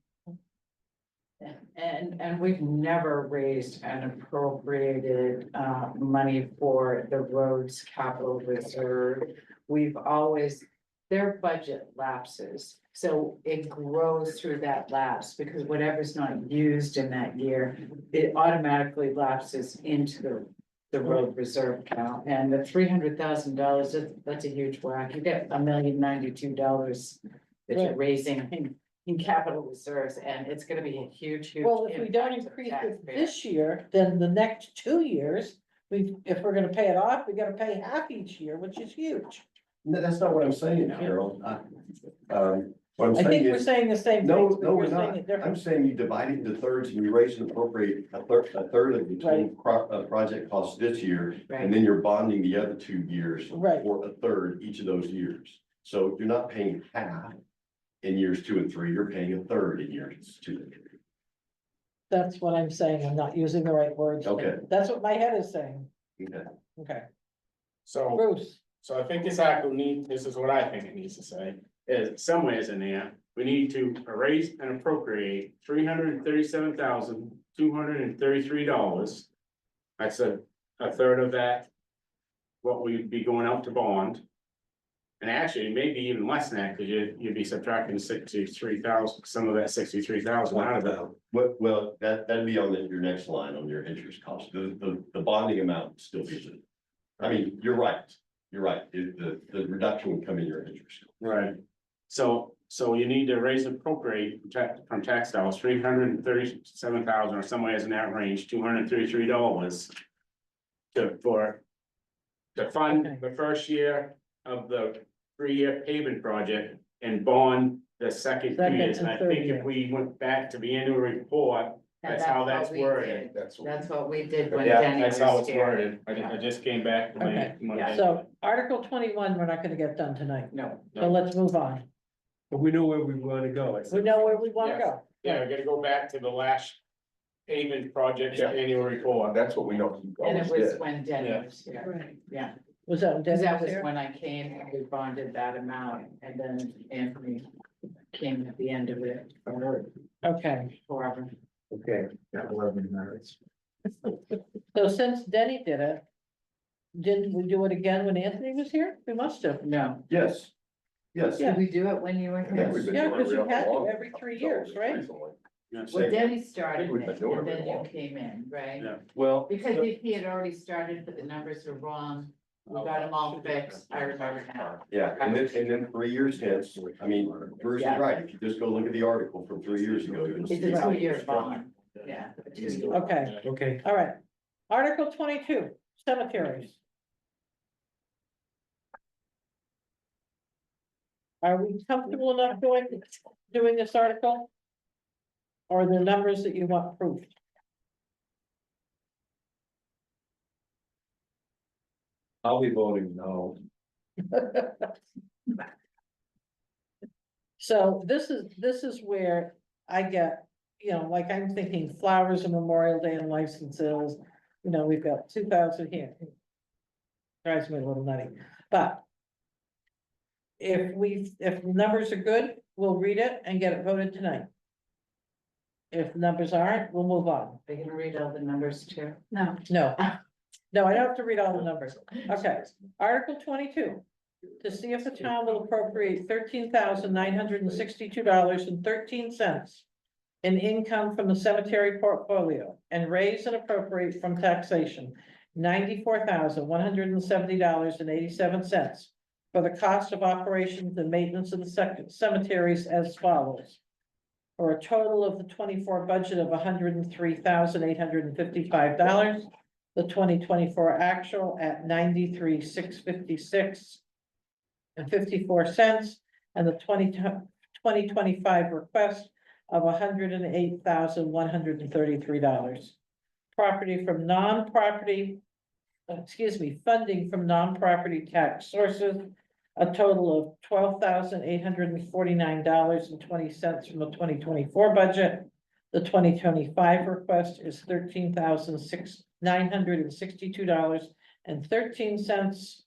I: And we've never raised and appropriated money for the roads capital reserve. We've always, their budget lapses, so it grows through that lapse because whatever's not used in that year, it automatically lapses into the road reserve account. And the $300,000, that's a huge whack. You get $1,092,000 that you're
A: Right.
I: raising in capital reserves, and it's gonna be a huge.
A: Well, if we don't
I: impact to the
A: increase it
I: taxpayer.
A: this year, then the next 2 years, if we're gonna pay it off, we gotta pay half each year, which is huge.
L: No, that's not what I'm saying, Carol. What I'm
A: I think
L: saying
A: we're
L: is,
A: saying the same
L: no,
A: thing, but
L: no,
A: we're
L: we're
A: saying
L: not.
A: it differently.
L: I'm saying you divide it into thirds and you raise and appropriate a third of the total project costs this year. And then you're bonding the other 2 years
A: Right.
L: for a third each of those years. So you're not paying half in years 2 and 3, you're paying a third in years 2 and 3.
A: That's what I'm saying. I'm not using the right words.
L: Okay.
A: That's what my head is saying.
L: Okay.
A: Okay,
D: So,
A: Bruce,
D: so I think this article this is what I think it needs to say, is somewheres in there, we need to raise and appropriate $337,233. That's a third of that, what we'd be going out to bond. And actually, maybe even less than that, because you'd be subtracting 63,000, some of that 63,000 out of that.
L: Well, that'd be on your next line on your interest cost. The bonding amount still be the. I mean, you're right. The reduction would come in your interest.
D: Right. So So you need to raise appropriate from tax dollars, $337,000 or somewhere in that range, $233. To fund the first year of the 3-year paving project and bond the second 2 years. And I
A: third
D: think
A: year.
D: if we went back to the annual report,
I: And
D: that's how
I: what
D: that's
I: we
D: worded.
I: did. That's what we did when
D: Yeah,
I: Denny was
D: that's how it's
I: here.
D: worded. I just came back. to my-
A: Okay,
D: my-
A: so Article 21, we're not gonna get done tonight,
I: No,
A: so let's move on.
U: But we know where we wanna go.
A: We know where we wanna
D: Yes.
A: go.
D: Yeah, we gotta go back to the last pavement project
C: Yeah.
D: annual report.
C: That's what we know. he
I: and
C: always
I: it was
C: did.
I: when Denny
D: Yeah.
I: was here,
A: Right.
I: yeah.
A: Was that when
I: Cause
A: Denny
I: that
A: was
I: was
A: here?
I: when I came, and we bonded that amount, and then Anthony came at the end of it, or
A: Okay,
I: forever.
E: Okay, got 11 minutes.
A: so since Denny did it, didn't we do it again when Anthony was here? We must have.
I: No,
L: Yes. Yes.
A: Yeah.
I: did we do it when you were
C: I think
I: here?
C: we've been
A: Yeah,
C: doing it
A: 'cause you
C: real
A: had to
C: long
A: every 3
C: until
A: years, right?
C: recently.
I: Well, Denny
C: I
I: started
C: think we've
I: it,
C: been doing
I: and
C: it
I: then
C: real
I: you
C: long.
I: came in, right?
D: Yeah.
L: Well.
I: Because he had already started, but the numbers were wrong, we got them all fixed, I remember now.
L: Yeah, and then 3 years hence, I mean, Bruce is
I: Yeah.
L: right, if you just go look at the article from 3 years ago. you'll
I: It's
L: see
I: a
L: how
I: 2-year
L: it's structured.
I: bond, yeah. a 2-year.
A: Okay,
U: Okay,
A: all right. Article 22, cemeteries. Are we comfortable enough doing this article? Or are there numbers that you want proved?
E: I'll be voting no.
A: So this is where I get, like I'm thinking flowers and Memorial Day and licenses, we've got 2,000 here. Drives me a little nutty, but. If the numbers are good, we'll read it and get it voted tonight. If the numbers aren't, we'll move on.
I: Are you gonna read all the numbers too?
H: No,
A: No, no, I don't have to read all the numbers. Okay, Article 22. To see if the town will appropriate $13,962.13 in income from the cemetery portfolio and raise and appropriate from taxation $94,170.87 for the cost of operations and maintenance of the cemeteries as follows. For a total of the 24 budget of $103,855, the 2024 actual at $93,656.54, and the 2025 request of $108,133. Funding from non-property tax sources, a total of $12,849.20 from the 2024 budget. The 2025 request is $13,962.13.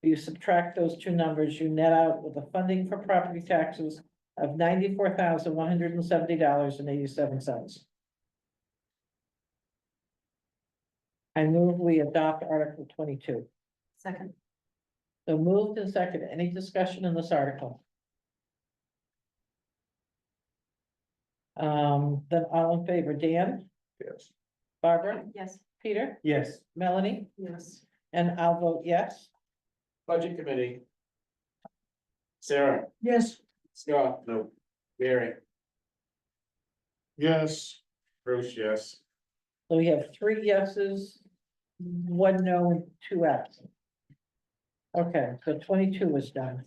A: You subtract those two numbers, you net out with the funding for property taxes of $94,170.87. I move we adopt Article 22.
H: second,
A: So moved and seconded. Any discussion in this article? Then all in favor, Dan,
C: Yes.
A: Barbara,
H: yes.
A: Peter,
U: yes.
A: Melanie,
B: Yes.
A: and I'll vote yes.
D: Budget committee. Sarah,
B: Yes.
D: Scott. No. Gary,
O: Yes.
D: Bruce, yes.
A: So we have 3 yeses, 1 no, and 2 absent. Okay, so 22 is done.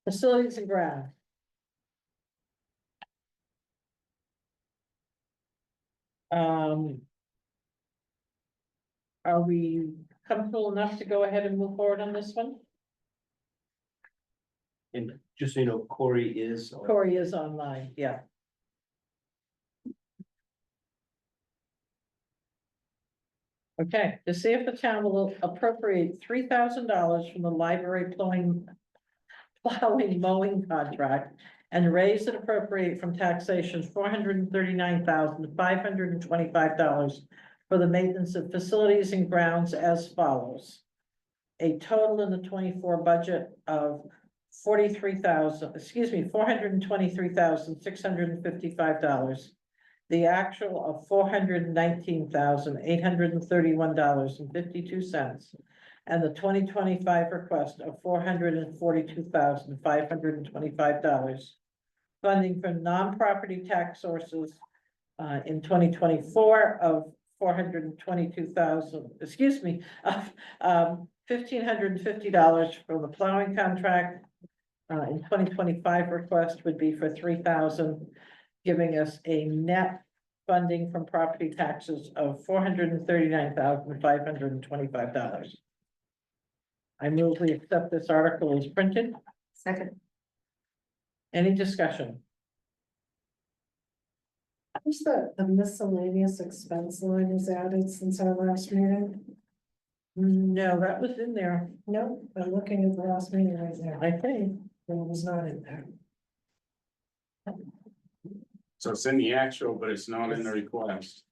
A: Facilities and ground. Are we comfortable enough to go ahead and move forward on this one?
U: And just so you know, Corey is.
A: Corey is online, yeah. Okay, to see if the town will appropriate $3,000 from the library plowing mowing contract and raise and appropriate from taxation $439,525 for the maintenance of facilities and grounds as follows. A total in the 24 budget of $423,655. The actual of $419,831.52, and the 2025 request of $442,525. Funding from non-property tax sources in 2024 of $422,000, of $1,550 from the plowing contract. In 2025 request would be for $3,000, giving us a net funding from property taxes of $439,525. I move we accept this article as printed.
G: Second.
A: Any discussion?
N: Who's the miscellaneous expense line is added since our last meeting?
A: No, that was in there,
N: No, I'm looking at the last meeting right now.
A: I think.
N: It was not in there.
D: So it's in the actual, but it's not in the request.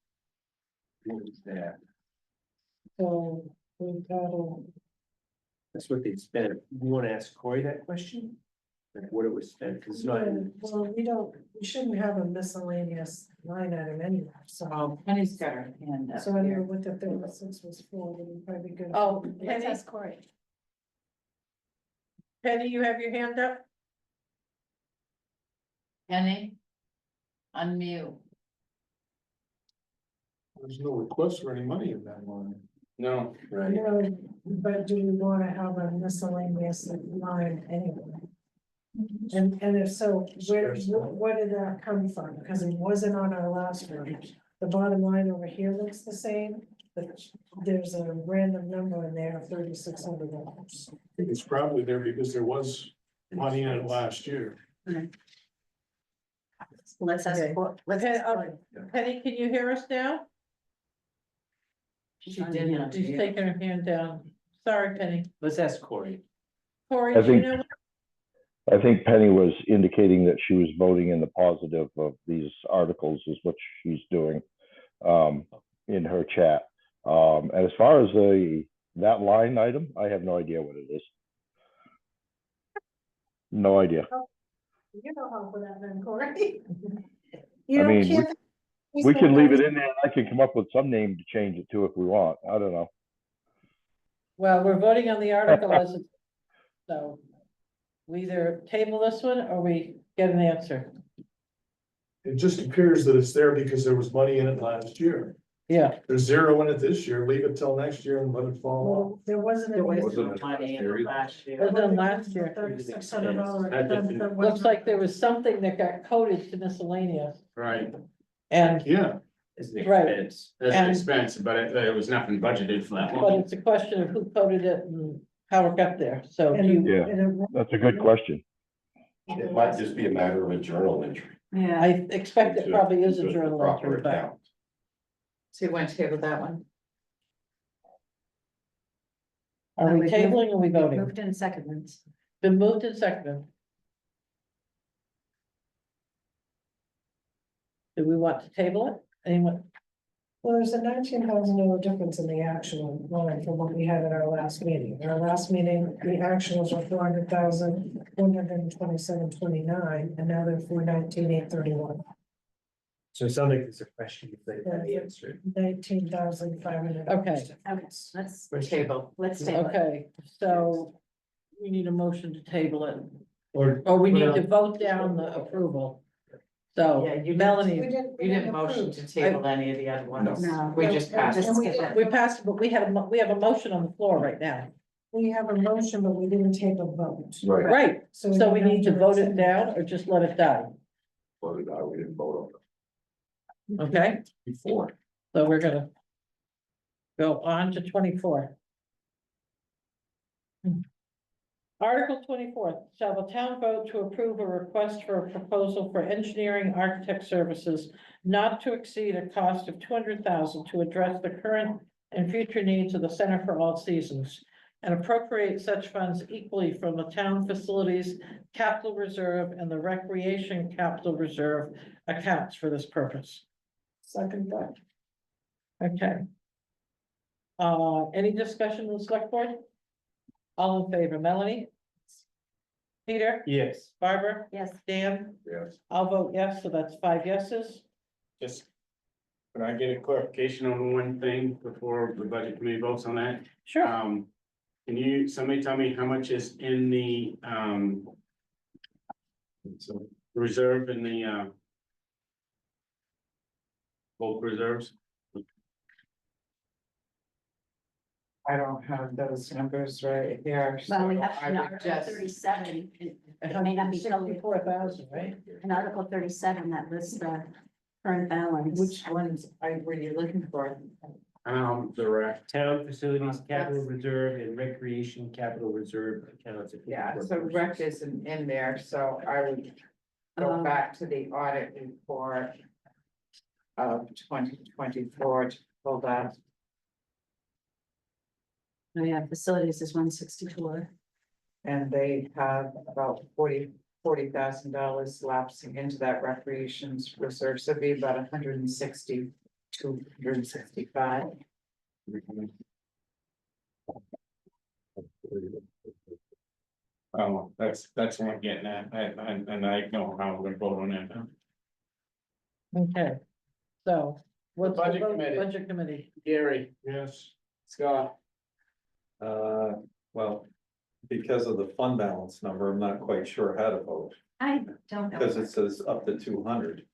E: Yeah.
N: So we've got a.
U: That's what they spent. You wanna ask Corey that question? Like what it was spent, cause it's not.
N: Well, we shouldn't have a miscellaneous line item anywhere, so.
I: Penny's got her hand up
N: So I don't know
I: here.
N: what the 36 was for, but it'd probably be good.
A: Oh,
H: Let's
A: Penny,
H: ask Corey.
A: Penny, you have your hand up?
I: Penny? Unmute.
O: There's no request for any money in that line.
D: No,
E: Right.
N: No, but do we wanna have a miscellaneous line anyway? And if so, where did that come from? Because it wasn't on our last one. The bottom line over here looks the same, but there's a random number in there of $3,600.
O: I think it's probably there because there was money in it last year.
H: Let's ask,
A: Okay.
H: let's
A: Okay,
H: ask Corey.
A: Penny, can you hear us now?
I: She didn't.
A: She's taking her hand down. Sorry, Penny.
U: Let's ask Corey.
A: Corey,
C: I
A: do you
C: think-
A: know?
C: I think Penny was indicating that she was voting in the positive of these articles is what she's doing in her chat. And as far as that line item, I have no idea what it is. No idea.
N: You know how for that then, Corey.
C: I
N: You
C: mean,
N: can't.
C: we can leave it in there. I can come up with some name to change it to if we want. I don't know.
A: Well, we're voting on the article as it's, so we either table this one or we get an answer.
O: It just appears that it's there because there was money in it last year.
A: Yeah,
O: There's zero in it this year. Leave it till next year and let it fall off.
N: Well, there wasn't.
I: There
N: any-
I: was no money in it last year.
A: was in last year.
N: $3,600
U: That just-
N: expense that
A: Looks
N: was-
A: like there was something that got coded to miscellaneous
D: right,
A: and,
O: Yeah,
U: It's an
A: Right.
U: expense.
D: that's an
A: And-
D: expense, but it was nothing budgeted for that
A: but
D: one.
A: it's a question of who coded it and how it got there. So do
N: And
A: you,
C: Yeah.
N: it-
C: That's a good question.
L: It might just be a matter of a journal entry.
G: Yeah.
A: I expect it probably is a
L: into the
A: journal
L: proper
A: entry, but
L: account.
I: So you want to table that one?
A: are we
H: We've
A: tabling or we voting?
H: Moved in seconds.
A: Been moved and seconded. Do we want to table it? Anyone?
N: Well, there's a $19,000 difference in the actual line from what we had at our last meeting. Our last meeting, the actuals were 400,127.29, and now they're 419,831.
U: So it sounds like it's a question if they have the answer.
N: 19,500.
A: Okay.
H: Okay, let's
I: Table.
H: table it.
A: Okay, so we need a motion to table it,
U: Or.
A: or we need to vote down the approval. So
I: Yeah, you didn't-
A: Melanie,
I: You didn't motion to table any of the other ones.
H: No.
I: We just passed.
H: Just skip it.
A: we passed, but we have a motion on the floor right now.
N: We have a motion, but we didn't take a vote.
A: Right, so we
N: have
A: need to vote it
N: rescind
A: down or just let it die,
C: We didn't vote
A: okay?
C: before.
A: So we're gonna go on to 24. Article 24, shall the town vote to approve a request for a proposal for engineering architect services not to exceed a cost of $200,000 to address the current and future needs of the Center for All Seasons and appropriate such funds equally from the town facilities capital reserve and the recreation capital reserve accounts for this purpose.
N: Second thought.
A: Okay. Any discussion with the select board? All in favor, Melanie? Peter?
U: Yes.
A: Barbara?
H: Yes.
A: Dan?
C: Yes.
A: I'll vote yes, so that's 5 yeses.
D: Just, could I get a clarification on one thing before the budget committee votes on that?
A: Sure.
D: Can you, somebody tell me how much is in the, reserve in the, bulk reserves?
I: I don't have those numbers right here.
H: Well, we
I: so
H: have
I: I
H: an
I: would
H: Article
I: just-
H: 37, it may not be totally,
N: 64,000, right?
H: an Article 37 that lists the current balance.
I: Which ones were you looking for?
D: The rec.
U: Town facilities, capital
I: That's-
U: reserve and recreation capital reserve accounts.
I: Yeah, so rec isn't in there, so I would go back to the audit report of 2024 to pull that.
H: Oh, yeah, facilities is 164.
I: And they have about $40,000 lapsing into that recreations reserve, so it'd be about 160 to 165.
D: Oh, that's what I'm getting at, and I know how I'm gonna vote on that now.
A: Okay, so what's the
D: Budget
A: vote?
D: committee.
A: Budget committee?
D: Gary? Yes. Scott?
E: Well, because of the fund balance number, I'm not quite sure how to vote,
V: I don't know.
E: because it says up to 200.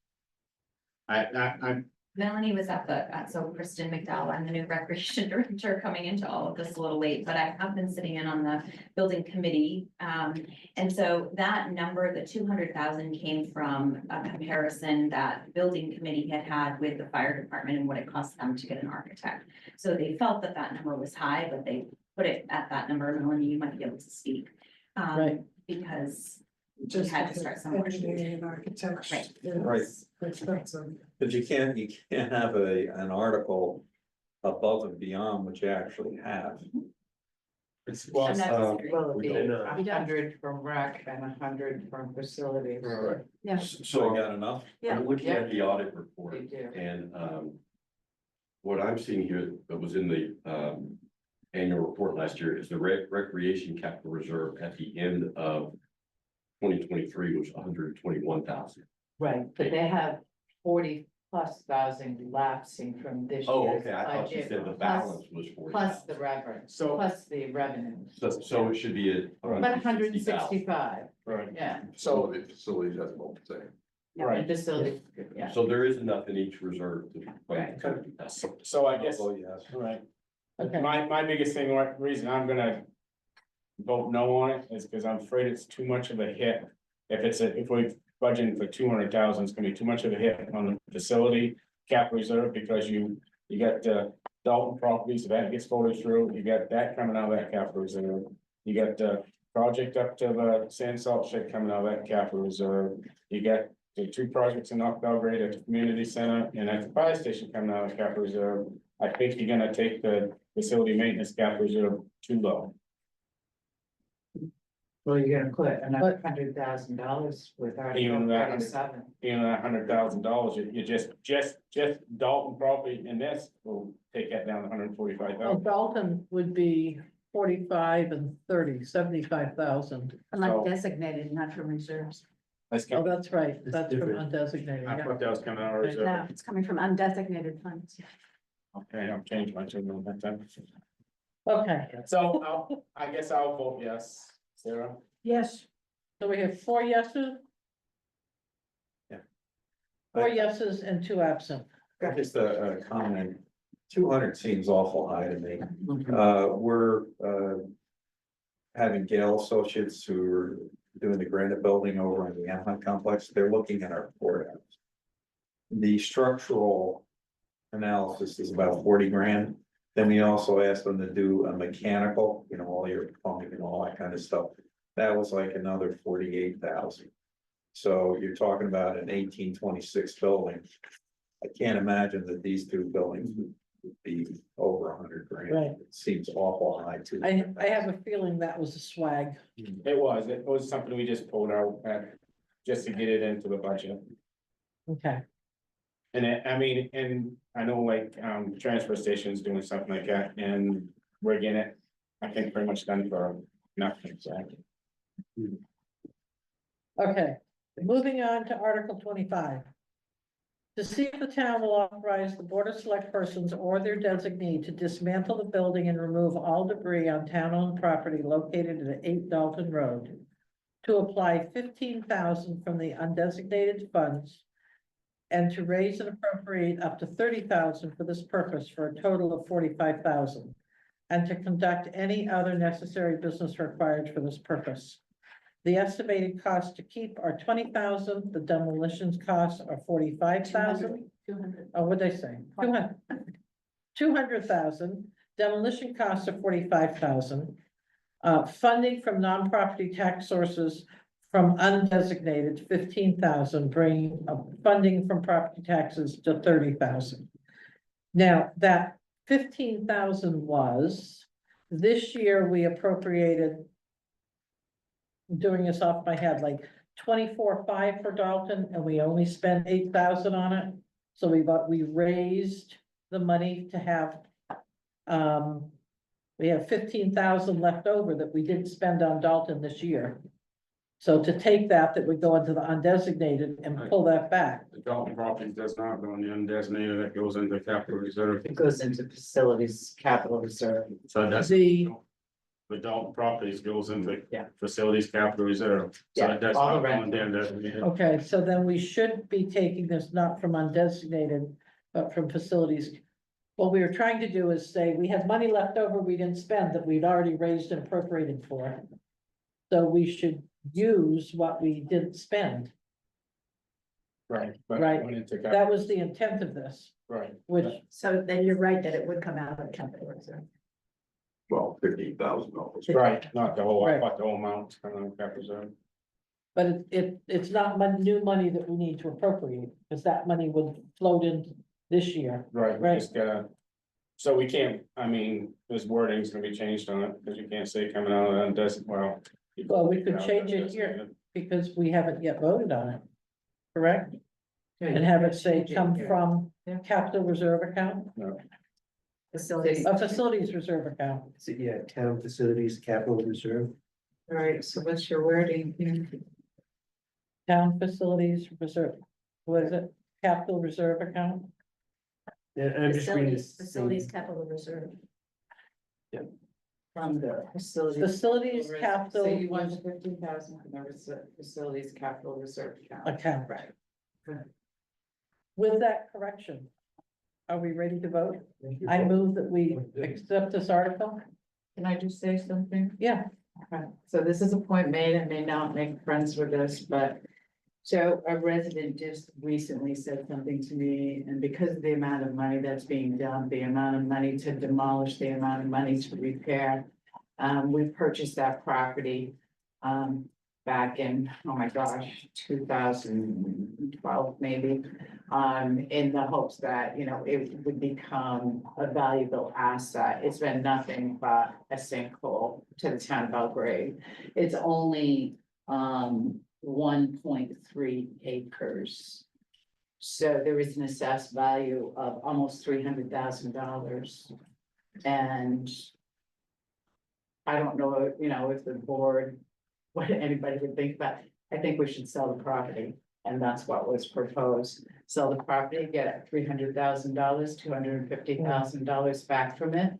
D: I'm
V: Melanie was at so Kristen McDowell, I'm the new recreation director coming into all of this a little late, but I have been sitting in on the building committee. And so that number, the 200,000 came from a comparison that building committee had with the fire department and what it cost them to get an architect. So they felt that that number was high, but they put it at that number. Melanie, you might be able to speak.
A: Right.
V: Because we
N: Just
V: had to start somewhere.
N: engineering and architecture.
V: Right.
E: Right.
N: Expensive.
E: But you can't have an article above and beyond what you actually have.
D: It's, well,
V: Unnecessary.
I: Will it be
D: We don't
U: know.
I: 100 from rec and 100 from facilities?
H: Yeah,
E: So I got enough?
H: yeah.
L: I'm looking at the audit report
I: You do.
L: and, what I'm seeing here that was in the, annual report last year is the recreation capital reserve at the end of 2023 was 121,000.
I: Right, but they have 40,000+ lapsing from this year's
L: Oh, okay, I thought you
I: budget,
L: said the
I: plus-
L: balance was 40.
I: Plus the revenue,
D: So-
I: plus the revenue,
L: So it should be a.
I: but 165,
D: right,
I: yeah.
C: So the facilities has about the same.
D: right.
I: Facility, yeah.
L: So there is enough in each reserve to.
I: Right.
D: So I guess,
E: Oh, yes.
D: right.
A: Okay.
D: My biggest thing, reason I'm gonna vote no on it is because I'm afraid it's too much of a hit. If we're budgeting for 200,000, it's gonna be too much of a hit on the facility cap reserve because you got Dalton properties, if that gets voted through, you got that coming out of that capital reserve. You got the project up to the sand salt shed coming out of that capital reserve. You got the 2 projects in North Belgrade at the community center and at the fire station coming out of the capital reserve. I think you're gonna take the facility maintenance capital reserve too low.
I: Well, you're gonna put another $100,000 with
D: Even
I: Article
D: that
I: 37.
D: In $100,000, you just Dalton property and this will take that down to
A: Well,
D: 145,000.
A: Dalton would be 45 and 30, 75,000.
H: Like designated, not from reserves.
A: Oh, that's right, that's from
U: different.
A: undesignated,
D: I
A: yeah.
D: thought that was coming out of
A: Right.
D: reserve.
H: No, it's coming from undesignated funds.
D: Okay, I'll change my tune on that then.
A: Okay,
D: So I guess I'll vote yes. Sarah?
N: Yes,
A: so we have 4 yeses?
E: Yeah.
A: 4 yeses and 2 absent.
E: Just a comment, 200 seems awful high to me. We're having Gale Associates who are doing the granite building over in the Anaheim complex, they're looking at our courthouse. The structural analysis is about 40 grand. Then we also asked them to do a mechanical, all your plumbing and all that kind of stuff. That was like another 48,000. So you're talking about an 1826 building. I can't imagine that these 2 buildings would be over 100 grand.
A: Right.
E: It seems awful high too.
A: I have a feeling that was a swag.
D: It was something we just pulled out just to get it into the budget.
A: Okay,
D: And and I know like, transfer station's doing something like that and we're getting it, I think pretty much done for nothing, so.
A: okay, moving on to Article 25. To see if the town will authorize the Board of Select Persons or their designee to dismantle the building and remove all debris on town-owned property located at 8 Dalton Road. To apply 15,000 from the undesignated funds. And to raise and appropriate up to 30,000 for this purpose for a total of 45,000. And to conduct any other necessary business required for this purpose. The estimated cost to keep are 20,000, the demolitions costs are 45,000.
H: 200.
A: Oh, what'd they say? 200. 200,000, demolition costs are 45,000. Funding from non-property tax sources from undesignated 15,000, bringing funding from property taxes to 30,000. Now, that 15,000 was, this year we appropriated, doing this off my head, like 24.5 for Dalton, and we only spent 8,000 on it. So we raised the money to have, we have 15,000 left over that we didn't spend on Dalton this year. So to take that would go into the undesignated and pull that back.
D: The Dalton property does not go in the undesignated, that goes into capital reserve.
I: It goes into facilities capital reserve.
D: So that's.
A: The,
D: The Dalton properties goes into.
I: Yeah.
D: Facilities capital reserve. So
I: Yeah,
D: that's
I: all
D: not
I: the
D: going
I: rent.
D: there, undesignated.
A: okay, so then we should be taking this not from undesignated, but from facilities. What we were trying to do is say, we have money left over we didn't spend that we'd already raised and appropriated for. So we should use what we didn't spend.
D: Right. but
A: Right.
D: went into
A: That was the intent of this,
D: Right.
A: which,
H: So then you're right that it would come out of capital reserve.
C: Well, $15,000.
D: Right, not the whole,
A: Right.
D: but the whole amount, on capital reserve.
A: but it's not new money that we need to appropriate, because that money would float in this year.
D: Right, we
A: Right.
D: just gotta. So we can't, I mean, this wording's gonna be changed on it, because you can't say coming out of undesignated, well.
A: Well, we could change it here, because we haven't yet voted on it, correct? And have it say come from capital reserve account,
H: Facilities.
A: a facilities reserve account.
U: So, yeah, town facilities capital reserve.
I: All right, so what's your wording here?
A: Town facilities reserve, what is it? Capital reserve account?
U: Yeah, I'm just reading.
H: Facilities capital reserve.
I: From the facilities.
A: Facilities
I: So
A: capital
I: you want 15,000 from the facilities capital reserve account.
A: account.
I: Right.
A: With that correction, are we ready to vote? I move that we accept this article.
I: Can I just say something?
A: Yeah,
I: Okay, so this is a point made, I may not make friends with this, but. So a resident just recently said something to me, and because of the amount of money that's being done, the amount of money to demolish, the amount of money to repair. We purchased that property, back in, oh my gosh, 2012 maybe. In the hopes that, you know, it would become a valuable asset. It's been nothing but a sinkhole to the town of Belgrade. It's only, 1.3 acres. So there is an assessed value of almost $300,000. And I don't know, you know, if the board, what anybody would think about, I think we should sell the property. And that's what was proposed. Sell the property, get $300,000, $250,000 back from it.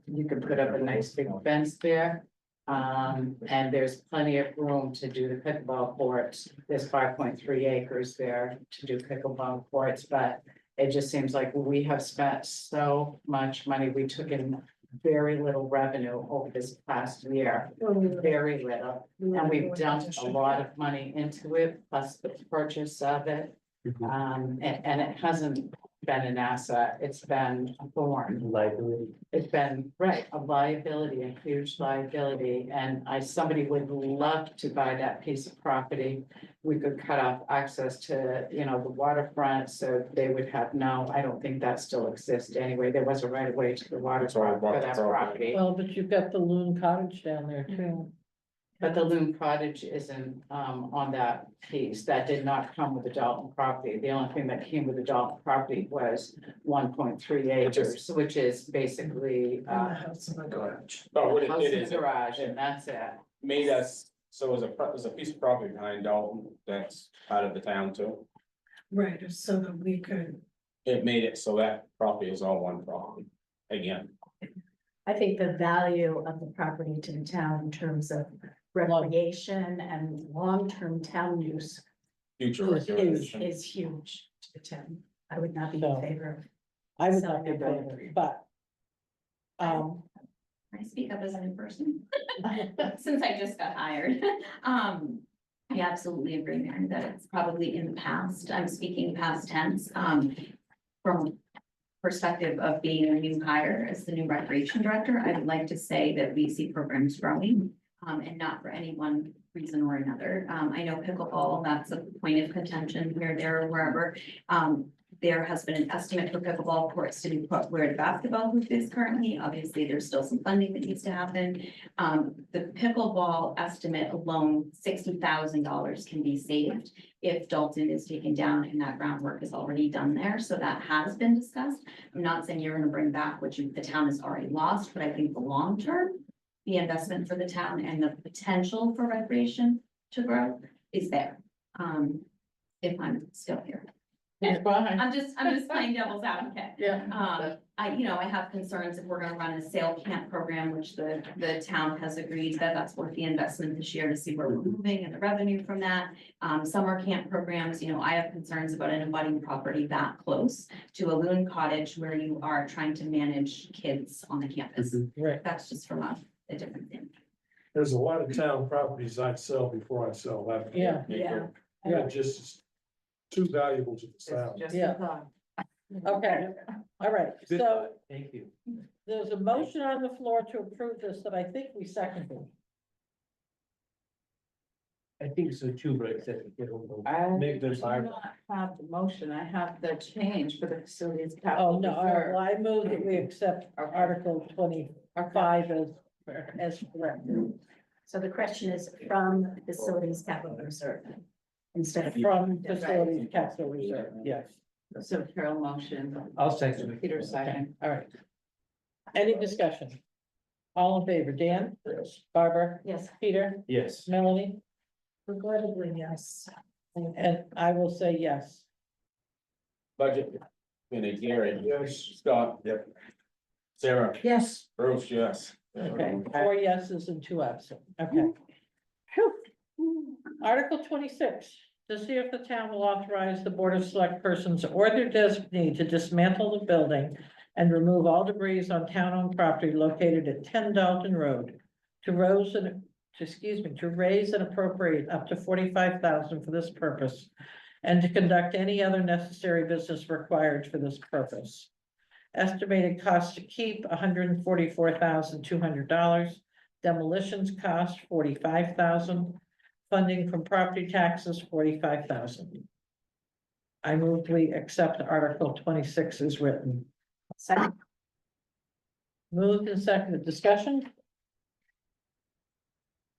I: You can put up a nice big fence there. And there's plenty of room to do the pickleball courts. There's 5.3 acres there to do pickleball courts, but it just seems like we have spent so much money. We took in very little revenue over this past year, very little. And we've dumped a lot of money into it, plus the purchase of it. And it hasn't been an asset, it's been a thorn.
U: Liability.
I: It's been, right, a liability, a huge liability, and somebody would love to buy that piece of property. We could cut off access to, you know, the waterfront, so they would have I don't think that still exists anyway, there was a right of way to the waterfront for that property.
A: well, but you've got the Loon Cottage down there too.
I: But the Loon Cottage isn't on that piece, that did not come with the Dalton property, the only thing that came with the Dalton property was 1.3 acres, which is basically
D: But what it
I: house
D: did
I: and
D: is it
I: garage, and that's it.
D: made us, so there's a piece of property behind Dalton that's part of the town too.
N: Right, so that we could.
D: It made it so that property is all one property, again.
H: I think the value of the property to the town in terms of recreation and long-term town use
D: Future recreation.
H: is huge to the town. I would not be in
A: So,
H: favor of.
A: I would not be in favor, but.
V: Can I speak up as a new person? Since I just got hired. I absolutely agree, Mary, that it's probably in the past. I'm speaking past tense, from perspective of being a new hire as the new recreation director. I would like to say that we see programs growing, and not for any one reason or another. I know pickleball, that's a point of contention here, there, or wherever. There has been an estimate for pickleball courts to be put where the basketball hoop is currently. Obviously, there's still some funding that needs to happen. The pickleball estimate alone, $60,000 can be saved if Dalton is taken down and that groundwork is already done there. So that has been discussed. I'm not saying you're gonna bring back what the town has already lost, but I think the long term, the investment for the town and the potential for recreation to grow is there. If I'm still here. I'm just playing devil's advocate.
A: Yeah.
V: I have concerns if we're gonna run a sale camp program, which the town has agreed that that's worth the investment this year to see where we're moving and the revenue from that. Summer camp programs, I have concerns about an abutting property that close to a loon cottage where you are trying to manage kids on the campus.
A: Right.
V: That's just from a different thing.
O: There's a lot of town properties I'd sell before I sell that.
A: Yeah.
H: Yeah.
O: They're just too valuable to the town.
A: Yeah. Okay, all right, so
U: Thank you.
A: there's a motion on the floor to approve this that I think we seconded.
U: I think so too, but I said, make this
I: I
U: higher.
I: do not have the motion, I have the change for the facilities
A: Oh,
I: capital
A: no, all right,
I: reserve.
A: well, I move that we accept Article 25 as corrected.
H: So the question is from facilities capital reserve instead of.
A: From facilities capital reserve, yes.
I: So Carol motion,
U: I'll second it.
I: Peter second.
A: All right. Any discussion? All in favor, Dan?
C: Yes.
A: Barbara?
H: Yes.
A: Peter?
U: Yes.
A: Melanie?
N: Regrettably, yes.
A: And I will say yes.
D: Budget. Gary. Yes. Scott.
C: Yep.
D: Sarah.
N: Yes.
D: Bruce, yes.
A: Okay, 4 yeses and 2 absent, okay. Phew. Article 26, to see if the town will authorize the Board of Select Persons or their designee to dismantle the building and remove all debris on town-owned property located at 10 Dalton Road to raise and appropriate up to $45,000 for this purpose and to conduct any other necessary business required for this purpose. Estimated cost to keep $144,200. Demolitions cost $45,000. Funding from property taxes $45,000. I move we accept Article 26 as written.
H: Second.
A: Moved and seconded. Discussion?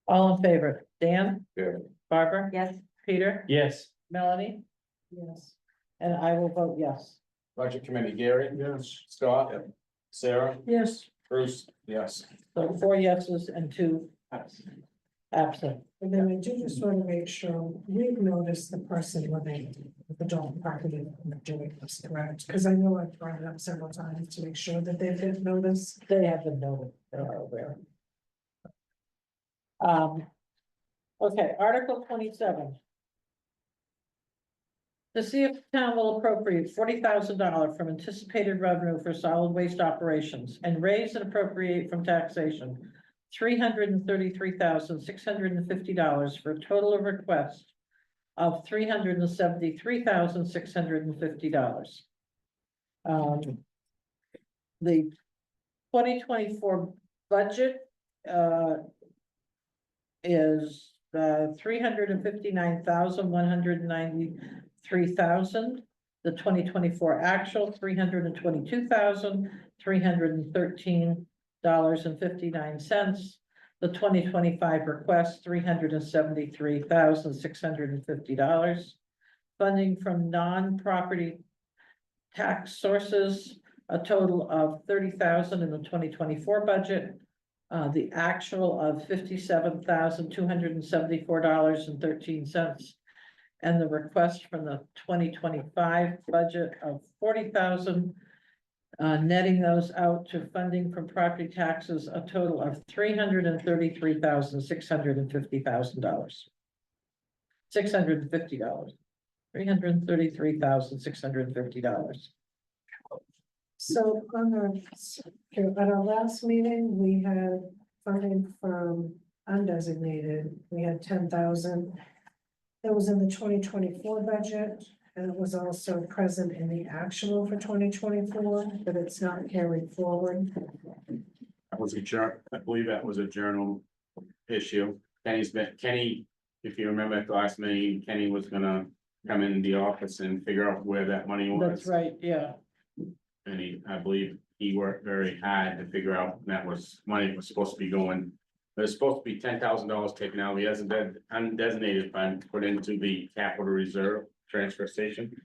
A: All in favor? Dan?
C: Yeah.
A: Barbara?
H: Yes.
A: Peter?
U: Yes.
A: Melanie?
N: Yes.
A: And I will vote yes.
D: Budget committee, Gary. Yes. Scott. Sarah.
N: Yes.
D: Bruce, yes.
A: So 4 yeses and 2 absent.
N: And then I do just want to make sure we've noticed the person living with the dog property doing this, correct? Because I know I've brought it up several times to make sure that they've been noticed.
A: They have been noted, they are aware. Okay, Article 27. To see if the town will appropriate $40,000 from anticipated revenue for solid waste operations and raise and appropriate from taxation $333,650 for a total of request of $373,650. The 2024 budget is $359,193,000. The 2024 actual $322,313.59. The 2025 request $373,650. Funding from non-property tax sources, a total of $30,000 in the 2024 budget. The actual of $57,274.13. and the request from the 2025 budget of 40,000. Netting those out to funding from property taxes, a total of $333,650,000. $650. $333,650.
N: So on our, at our last meeting, we had funding from undesignated, we had 10,000. That was in the 2024 budget, and it was also present in the actual for 2024, but it's not carried forward.
D: That was I believe that was a journal issue. Kenny, if you remember at the last meeting, Kenny was gonna come in the office and figure out where that money was.
A: That's right, yeah.
D: And I believe he worked very hard to figure out that was money that was supposed to be going. There's supposed to be $10,000 taken out. He hasn't been undesignated fund put into the capital reserve transfer station.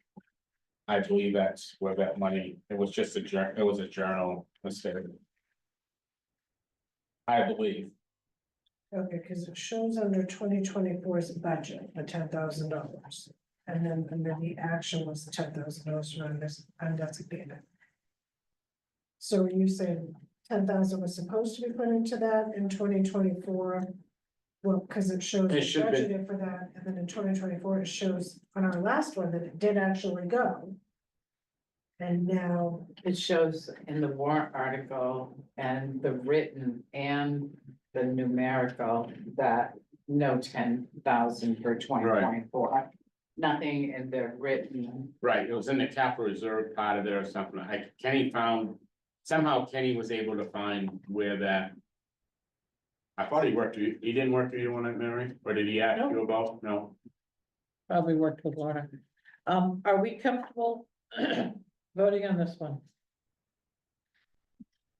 D: I believe that's where that money, it was just it was a journal mistake. I believe.
N: Okay, because it shows under 2024's budget, the $10,000. And then under the action was the $10,000 run this undesignated. So you said 10,000 was supposed to be put into that in 2024? Well, because it shows
D: It
N: it's
D: should be.
N: budgeted for that, and then in 2024, it shows on our last one that it did actually go. And now,
I: It shows in the warrant article and the written and the numerical that no 10,000 for 2024. Nothing in the written.
D: Right, it was in the capital reserve part of there or something. Somehow Kenny was able to find where that. I thought he didn't work for you on it, Mary, or did he ask you about? No.
A: Probably worked with Laura. Are we comfortable voting on this one?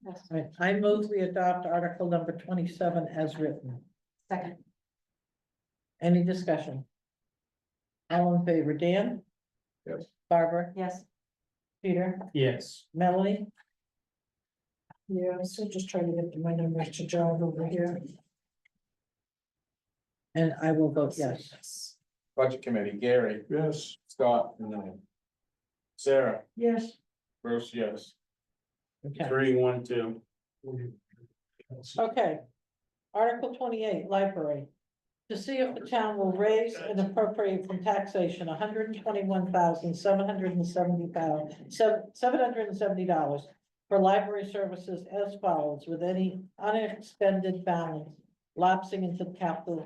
H: Yes.
A: Right, I move we adopt article number 27 as written.
H: Second.
A: Any discussion? All in favor, Dan?
C: Yes.
A: Barbara?
H: Yes.
A: Peter?
U: Yes.
A: Melanie?
N: yeah, I'm still just trying to get my numbers to jog over here.
A: And I will vote yes.
D: Budget committee, Gary.
C: Yes.
D: Scott. No. Sarah.
N: Yes.
D: Bruce, yes.
A: Okay.
D: 3, 1, 2.
A: Okay. Article 28, library. To see if the town will raise and appropriate from taxation $121,770 for library services as follows, with any unexpended balance lapsing into the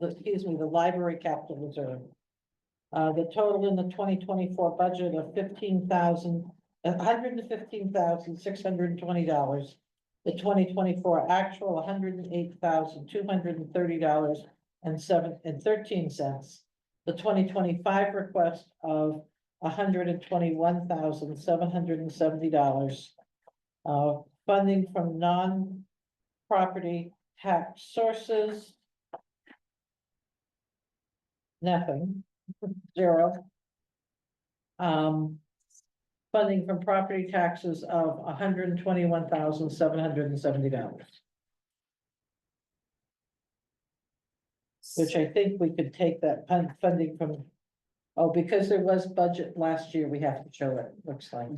A: the library capital reserve. The total in the 2024 budget of $115,620. The 2024 actual $108,230.13. The 2025 request of $121,770. Funding from non-property tax sources. Nothing, 0. Funding from property taxes of $121,770. Which I think we could take that funding from, because there was budget last year, we have to show it, looks like.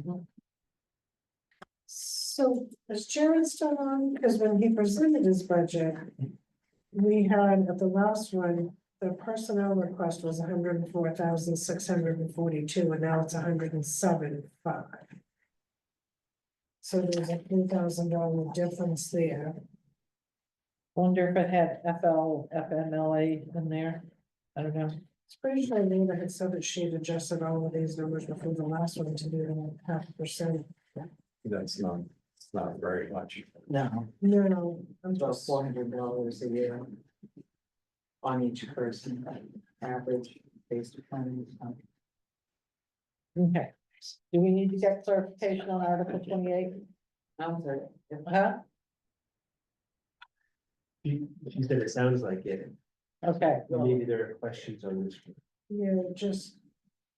N: So is Jared still on? Because when he presented his budget, we had at the last one, the personnel request was 104,642, and now it's 107,500. So there's a $3,000 difference there.
A: Wonder if it had FMLA in there, I don't know.
N: It's pretty sure Nina had said that she had adjusted all of these numbers before the last one to do the 0.5%.
E: That's not very much.
I: No,
N: No, I'm
I: about
N: just,
I: $400 a year. On each person, average based upon.
A: Okay, do we need to get clarification on Article 28? Huh?
U: She said it sounds like it.
A: Okay.
U: Maybe there are questions on this.
N: yeah, just,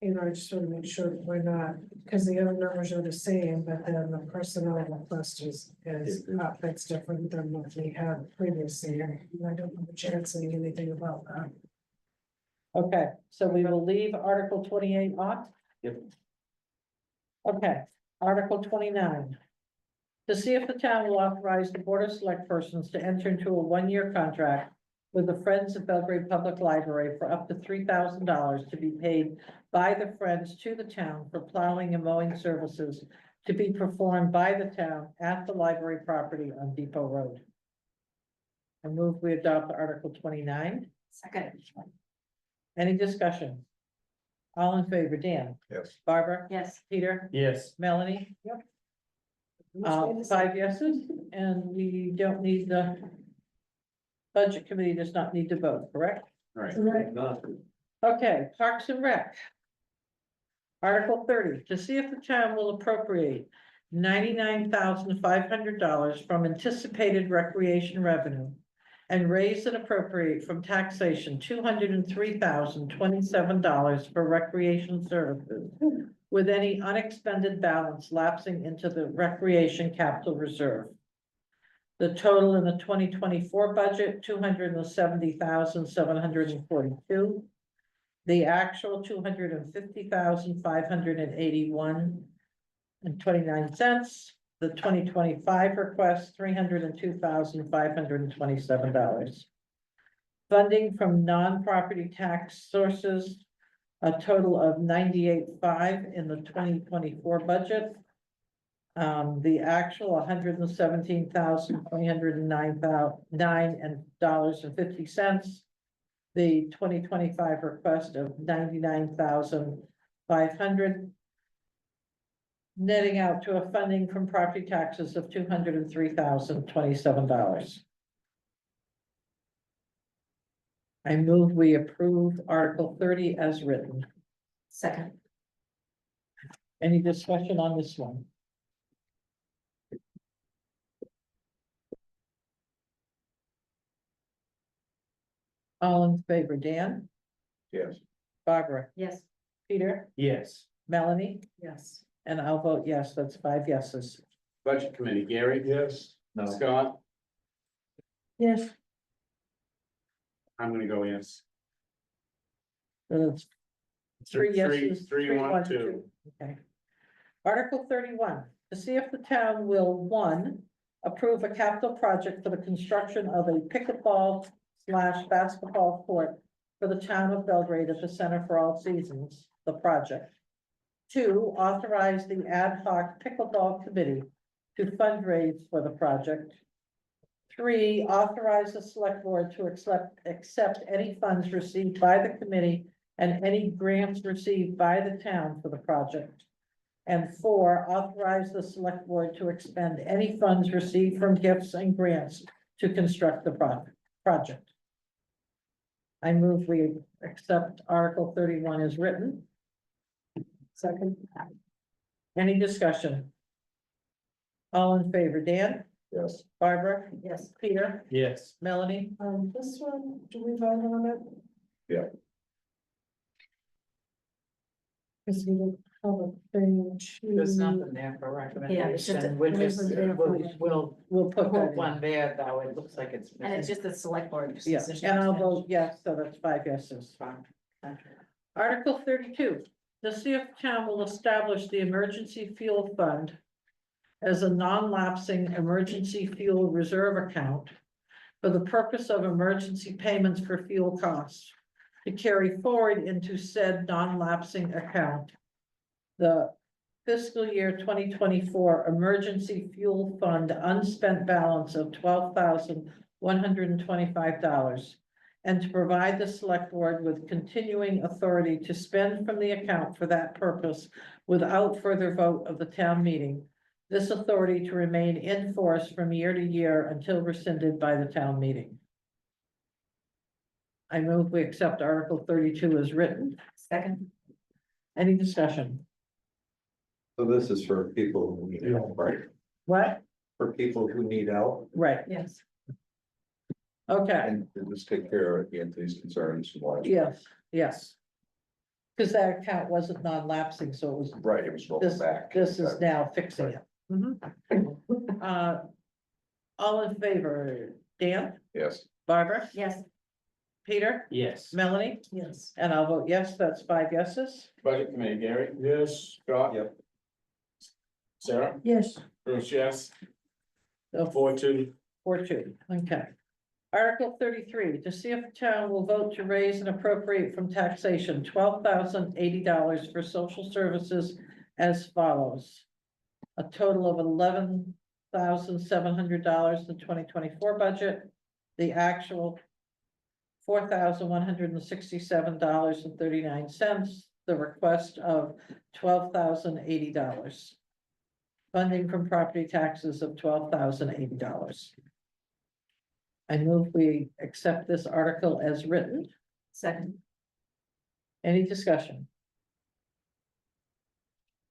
N: I just want to make sure that we're not, because the other numbers are the same, but then the personnel request is not, that's different than what we had previously. And I don't know the chair saying anything about that.
A: Okay, so we will leave Article 28 off?
U: Yep.
A: Okay, Article 29. To see if the town will authorize the Board of Select Persons to enter into a one-year contract with the Friends of Belgrade Public Library for up to $3,000 to be paid by the Friends to the town for plowing and mowing services to be performed by the town at the library property on Depot Road. I move we adopt Article 29.
H: Second.
A: Any discussion? All in favor, Dan?
C: Yes.
A: Barbara?
H: Yes.
A: Peter?
U: Yes.
A: Melanie?
N: Which
A: Uh,
N: way to
A: 5 yeses, and we don't need the Budget Committee does not need to vote, correct?
D: Right.
A: Okay, Parks and Rec. Article 30, to see if the town will appropriate $99,500 from anticipated recreation revenue and raise and appropriate from taxation $203,027 for recreation services, with any unexpended balance lapsing into the recreation capital reserve. The total in the 2024 budget, $270,742. The actual $250,581.29. The 2025 request, $302,527. Funding from non-property tax sources, a total of $98,500 in the 2024 budget. The actual $117,309.50. The 2025 request of $99,500. Netting out to a funding from property taxes of $203,027. I move we approve Article 30 as written.
H: Second.
A: Any discussion on this one? All in favor, Dan?
C: Yes.
A: Barbara?
H: Yes.
A: Peter?
U: Yes.
A: Melanie?
H: Yes.
A: And I'll vote yes, that's 5 yeses.
D: Budget Committee, Gary?
C: Yes.
E: No.
D: Scott?
N: Yes.
D: I'm gonna go yes.
A: It's 3 yeses.
D: 3-1, 2.
A: Okay. Article 31, to see if the town will, 1, approve a capital project for the construction of a pickleball/basketball court for the town of Belgrade at the Center for All Seasons, the project. 2, authorize the ad hoc pickleball committee to fundraise for the project. 3, authorize the select board to accept any funds received by the committee and any grants received by the town for the project. And 4, authorize the select board to expend any funds received from gifts and grants to construct the project. I move we accept Article 31 as written.
N: Second.
A: Any discussion? All in favor, Dan?
C: Yes.
A: Barbara?
H: Yes.
A: Peter?
U: Yes.
A: Melanie?
N: This one, do we vote on it?
C: Yeah.
N: Cause we don't have a thing to.
I: There's nothing there for
H: Yeah, it's just a-
I: recommendation, we'll just,
A: We'll put
I: put
A: that in.
I: one there, though, it looks like it's.
H: And it's just the select board.
A: Yeah,
H: decision.
A: and I'll vote yes, so that's 5 yeses. Article 32, to see if the town will establish the emergency fuel fund as a non-lapsing emergency fuel reserve account for the purpose of emergency payments for fuel costs to carry forward into said non-lapsing account the fiscal year 2024 emergency fuel fund unspent balance of $12,125. And to provide the select board with continuing authority to spend from the account for that purpose without further vote of the town meeting. This authority to remain in force from year to year until rescinded by the town meeting. I move we accept Article 32 as written.
H: Second.
A: Any discussion?
E: So this is for people who need help, right?
A: What?
E: For people who need help.
A: Right,
H: Yes.
A: okay,
C: And just take care of Anthony's concerns.
A: yes, yes. Because that account wasn't non-lapsing, so it was.
C: Right, it was rolled
A: This,
C: back.
A: this is now fixing it. All in favor, Dan,
C: Yes.
A: Barbara,
H: Yes.
A: Peter,
U: Yes.
A: Melanie,
B: Yes.
A: and I'll vote yes, that's 5 yeses.
D: Budget committee, Gary? Yes. Scott?
E: Yep.
D: Sarah?
B: Yes.
D: Bruce, yes.
A: So
D: 4-2.
A: 4-2, okay. Article 33, to see if the town will vote to raise and appropriate from taxation $12,080 for social services as follows. A total of $11,700 in 2024 budget. The actual $4,167.39. The request of $12,080. Funding from property taxes of $12,080. I move we accept this article as written.
H: Second.
A: Any discussion?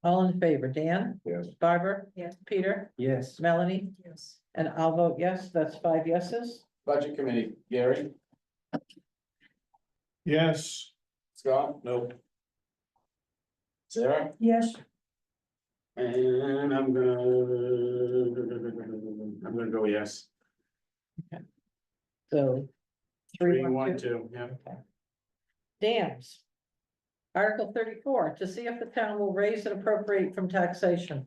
A: All in favor, Dan?
C: Yes.
A: Barbara?
H: Yes.
A: Peter?
U: Yes.
A: Melanie?
B: Yes.
A: And I'll vote yes, that's 5 yeses.
D: Budget committee, Gary?
F: Yes.
D: Scott?
E: Nope.
D: Sarah?
B: Yes.
D: And I'm gonna go yes.
A: So.
D: 3-1-2, yeah.
A: Dams. Article 34, to see if the town will raise and appropriate from taxation.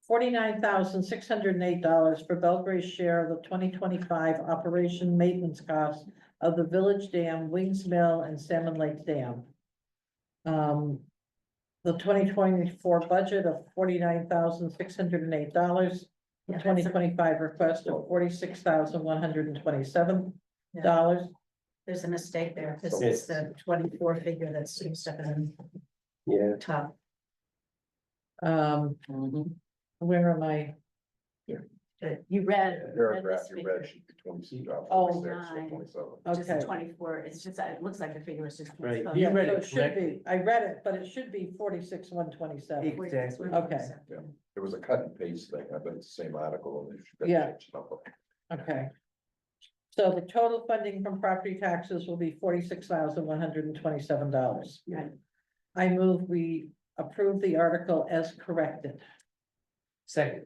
A: $49,608 for Belgrade's share of the 2025 operation maintenance costs of the Village Dam, Wings Mill, and Salmon Lake Dam. The 2024 budget of $49,608. The
H: Yeah,
A: 2025 request of $46,127.
H: There's a mistake there, because it's the 24 figure that's used up in
U: Yeah.
H: the top.
A: Where am I?
H: You read.
C: Paragraph
H: this
C: you
H: figure,
C: read should be 26,
A: Oh,
C: 26 or
H: nine.
C: 27.
H: which is
A: Okay.
H: 24, it's just, it looks like the figure is just.
U: Right.
H: transposed.
U: You
A: Yeah,
U: read
A: so
U: it
A: should
U: correctly.
A: be, I read it, but it should be 46,127.
U: Exactly.
A: Okay.
C: Yeah. It was a cut and paste thing. I bet it's the same article and it should.
A: Yeah.
C: change number.
A: Okay. So the total funding from property taxes will be $46,127.
H: Right.
A: I move we approve the article as corrected.
U: Second.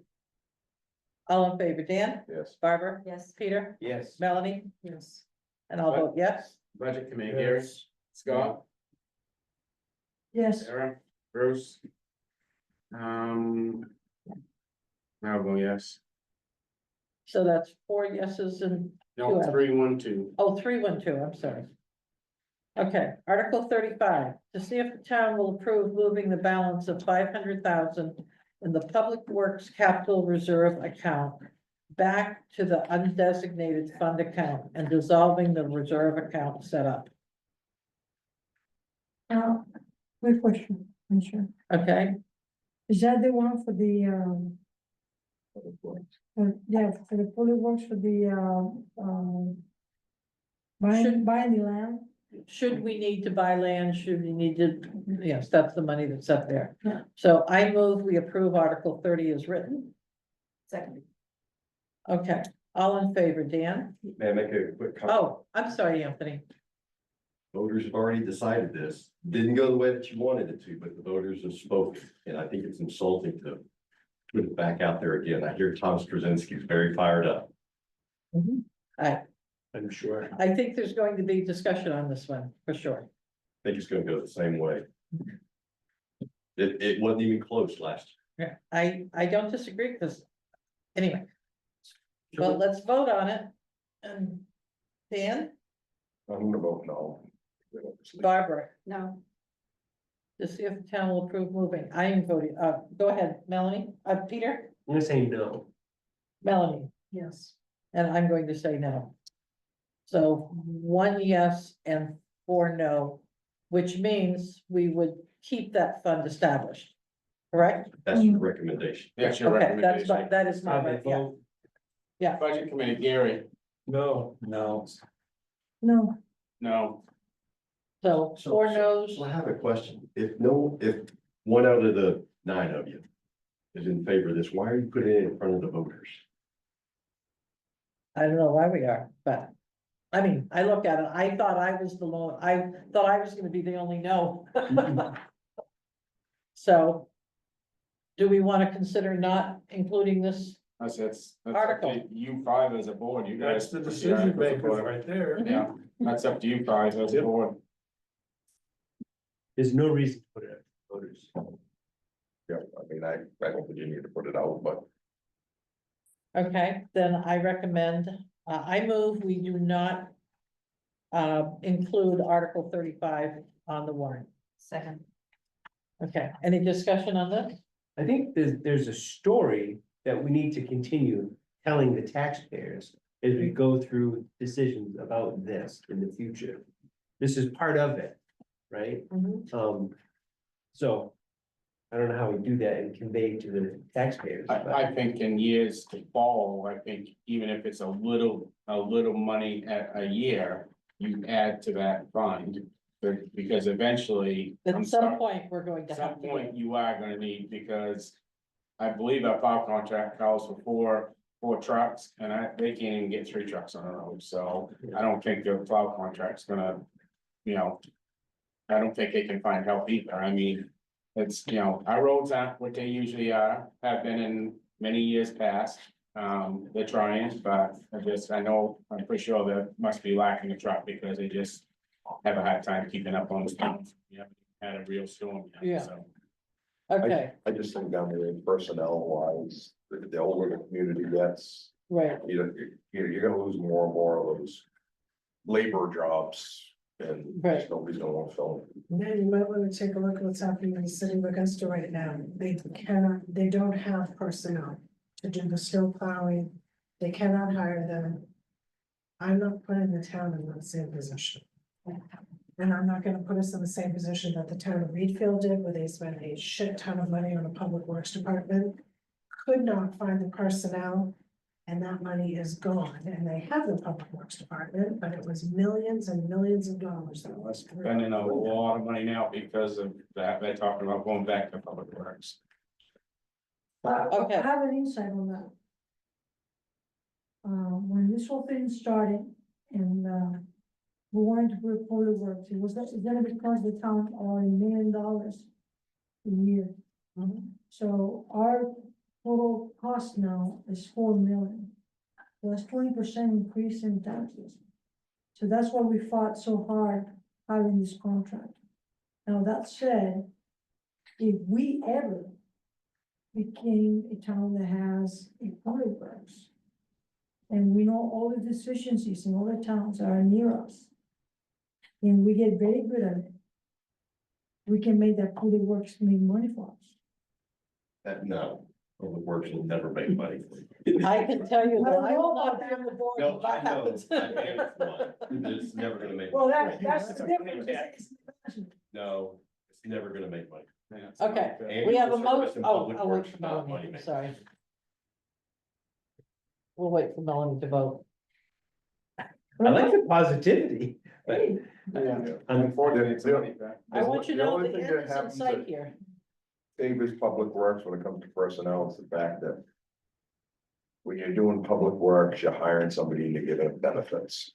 A: All in favor, Dan?
C: Yes.
A: Barbara?
H: Yes.
A: Peter?
U: Yes.
A: Melanie?
B: Yes.
A: And I'll vote yes.
D: Budget committee, Gary? Scott?
B: Yes.
D: Sarah? Bruce? I'll go yes.
A: So that's 4 yeses and
D: No, 3-1-2.
A: 3-1-2, I'm sorry. Okay, Article 35, to see if the town will approve moving the balance of $500,000 in the Public Works Capital Reserve account back to the undesignated fund account and dissolving the reserve account setup.
B: Quick question, I'm sure.
A: Okay,
B: Is that the one for the, yeah, for the public works for the, buying the land?
A: should we need to buy land, should we need to, yes, that's the money that's up there.
B: Yeah.
A: So I move we approve Article 30 as written.
H: Second.
A: Okay, all in favor, Dan?
L: May I make a quick comment?
A: Oh, I'm sorry, Anthony.
L: Voters have already decided this. Didn't go the way that you wanted it to, but the voters have spoken, and I think it's insulting to put it back out there again. I hear Thomas Krasinski is very fired up.
U: I'm sure.
A: I think there's going to be discussion on this one, for sure.
L: I think it's gonna go the same way. It wasn't even close last
A: Yeah, I don't disagree, because, anyway. Well, let's vote on it. And Dan,
C: I'm gonna vote no.
A: Barbara,
H: No.
A: to see if the town will approve moving. I am voting, go ahead, Melanie, Peter,
U: I'm gonna say no.
A: Melanie,
B: Yes.
A: and I'm going to say no. So 1 yes and 4 no, which means we would keep that fund established, correct?
L: year. That's your recommendation.
D: That's your
A: Okay, that's
D: recommendation.
A: my, that is my, yeah.
D: Budget committee, Gary?
U: No.
E: No.
B: No.
D: No.
A: So 4 no's.
L: So I have a question. If 1 out of the 9 of you is in favor of this, why are you putting it in front of the voters?
A: I don't know why we are, but, I mean, I look at it, I thought I was the lone, I thought I was gonna be the only no. So. Do we wanna consider not including this?
D: That's
A: Article.
D: up to you 5 as a board, you guys.
U: That's the decision makers
D: support it.
U: right there.
D: Yeah, That's up to you guys, as a board.
U: There's no reason to put it up to voters.
C: Yeah, I mean, I don't think you need to put it out, but
A: Okay, then I recommend, I move we do not include Article 35 on the warrant.
G: Second.
A: Okay, any discussion on this?
U: I think there's a story that we need to continue telling the taxpayers as we go through decisions about this in the future. This is part of it, right? So I don't know how we do that and convey to the taxpayers. but-
D: I think in years to follow, I think even if it's a little money a year, you add to that fund. Because eventually.
A: At some point, we're going to
D: At some
A: have to.
D: point, you are gonna need, because I believe our plow contract calls for four trucks, and they can't even get 3 trucks on the road, so I don't think the plow contract's gonna, you know. I don't think they can find help either, I mean, it's, you know, our roads aren't what they usually are, have been in many years past. They're trying, but I know, I'm pretty sure there must be lacking a truck, because they just have a hard time keeping up on the stones. We haven't had a real storm
A: Yeah.
D: yet, so.
A: Okay,
C: I just think down there personnel wise, the older the community gets,
A: right,
C: you're gonna lose more and more of those labor jobs. And
A: Right.
C: just nobody's gonna want to fill them.
B: Then you might want to take a look at what's happening in the city of Augusta right now. They don't have personnel to do the snow plowing. They cannot hire them. I'm not putting the town in the same position. And I'm not gonna put us in the same position that the town of Reedfield did, where they spent a shit ton of money on a public works department. Could not find the personnel, and that money is gone, and they have the public works department, but it was millions and millions of dollars that was.
D: Spending a lot of money now because of that, they're talking about going back to public works.
A: Okay.
B: I have an insight on that. When this whole thing started and, we wanted to put public works, it was that because the town owed $1 million a year. So our total cost now is 4 million. So that's 20% increase in taxes. So that's why we fought so hard having this contract. Now, that said, if we ever became a town that has a public works, and we know all the deficiencies in all the towns that are near us, and we get very good at it, we can make that public works make money for us.
L: No, public works will never make money.
A: I can tell you that I will
B: I
A: not be on the board
L: No,
A: if
L: I
A: that
L: know,
A: happens.
L: I managed one, it's never gonna make.
B: Well,
L: money.
B: that's the difference.
L: No, it's never gonna make money.
A: Okay,
L: And
A: we have a
L: service
A: motion,
L: and
A: oh,
L: public
A: I'll wait
L: works
A: for
L: is not
A: Melanie,
L: money
A: I'm
L: making.
A: sorry. We'll wait for Melanie to vote.
U: I like the positivity, but
D: Yeah, unfortunately, it's money.
A: I want you to know
C: only
A: the
C: thing
A: end
C: that
A: is in
C: happens
A: sight
C: at
A: here.
C: Davis Public Works when it comes to personnel is the fact that when you're doing public works, you're hiring somebody to give them benefits.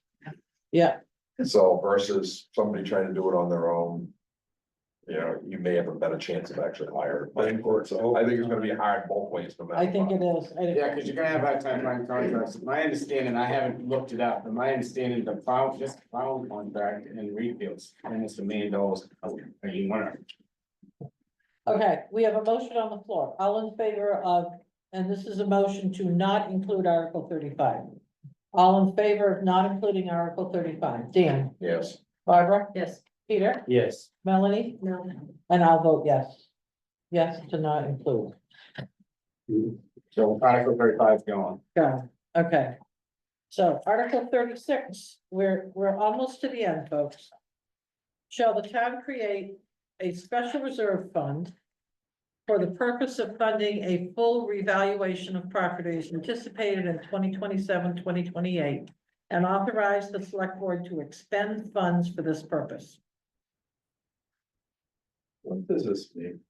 A: Yeah,
C: So versus somebody trying to do it on their own, you know, you may have a better chance of actually hiring. So I think it's gonna be hard both ways. no matter
A: I think
C: what.
A: it is.
D: Yeah, because you're gonna have a hard time finding contracts. My understanding, I haven't looked it up, but my understanding, the plow contract in Reedfield's almost $1 million a year.
A: Okay, we have a motion on the floor. All in favor of, and this is a motion to not include Article 35. All in favor of not including Article 35. Dan?
C: Yes.
A: Barbara?
G: Yes.
A: Peter?
U: yes,
A: Melanie?
B: No.
A: And I'll vote yes. Yes to not include.
D: So Article 35 is going.
A: Got it. Okay. So Article 36, we're almost to the end, folks. Shall the town create a special reserve fund for the purpose of funding a full revaluation of properties anticipated in 2027, 2028, and authorize the select board to expend funds for this purpose?
E: What does this mean?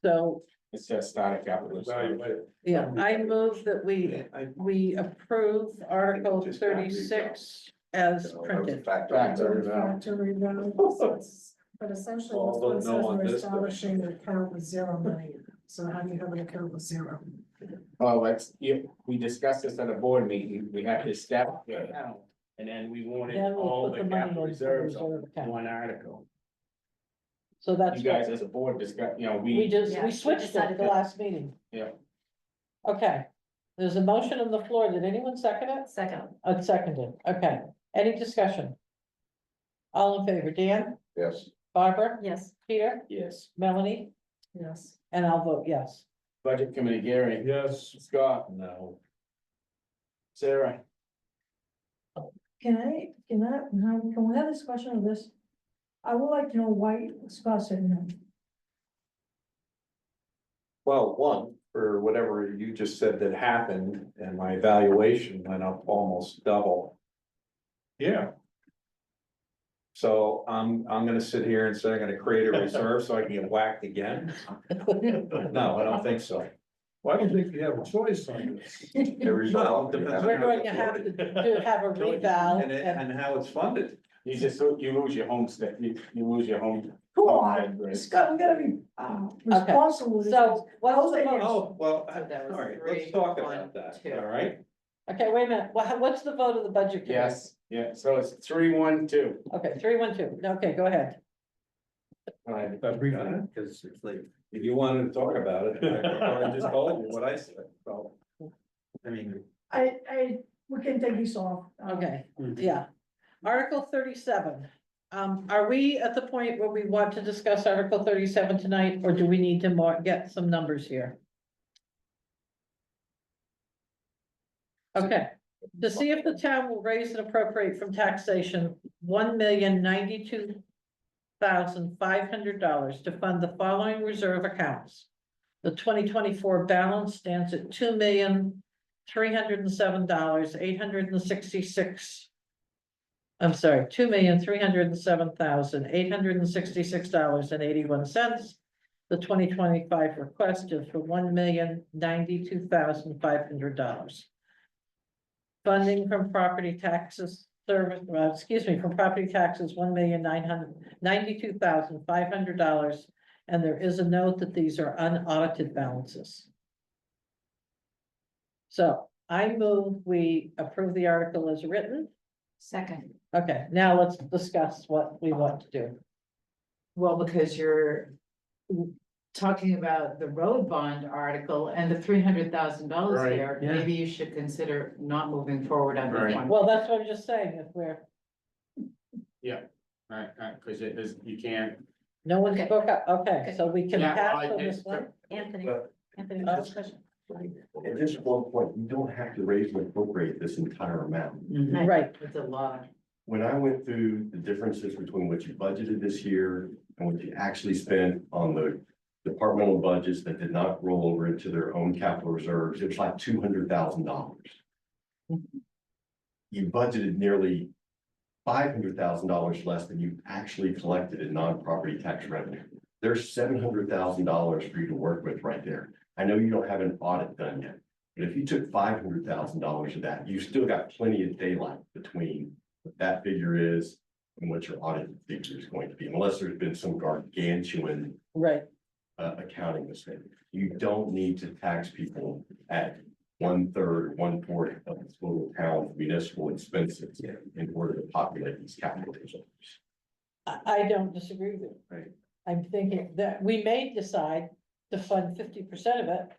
A: So,
D: It's just static capital.
A: yeah, I move that we approve Article 36 as printed.
D: Factor.
B: Factory value. But essentially,
E: All
B: what it
E: the
B: says,
E: no on
B: we're
E: this,
B: establishing an account with 0 money. So how do you have an account with 0?
D: Oh, we discussed this at a board meeting, we have to establish an account,
U: And then we wanted
A: Then we'll
U: all
A: put
U: the
A: the money
U: capital
A: in for
U: reserves
A: reserve
U: on
A: account.
U: one article.
A: So that's.
U: You guys as a board discuss, you know,
A: We just,
V: Yeah,
A: we
V: we
A: switched it
V: decided
A: at the
V: that.
A: last meeting.
U: Yeah.
A: Okay, there's a motion on the floor. Did anyone second it?
V: Second.
A: Seconded, okay. Any discussion? All in favor, Dan,
C: Yes.
A: Barbara,
V: Yes.
A: Peter,
U: Yes.
A: Melanie,
V: Yes.
A: and I'll vote yes.
D: Budget committee, Gary.
U: Yes.
D: Scott,
U: No.
D: Sarah.
B: Can we have discussion of this? I would like to know why Scott said no.
E: Well, one, for whatever you just said that happened, and my evaluation went up almost double.
U: Yeah.
E: So I'm gonna sit here and say I'm gonna create a reserve so I can get whacked again? No, I don't think so.
U: Well, I don't think you have a choice on this.
C: Every so
E: No,
C: often you
E: depends
C: have
A: We're going to have to have a reval
E: And
A: and
E: how it's funded.
D: You just, you lose your homestead, you lose your home.
B: Come
D: homestead
B: on,
D: grade.
B: Scott, we gotta be, responsible. with this.
A: so what's the
B: How's
A: vote?
E: Oh, well,
I: So that was
E: all right,
I: three,
E: let's talk
I: one,
E: about that,
I: two.
E: all right?
A: Okay, wait a minute. What's the vote of the budget? committee?
D: Yes, yeah, so it's 3-1-2.
A: Okay, 3-1-2. Okay, go ahead.
E: Because it's like, if you wanted to talk about it, I just told you what I said, so. I mean,
B: we can take this off.
A: Okay, yeah. Article 37. Are we at the point where we want to discuss Article 37 tonight, or do we need to get some numbers here? Okay, to see if the town will raise and appropriate from taxation $1,092,500 to fund the following reserve accounts. The 2024 balance stands at $2,307,866. I'm sorry, $2,307,866.81. The 2025 request is for $1,092,500. Funding from property taxes, from property taxes, $1,992,500. And there is a note that these are unaudited balances. So I move we approve the article as written.
V: Second.
A: Okay, now let's discuss what we want to do.
I: Well, because you're talking about the road bond article and the $300,000
D: Right,
I: there,
U: yeah.
I: maybe you should consider not moving forward on this
D: Right.
I: one.
A: Well, that's what I'm just saying, if we're,
D: Right, cause it is, you can't.
A: no one
V: Okay.
A: spoke up, okay, so we can
D: Yeah,
A: pass
D: well,
A: on this one.
V: Anthony.
L: But-
V: Anthony.
A: discussion.
L: At this one point, you don't have to raise and appropriate this entire amount.
A: Right,
I: It's a lot.
L: When I went through the differences between what you budgeted this year and what you actually spent on the departmental budgets that did not roll over into their own capital reserves, it was like $200,000. You budgeted nearly $500,000 less than you actually collected in non-property tax revenue. There's $700,000 for you to work with right there. I know you don't have an audit done yet, but if you took $500,000 of that, you still got plenty of daylight between what that figure is and what your audit figure is going to be, unless there's been some gargantuan
A: right,
L: accounting mistake. You don't need to tax people at 1/3, 1/4 of the total town municipal expenses in order to populate these capital reserves.
A: I don't disagree with you.
L: Right.
A: I'm thinking that we may decide to fund 50% of it.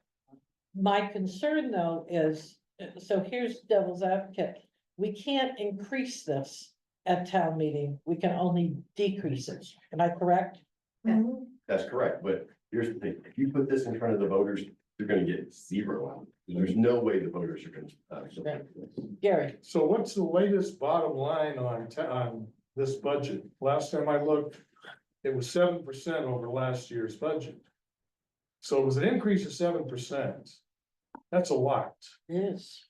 A: My concern though is, so here's devil's advocate, we can't increase this at town meeting, we can only decrease it, am I correct?
B: Mhm.
L: That's correct, but here's the thing, if you put this in front of the voters, they're gonna get zero out. There's no way the voters are gonna support this.
A: Gary,
U: So what's the latest bottom line on this budget? Last time I looked, it was 7% over last year's budget. So it was an increase of 7%. That's a lot.
A: yes,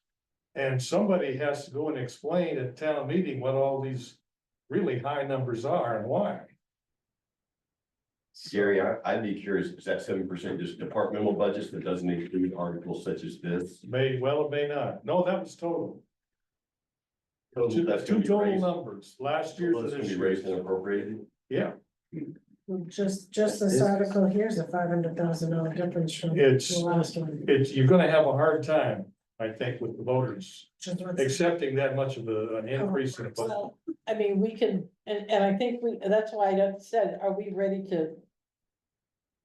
U: And somebody has to go and explain at town meeting what all these really high numbers are and why.
L: Gary, I'd be curious, is that 7% just departmental budgets that doesn't include articles such as this?
U: May, well, it may not. No, that was total.
L: Total, that's
U: Two
L: gonna be
U: total
L: raised.
U: numbers, last year's
L: Well,
U: and
L: it's gonna
U: this
L: be raised
U: year's.
L: and appropriated.
U: Yeah,
N: Just this article, here's a $500,000 difference from
U: It's-
N: the last one.
U: you're gonna have a hard time
O: I think, with the voters accepting that much of an increase in the budget.
A: Well, I mean, we can, and I think that's why I said, are we ready to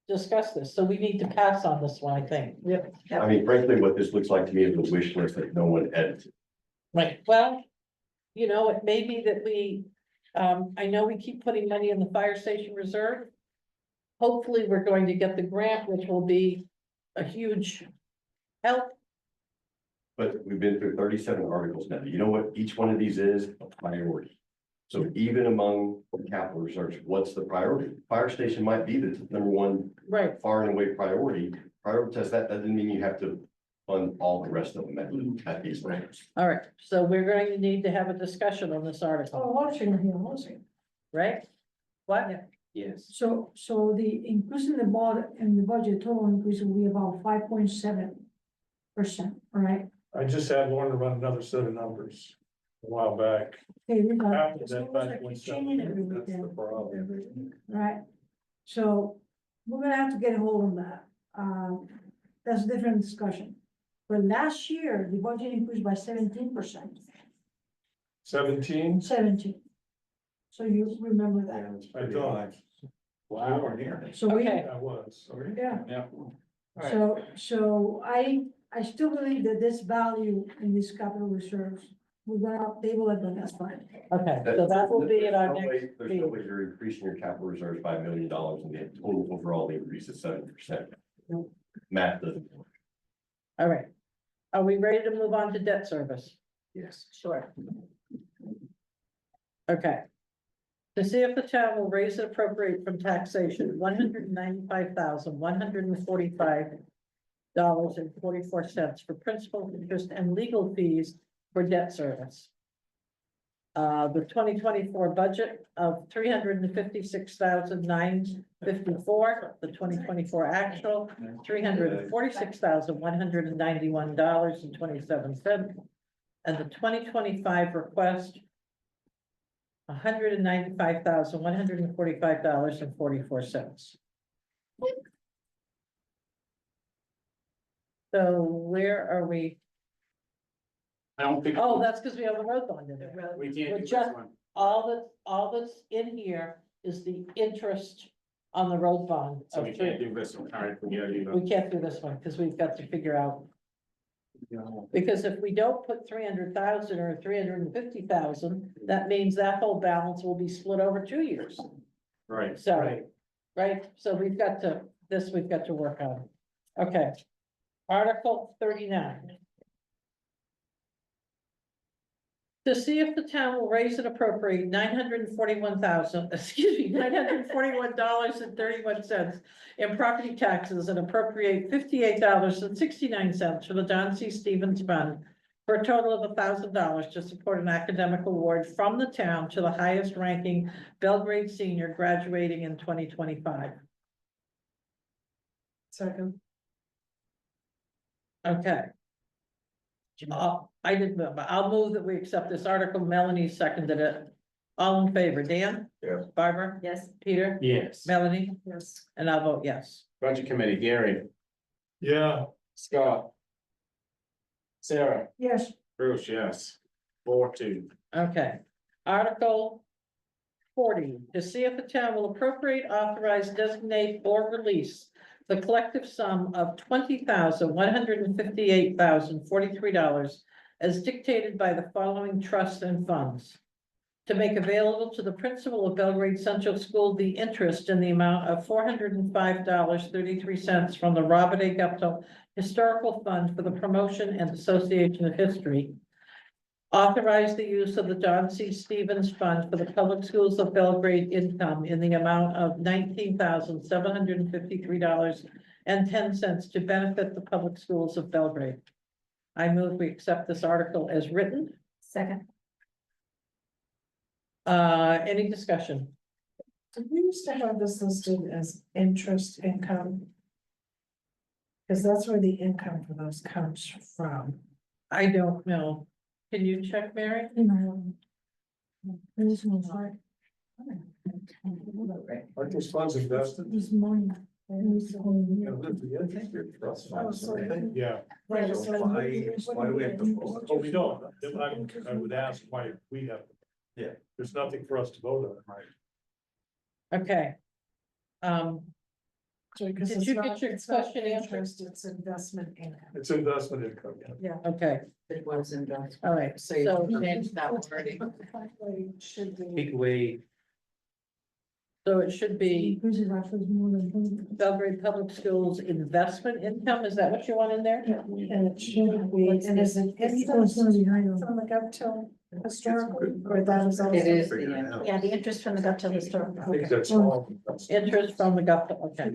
A: discuss this? So we need to pass on this one, I think. Yep.
L: I mean, frankly, what this looks like to me is a wish list that no one edited.
A: Right, well, you know, it may be that I know we keep putting money in the fire station reserve. Hopefully, we're going to get the grant, which will be a huge help.
L: But we've been through 37 articles now. You know what each one of these is? A priority. So even among capital reserves, what's the priority? Fire station might be the number one
A: Right.
L: far and away priority. Prioritize that. That doesn't mean you have to fund all the rest of them at these levels.
A: All right, so we're going to need to have a discussion on this article,
B: Oh, watching here, watching.
A: right? What?
U: Yes.
B: So the increase in the budget, total increase will be about 5.7%, right?
O: I just had Lauren to run another set of numbers a while back.
B: Okay, we got.
O: After
B: it's
O: that
B: almost like you're changing every
O: 5.7, that's the
B: weekend,
O: problem.
B: right? So we're gonna have to get a hold of that. That's a different discussion. But last year, the budget increased by 17%.
O: 17,
B: 17. So you remember that.
O: I thought.
U: Wow.
B: So we,
A: Okay.
O: I was, sorry.
B: yeah.
D: Yeah.
B: So I still believe that this value in these capital reserves, they will have done, that's fine.
A: Okay, so that will be at our
L: There's no
A: next
L: way- There's no
A: meeting.
L: way you're increasing your capital reserves by $1 million and the total overall increase is 7%. Math doesn't work.
A: All right. Are we ready to move on to debt service?
U: Yes.
A: Sure. Okay. To see if the town will raise and appropriate from taxation, $195,145.44 for principal, interest, and legal fees for debt service. The 2024 budget of $356,954, the 2024 actual, $346,191.27. And the 2025 request, $195,145.44. So where are we?
D: I don't think.
A: Oh, that's because we have a road bond in there.
D: We can't
A: We're
D: do this
A: just-
D: one.
A: All that's in here is the interest on the road bond.
D: So
A: of
D: we can't do this one. All right, forget it.
A: We can't do this one because we've got to figure out. Because if we don't put 300,000 or 350,000, that means that whole balance will be split over 2 years.
D: Right.
A: So, right, so we've got to work on. Okay. Article 39. To see if the town will raise and appropriate $941,031.31 in property taxes and appropriate $58.69 for the John C. Stevens Fund for a total of $1,000 to support an academic award from the town to the highest ranking Belgrade senior graduating in 2025.
N: Second.
A: Okay. I didn't move, but I'll move that we accept this article. Melanie seconded it. All in favor, Dan?
C: Yes.
A: Barbara?
H: Yes.
A: Peter?
U: Yes.
A: Melanie?
N: Yes.
A: And I'll vote yes.
D: Budget committee, Gary,
O: Yeah,
D: Scott. Sarah,
B: Yes,
D: Bruce, yes. 4-2.
A: Okay. Article 40, to see if the town will appropriate, authorize, designate, or release the collective sum of $20,158,043 as dictated by the following trusts and funds. To make available to the principal of Belgrade Central School the interest in the amount of $405.33 from the Robert A. Guptill Historical Fund for the Promotion and Association of History. Authorize the use of the John C. Stevens Fund for the Public Schools of Belgrade income in the amount of $19,753.10 to benefit the public schools of Belgrade. I move we accept this article as written.
H: Second.
A: Any discussion?
N: Did we used to have this listed as interest income? Because that's where the income for those comes from.
A: I don't know. Can you check, Mary?
B: this one's hard.
O: aren't those funds invested?
B: This money,
O: Yeah.
Q: Right, so why do we have to vote?
O: Oh, we don't, I would ask why we have.
E: Yeah.
O: There's nothing for us to vote on, right?
A: Okay.
N: Because
A: Did
N: it's
A: you
N: not-
A: get your
N: it's not
A: question answered?
N: interest, it's investment income.
O: It's investment income.
N: Yeah.
A: Okay,
I: It was investment.
A: all right,
I: So you
A: so,
I: change that wording.
N: Should be.
U: Take away,
A: so it should be Belgrade Public Schools investment income, is that what you want in there?
N: And it should be, and is it interest from the GovTel historical, or that is also?
I: It is the
E: Figure it
I: interest.
E: out.
H: Yeah, the interest from the GovTel historical.
O: I think
H: Okay.
O: that's all.
A: Interest from the GovTel, okay.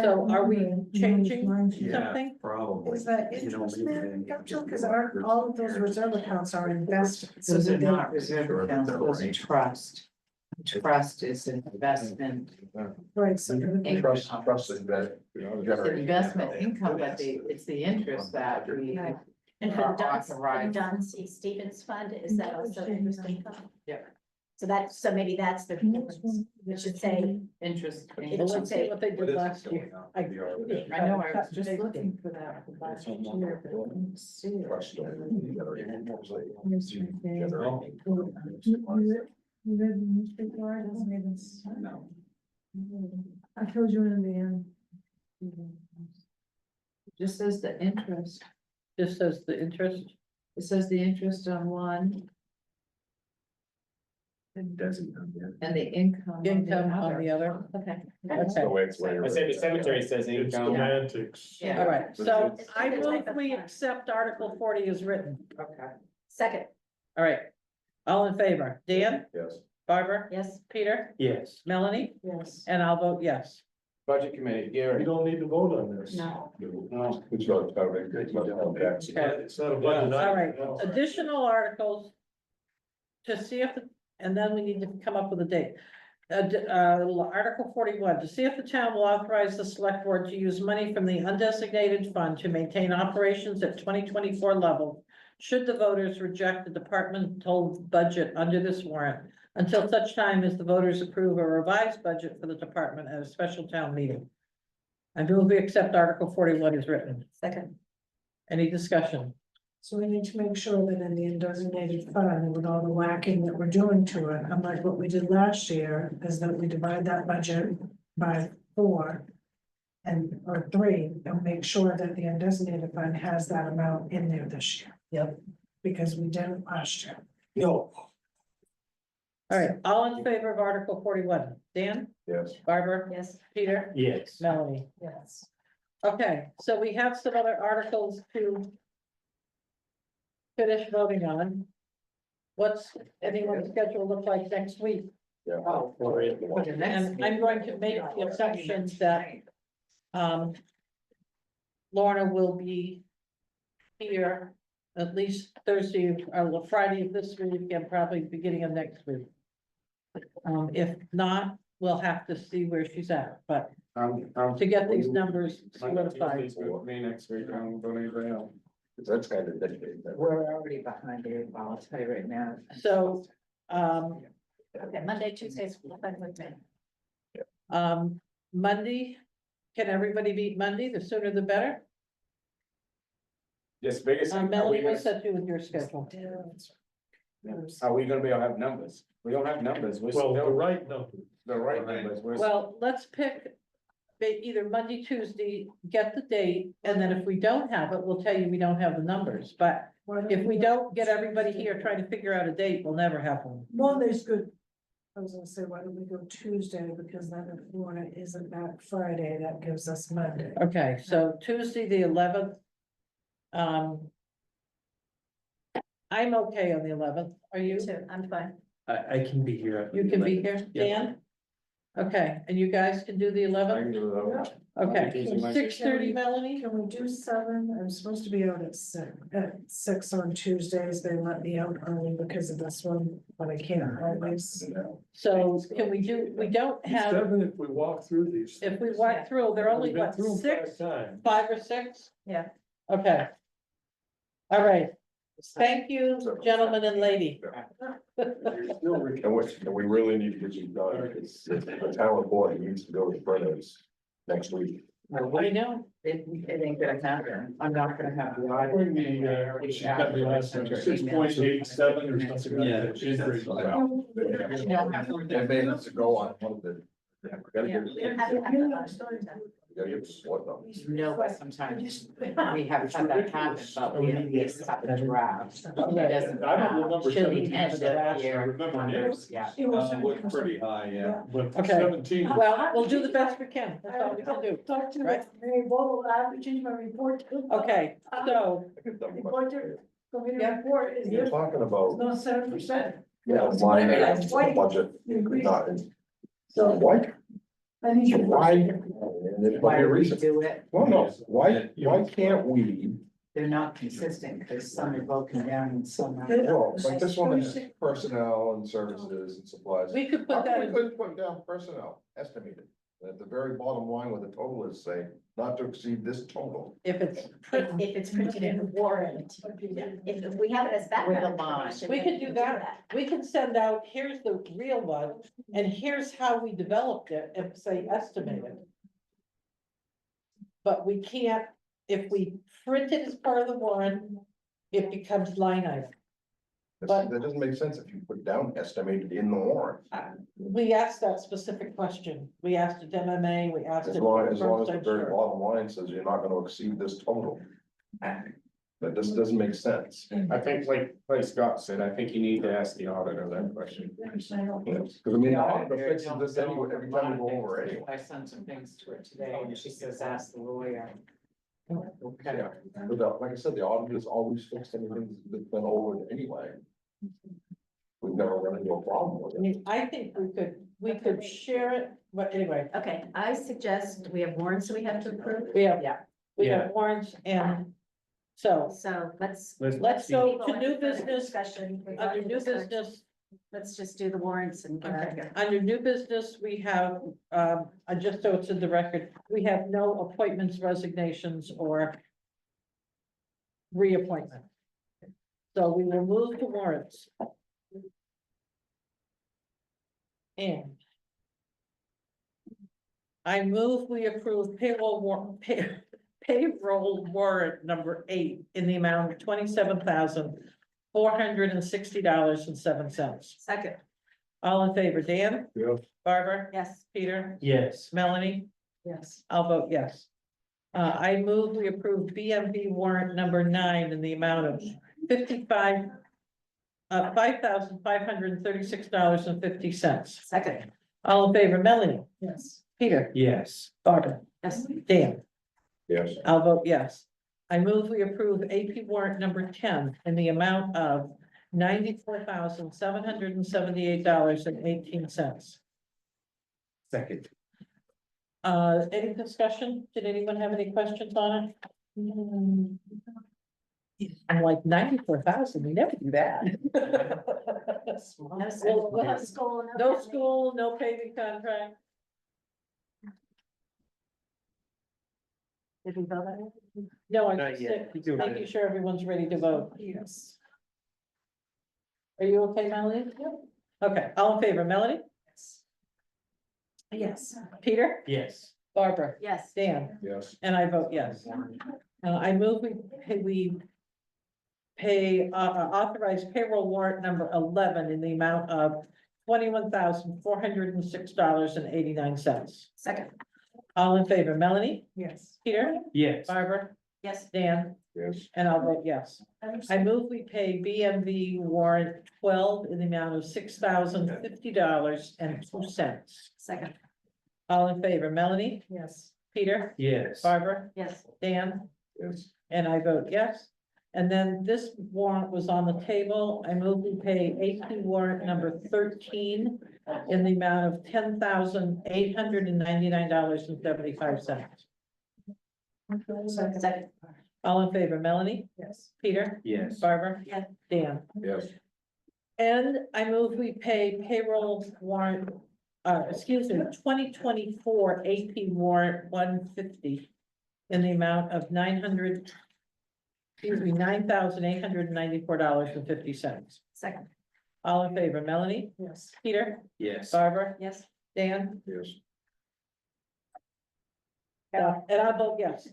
A: So are we changing
E: Yeah,
A: something?
E: probably.
N: Is that
E: You know,
N: interest
E: maybe
N: there,
E: they-
N: GovTel, because aren't all of those reserve accounts are invested? So
I: Those are
N: they-
I: not reserve accounts, those are trust. Trust is an investment.
N: Right, so.
C: Trust is that, you know,
I: It's
C: generate.
I: investment income, but it's the interest that we
H: And for
I: are
H: the
I: authorized.
H: John C. Stevens Fund, is that also interest income?
I: Yeah.
H: So maybe that's the difference. It should say,
I: Interest.
H: It
A: Well,
H: should
A: let's see
H: say-
A: what they did last year.
I: I know, I was just looking for that last year, but I didn't see it.
C: Trust don't generate.
B: You read the newspaper, it doesn't even.
E: No.
B: I told you in the end.
I: Just says the interest,
A: This says the interest,
I: it says the interest on one
E: And doesn't come in.
I: and the income.
A: income on the other,
H: okay.
C: That's the way it's later.
D: I say the cemetery says
O: It's
D: income.
O: semantics.
I: Yeah.
A: all right, so
H: It's
A: I
H: just
A: move
H: like a
A: we
H: fund.
A: accept Article 40 as written,
I: Okay.
H: Second,
A: all right. All in favor, Dan,
C: Yes.
A: Barbara,
H: yes,
A: Peter,
U: yes.
A: Melanie,
N: Yes.
A: and I'll vote yes.
D: Budget committee,
O: We
D: Gary.
O: don't need to vote on this.
H: no.
D: No.
C: It's not, it's not, that's.
O: It's not a budget.
A: All right,
O: item.
A: additional articles. To see if, and then we need to come up with a date. Article 41, to see if the town will authorize the select board to use money from the undesignated fund to maintain operations at 2024 level. Should the voters reject the departmental budget under this warrant until such time as the voters approve a revised budget for the department at a special town meeting. I move we accept Article 41 as written.
H: Second,
A: Any discussion?
N: So we need to make sure that in the undesignated fund, with all the whacking that we're doing to it, unlike what we did last year, is that we divide that budget by 4. Or 3, and make sure that the undesignated fund has that amount in there this year.
A: Yep.
N: Because we didn't last year.
O: No.
A: All right, all in favor of Article 41, Dan,
C: Yes.
A: Barbara,
H: yes.
A: Peter,
U: Yes.
A: Melanie.
N: Yes.
A: Okay, so we have some other articles to finish voting on. What's anyone's schedule look like next week?
C: Yeah.
I: Oh, for the next.
A: And I'm going to make the exception that Lorna will be here at least Thursday or Friday of this week and probably beginning of next week. If not, we'll have to see where she's at, but to get these numbers solidified.
D: Me next week, I don't go anywhere else.
C: That's kind of dictated.
I: We're already behind the eight ball, I'll tell you right now.
A: So,
H: Okay, Monday, Tuesdays, fine with me.
A: Monday, can everybody meet Monday? The sooner the better.
D: Just biggest, thing, are we
A: Melanie,
D: gonna,
A: what's that do with your schedule?
D: are we gonna be able to have numbers? We don't have numbers, we're
O: Well, the
D: still,
O: right number.
D: the right numbers, we're.
A: Well, let's pick either Monday, Tuesday, get the date, and then if we don't have it, we'll tell you we don't have the numbers, but if we don't get everybody here trying to figure out a date, we'll never have one.
N: Monday's good. I was gonna say, why don't we go Tuesday, because then if Lorna isn't back Friday, that gives us Monday.
A: Okay, so Tuesday, the 11th. I'm okay on the 11th, are you?
H: Too, I'm fine.
U: I can be here.
A: You can be here,
U: Yeah.
A: Dan? Okay, and you guys can do the
D: I
A: 11th?
D: can do that.
A: Okay,
D: Tuesday, Monday.
A: 6:30, Melanie?
N: Can we do 7? I'm supposed to be out at 6 on Tuesdays. They let me out early because of this one, but I can't always.
A: So can we do, we don't have,
O: Seven, if we walk through these.
A: if we walk through, they're only
O: We've been
A: what,
O: through 'em
A: 6,
O: 5 times.
A: 5 or 6?
H: Yeah.
A: Okay. All right, thank you, gentlemen and lady.
C: And we really need to get you done, because the town report needs to go to printers next week.
A: I know.
I: It ain't gonna happen. I'm not gonna have the audit.
O: She got the last one, 6.87 or something like that. She's pretty well.
C: They made us to go on one of the. Gotta give what though?
I: No, but sometimes we have had that happen, but we at least have a draft. It doesn't
O: I don't
I: have
O: remember
I: till the
O: 17
I: end of the
O: steps. I
I: year
O: remember
I: numbers, yeah.
E: Was pretty high, yeah.
O: But
A: Okay.
O: 17.
A: Well, we'll do the best we can. That's all we can do.
B: Talk to
A: Right.
B: Mary Bowl, I have to change my report.
A: Okay, so,
B: The budget committee
A: Yeah.
B: report is
C: You're
B: this,
C: talking
B: it's
C: about,
B: not 7%.
C: line items, the budget, not in.
B: So
C: Why?
B: I need to.
C: Why? And there's
I: Why
C: probably a
I: do we
C: reason.
I: do it?
C: Well, no, why can't we,
I: They're not consistent because some are broken down and some are.
C: well, like this one is personnel and services and supplies.
A: we could
C: How
A: put that
C: come we
A: in,
C: couldn't put down personnel estimated? At the very bottom line where the total is, say, not to exceed this total.
A: if it's,
H: If it's printed in a warrant,
V: If we have it as
I: With a
V: background
I: line.
V: information.
A: we
V: then
A: could do
V: can
A: that. We can send out, here's the real one, and here's how we developed it, and say estimated. But we can't, if we print it as part of the warrant, it becomes line item. But-
C: That doesn't make sense if you put down estimated in the warrant.
A: We asked that specific question. We asked it to MMA, we asked it.
C: As long
A: to
C: as the
A: First
C: very
A: Insurance.
C: bottom line says you're not gonna exceed this total. That just doesn't make sense.
D: I think like Scott said, I think you need to ask the auditor that question.
C: Cause I mean, the auditor fixes this anyway, every time we go over anyway.
I: I sent some things to her today and she says, ask the lawyer. Okay.
C: Yeah, but like I said, the auditors always fix anything that's been over anyway. We've never run into a problem with
A: I
C: it.
A: mean, I think we could share it, but anyway,
H: okay, I suggest we have warrants that we have to approve.
A: we have,
I: Yeah.
A: we have warrants and so
H: So let's.
A: let's go to new
H: Further
A: business.
H: Discussion.
A: Under new business,
H: Let's just do the warrants and get out of here.
A: under new business, we have, just so it's in the record, we have no appointments, resignations, or reappointment. So we will move to warrants. And I move we approve payroll warrant number 8 in the amount of $27,460.07.
H: Second,
A: All in favor, Dan?
C: Yes.
A: Barbara?
H: yes.
A: Peter?
U: Yes.
A: Melanie?
H: Yes.
A: I'll vote yes. I move we approve BMV warrant number 9 in the amount of $5,536.50.
H: Second,
A: All in favor, Melanie?
H: yes.
A: Peter?
U: Yes.
A: Barbara?
H: Yes.
A: Dan?
C: Yes.
A: I'll vote yes. I move we approve AP warrant number 10 in the amount of $94,778.18.
U: Second.
A: Any discussion? Did anyone have any questions on it? I'm like 94,000, we never do that.
H: No school,
A: Well,
H: no school,
A: No
H: family.
A: school, no paving contract.
H: Did we vote on it?
A: No, I'm
U: Not yet. You do it.
A: making sure everyone's ready to vote.
H: Yes.
A: Are you okay, Melanie? Okay, all in favor, Melanie?
H: Yes.
A: Peter?
U: Yes.
A: Barbara?
H: Yes.
A: Dan?
C: Yes.
A: And I vote yes. I move we pay, authorize payroll warrant number 11 in the amount of $21,406.89.
H: Second,
A: All in favor, Melanie?
H: yes.
A: Peter?
U: Yes.
A: Barbara?
H: Yes.
A: Dan?
C: Yes.
A: And I'll vote yes. I move we pay BMV warrant 12 in the amount of $6,050.02.
H: Second,
A: All in favor, Melanie?
H: yes.
A: Peter?
U: Yes.
A: Barbara?
H: Yes.
A: Dan?
C: Yes.
A: And I vote yes. And then this warrant was on the table. I move we pay AP warrant number 13 in the amount of $10,899.75.
H: Second,
A: All in favor, Melanie?
H: yes.
A: Peter?
U: Yes.
A: Barbara?
H: Yeah.
A: Dan?
C: Yes.
A: And I move we pay payroll warrant, 2024 AP warrant 150 in the amount of $9,894.50.
H: Second,
A: All in favor, Melanie?
H: yes.
A: Peter?
U: Yes.
A: Barbara?
H: Yes.
A: Dan?
C: Yes.
A: And I vote yes.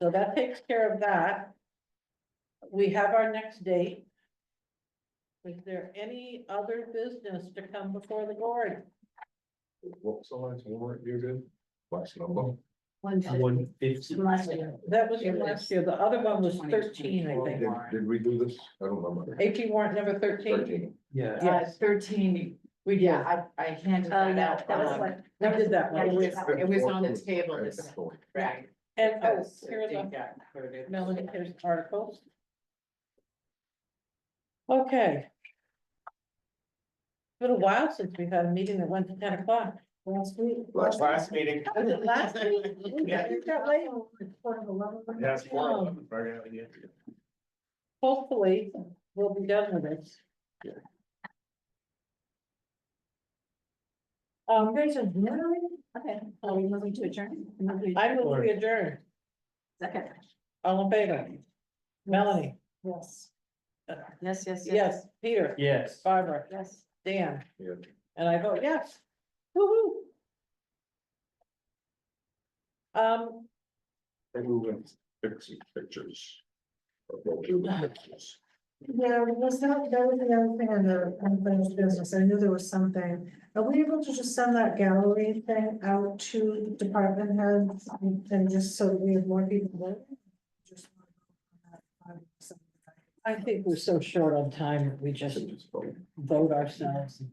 A: So that takes care of that. We have our next date. Is there any other business to come before the board?
C: What was the last one, you're good? Last number?
U: 150.
H: Last year.
A: That was from last year. The other one was 13, I think.
C: Did we do this? I don't remember.
A: AP warrant number 13.
C: 13.
U: Yeah.
A: Yes.
I: 13,
A: We did.
I: yeah, I handed
H: Oh,
I: that
H: yeah,
I: out.
H: that was what.
A: We did that
H: Yeah,
A: one.
H: we did that one.
I: It was on the table, this, right.
A: And oh,
I: Because it
A: here's
I: did
A: a,
I: get included.
A: Melanie, here's articles. Okay. Been a while since we've had a meeting that went to 10 o'clock.
B: Last week.
D: Last meeting.
A: Was it last week?
D: Yeah.
A: We got late.
D: That's
A: Hopefully, we'll be done with this.
H: Okay, are we moving to adjourn?
A: I move we adjourn.
H: Second.
A: All in favor? Melanie?
B: Yes.
H: Yes, yes, yes.
A: Yes. Peter?
U: Yes.
A: Barbara?
H: Yes.
A: Dan?
C: Yeah.
A: And I vote yes. Woo-hoo.
C: Maybe we went fixing pictures. Pictures.
B: Yeah, was that was the other thing on the unfinished business, I knew there was something, are we able to just send that gallery thing out to department heads and just so that we have more people there? Just
A: I think we're so short on time, we just vote ourselves.